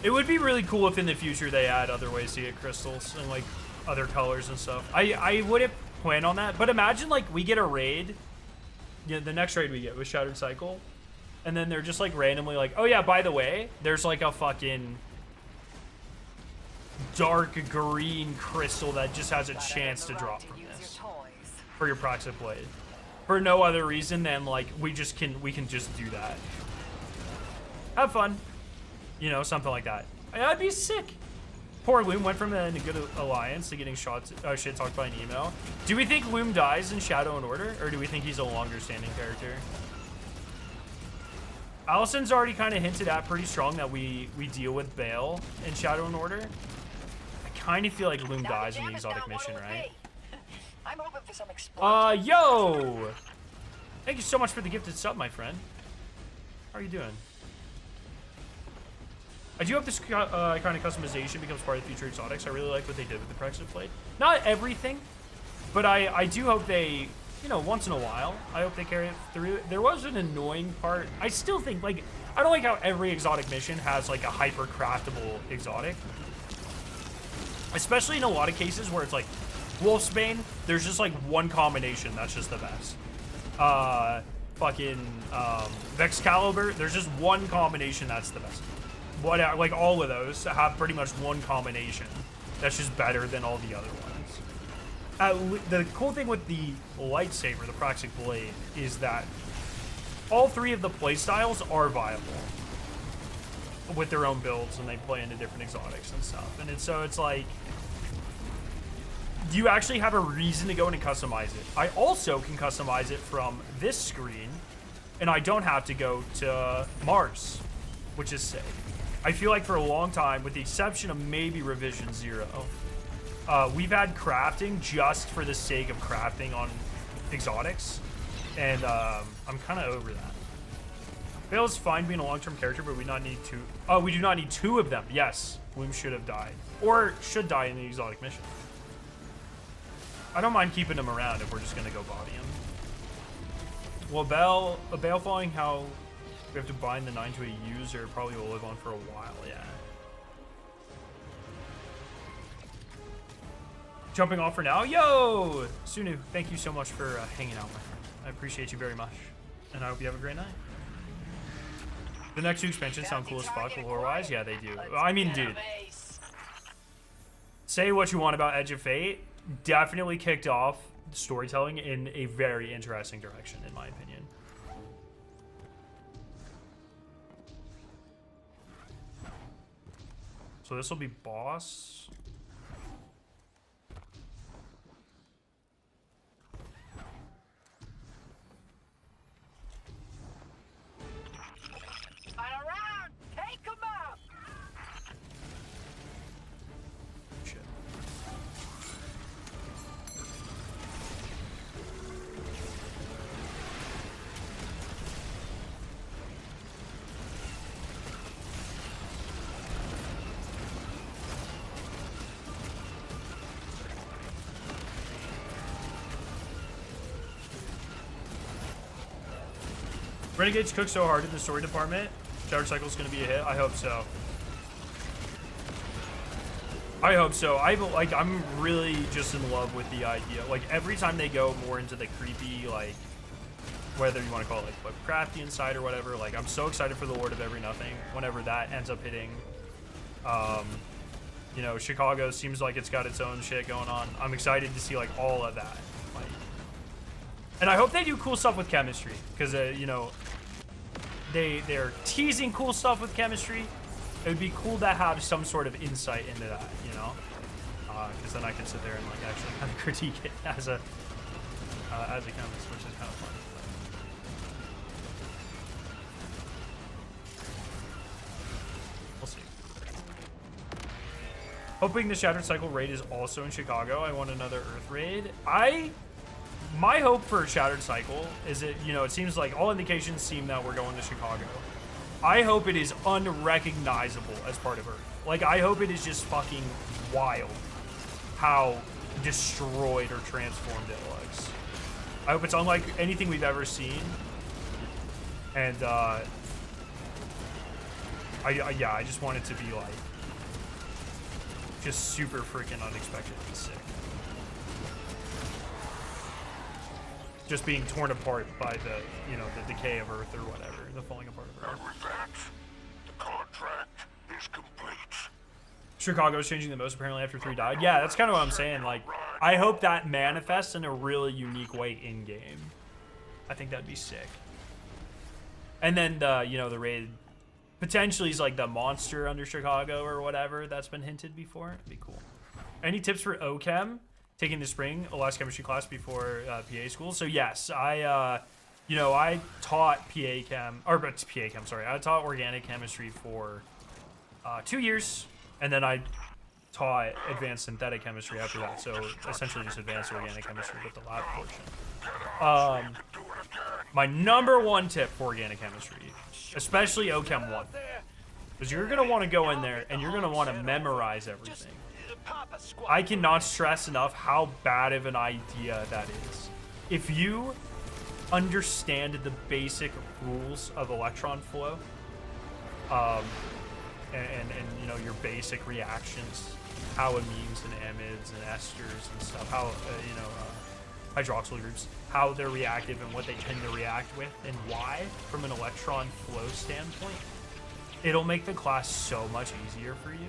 It would be really cool if in the future they add other ways to get crystals and like other colors and stuff. I wouldn't plan on that, but imagine like we get a raid, yeah, the next raid we get with Shattered Cycle, and then they're just like randomly like, oh yeah, by the way, there's like a fucking dark green crystal that just has a chance to drop from this for your Praxic blade, for no other reason than like we can just do that. Have fun. You know, something like that. That'd be sick. Poor Loom went from a good alliance to getting shit talked by an email. Do we think Loom dies in Shadow and Order, or do we think he's a longer standing character? Allison's already kind of hinted at pretty strong that we deal with Bale in Shadow and Order. I kind of feel like Loom dies in the exotic mission, right? I'm hoping for some explosive. Yo! Thank you so much for the gifted sub, my friend. How are you doing? I do hope this kind of customization becomes part of the future exotics. I really like what they did with the Praxic plate. Not everything, but I do hope they, you know, once in a while, I hope they carry it through. There was an annoying part. I still think, like, I don't like how every exotic mission has, like, a hyper-craftable exotic. Especially in a lot of cases where it's, like, Wolfsbane, there's just, like, one combination that's just the best. Vexcalibur, there's just one combination that's the best. What, like, all of those have pretty much one combination that's just better than all the other ones. The cool thing with the lightsaber, the Praxic blade, is that all three of the playstyles are viable with their own builds, and they play into different exotics and stuff. And it's like, you actually have a reason to go in and customize it. I also can customize it from this screen, and I don't have to go to Mars, which is sick. I feel like for a long time, with the exception of maybe Revision 0, we've had crafting just for the sake of crafting on exotics, and I'm kind of over that. Vale is fine being a long-term character, but we do not need two of them. Yes, Bloom should have died, or should die in the exotic mission. I don't mind keeping him around if we're just gonna go body him. Well, Bale following how we have to bind the 9 to a user probably will live on for a while, yeah. Jumping off for now. Yo! Sunu, thank you so much for hanging out, my friend. I appreciate you very much. And I hope you have a great night. The next two expansions sound cool as fuck, lore-wise. Yeah, they do. I mean, dude. Say what you want about Edge of Fate. Definitely kicked off storytelling in a very interesting direction, in my opinion. So this will be boss. Final round! Take 'em up! Shit. Renegades cook so hard in the story department. Shattered Cycle is going to be a hit. I hope so. I hope so. I'm really just in love with the idea. Like, every time they go more into the creepy, like, whether you want to call it, like, Lovecraftian side or whatever, like, I'm so excited for the Lord of Every Nothing whenever that ends up hitting. You know, Chicago seems like it's got its own shit going on. I'm excited to see, like, all of that. Like, and I hope they do cool stuff with chemistry, because, you know, they're teasing cool stuff with chemistry. It would be cool to have some sort of insight into that, you know, because then I can sit there and like actually kind of critique it as a chemist, which is kind of fun. We'll see. Hoping the Shattered Cycle raid is also in Chicago. I want another Earth raid. My hope for Shattered Cycle is that, you know, it seems like all indications seem that we're going to Chicago. I hope it is unrecognizable as part of Earth. Like, I hope it is just fucking wild how destroyed or transformed it looks. I hope it's unlike anything we've ever seen. And, I just want it to be, like, just super freaking unexpected and sick. Just being torn apart by the, you know, the decay of Earth or whatever, the falling apart of Earth. And with that, the contract is complete. Chicago's changing the most apparently after 3 died. Yeah, that's kind of what I'm saying. Like, I hope that manifests in a really unique way in game. I think that'd be sick. And then the, you know, the raid potentially is like the monster under Chicago or whatever that's been hinted before. It'd be cool. Any tips for OChem? Taking the spring, a last chemistry class before PA school. So yes, I taught I taught organic chemistry for 2 years, and then I taught advanced synthetic chemistry after that. So essentially just advanced organic chemistry with the lab portion. My number one tip for organic chemistry, especially OChem 1, is you're going to want to go in there and you're going to want to memorize everything. I cannot stress enough how bad of an idea that is. If you understand the basic rules of electron flow, and you know, your basic reactions, how amines and amides and esters and stuff, how you know, hydroxyl groups, how they're reactive and what they tend to react with and why, from an electron flow standpoint, it'll make the class so much easier for you.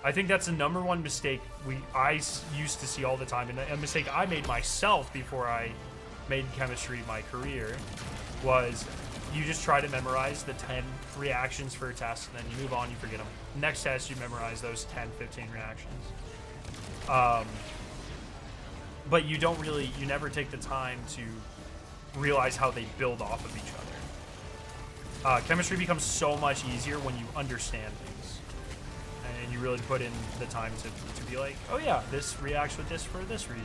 I think that's the number one mistake I used to see all the time, and a mistake I made myself before I made chemistry my career, was you just try to memorize the 10 reactions for a test, and then you move on, you forget them. Next test, you memorize those 10, 15 reactions. But you never take the time to realize how they build off of each other. Chemistry becomes so much easier when you understand things. And you really put in the time to be like, oh yeah, this reacts with this for this reason.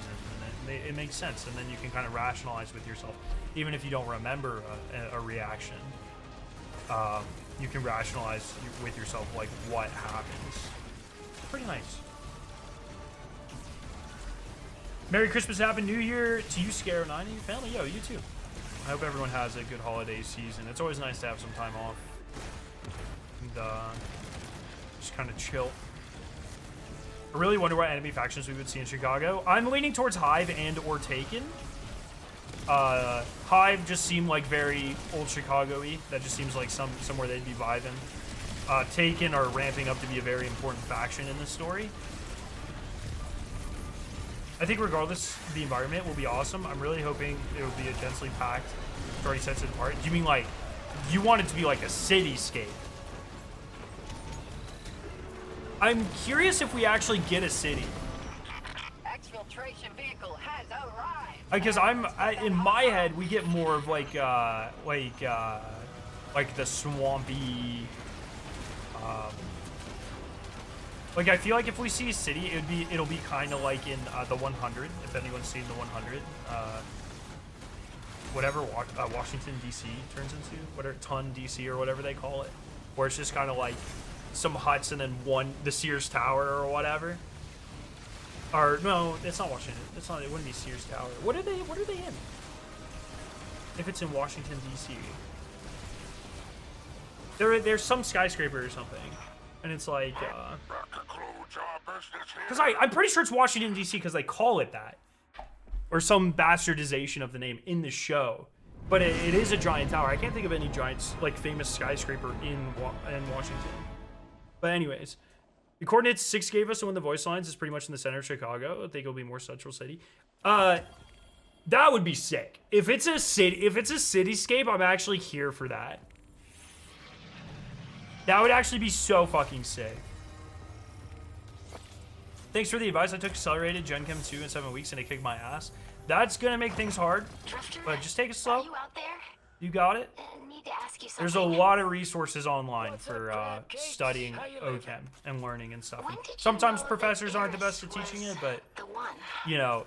And it makes sense. And then you can kind of rationalize with yourself. Even if you don't remember a reaction, you can rationalize with yourself like what happens. Pretty nice. Merry Christmas, Happy New Year to you, Scare 9 and your family. Yo, you too. I hope everyone has a good holiday season. It's always nice to have some time off and just kind of chill. I really wonder what enemy factions we would see in Chicago. I'm leaning towards Hive and or Taken. Hive just seemed like very old Chicago-y. That just seems like somewhere they'd be vibing. Taken are ramping up to be a very important faction in this story. I think regardless, the environment will be awesome. I'm really hoping it will be a densely packed, already sets it apart. Do you mean like, you want it to be like a cityscape? I'm curious if we actually get a city. Exfiltration vehicle has arrived. Because in my head, we get more of like the swampy, like I feel like if we see a city, it'll be kind of like in the 100. If anyone's seen the 100, whatever Washington D.C. turns into, whatever Ton D.C. or whatever they call it, where it's just kind of like some huts and then the Sears Tower or whatever. Or no, it's not Washington. It wouldn't be Sears Tower. What are they in? If it's in Washington D.C. There's some skyscraper or something. And it's like, because I'm pretty sure it's Washington, D.C. because they call it that. Or some bastardization of the name in the show. But it is a giant tower. I can't think of any giant, like, famous skyscraper in Washington. But anyways, the coordinates 6 gave us, so in the voice lines is pretty much in the center of Chicago. I think it'll be more central city. That would be sick. If it's a cityscape, I'm actually here for that. That would actually be so fucking sick. Thanks for the advice. I took accelerated Gen Chem 2 in 7 weeks and it kicked my ass. That's gonna make things hard, but just take it slow. Are you out there? You got it. Need to ask you something. There's a lot of resources online for studying OChem and learning and stuff. And sometimes professors aren't the best at teaching it, but you know,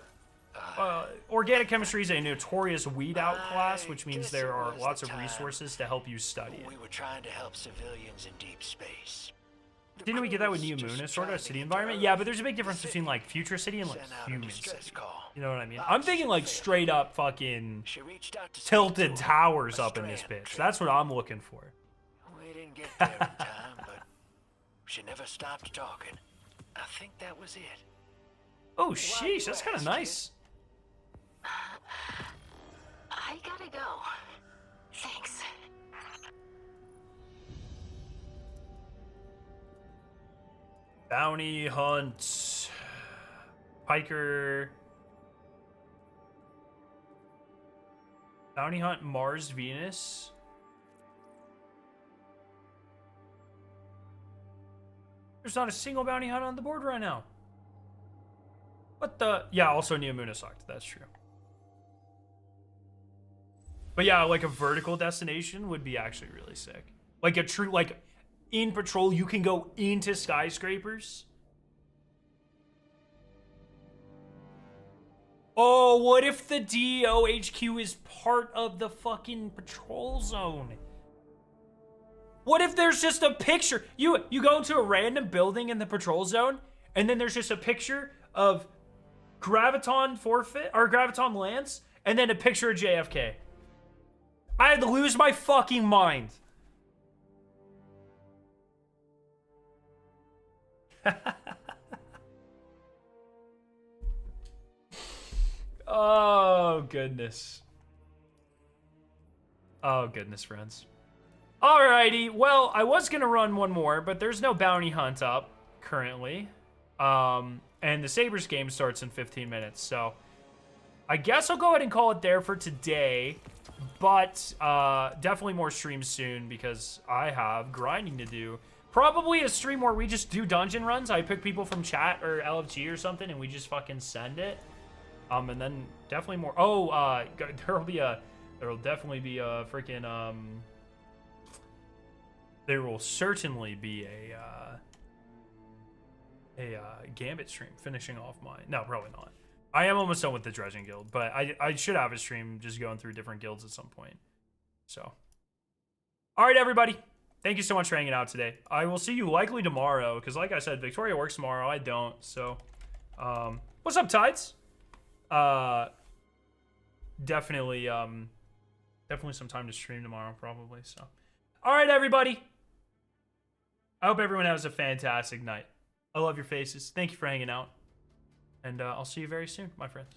organic chemistry is a notorious weed out class, which means there are lots of resources to help you study it. We were trying to help civilians in deep space. Didn't we get that with Neomuna, sort of a city environment? Yeah, but there's a big difference between like future city and like human city. You know what I mean? I'm thinking like straight up fucking tilted towers up in this bitch. That's what I'm looking for. We didn't get there in time, but she never stopped talking. I think that was it. Oh, sheesh, that's kind of nice. I gotta go. Thanks. Bounty hunt. Piker. Bounty hunt Mars, Venus. There's not a single bounty hunt on the board right now. What the? Yeah, also Neomuna sucked. That's true. But yeah, like a vertical destination would be actually really sick. Like a true, like in Patrol, you can go into skyscrapers. Oh, what if the DOHQ is part of the fucking patrol zone? What if there's just a picture? You go into a random building in the patrol zone, and then there's just a picture of Graviton Forfeit, or Graviton Lance, and then a picture of JFK. I'd lose my fucking mind. Oh, goodness. Oh, goodness, friends. Alrighty, well, I was gonna run one more, but there's no bounty hunt up currently. And the Sabres game starts in 15 minutes, so I guess I'll go ahead and call it there for today. But definitely more streams soon because I have grinding to do. Probably a stream where we just do dungeon runs. I pick people from chat or LFG or something, and we just fucking send it. And then definitely more. Oh, there'll definitely be a freaking there will certainly be a Gambit stream finishing off my. No, probably not. I am almost done with the Dredging Guild, but I should have a stream just going through different guilds at some point. So, all right, everybody. Thank you so much for hanging out today. I will see you likely tomorrow, because like I said, Victoria works tomorrow. I don't. So, what's up, Tides? Definitely some time to stream tomorrow, probably. So, all right, everybody. I hope everyone has a fantastic night. I love your faces. Thank you for hanging out. And I'll see you very soon, my friends.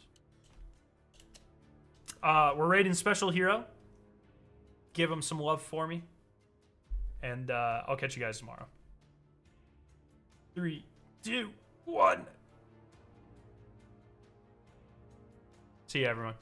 We're raiding Special Hero. Give him some love for me. And I'll catch you guys tomorrow. 3, 2, 1. See you, everyone.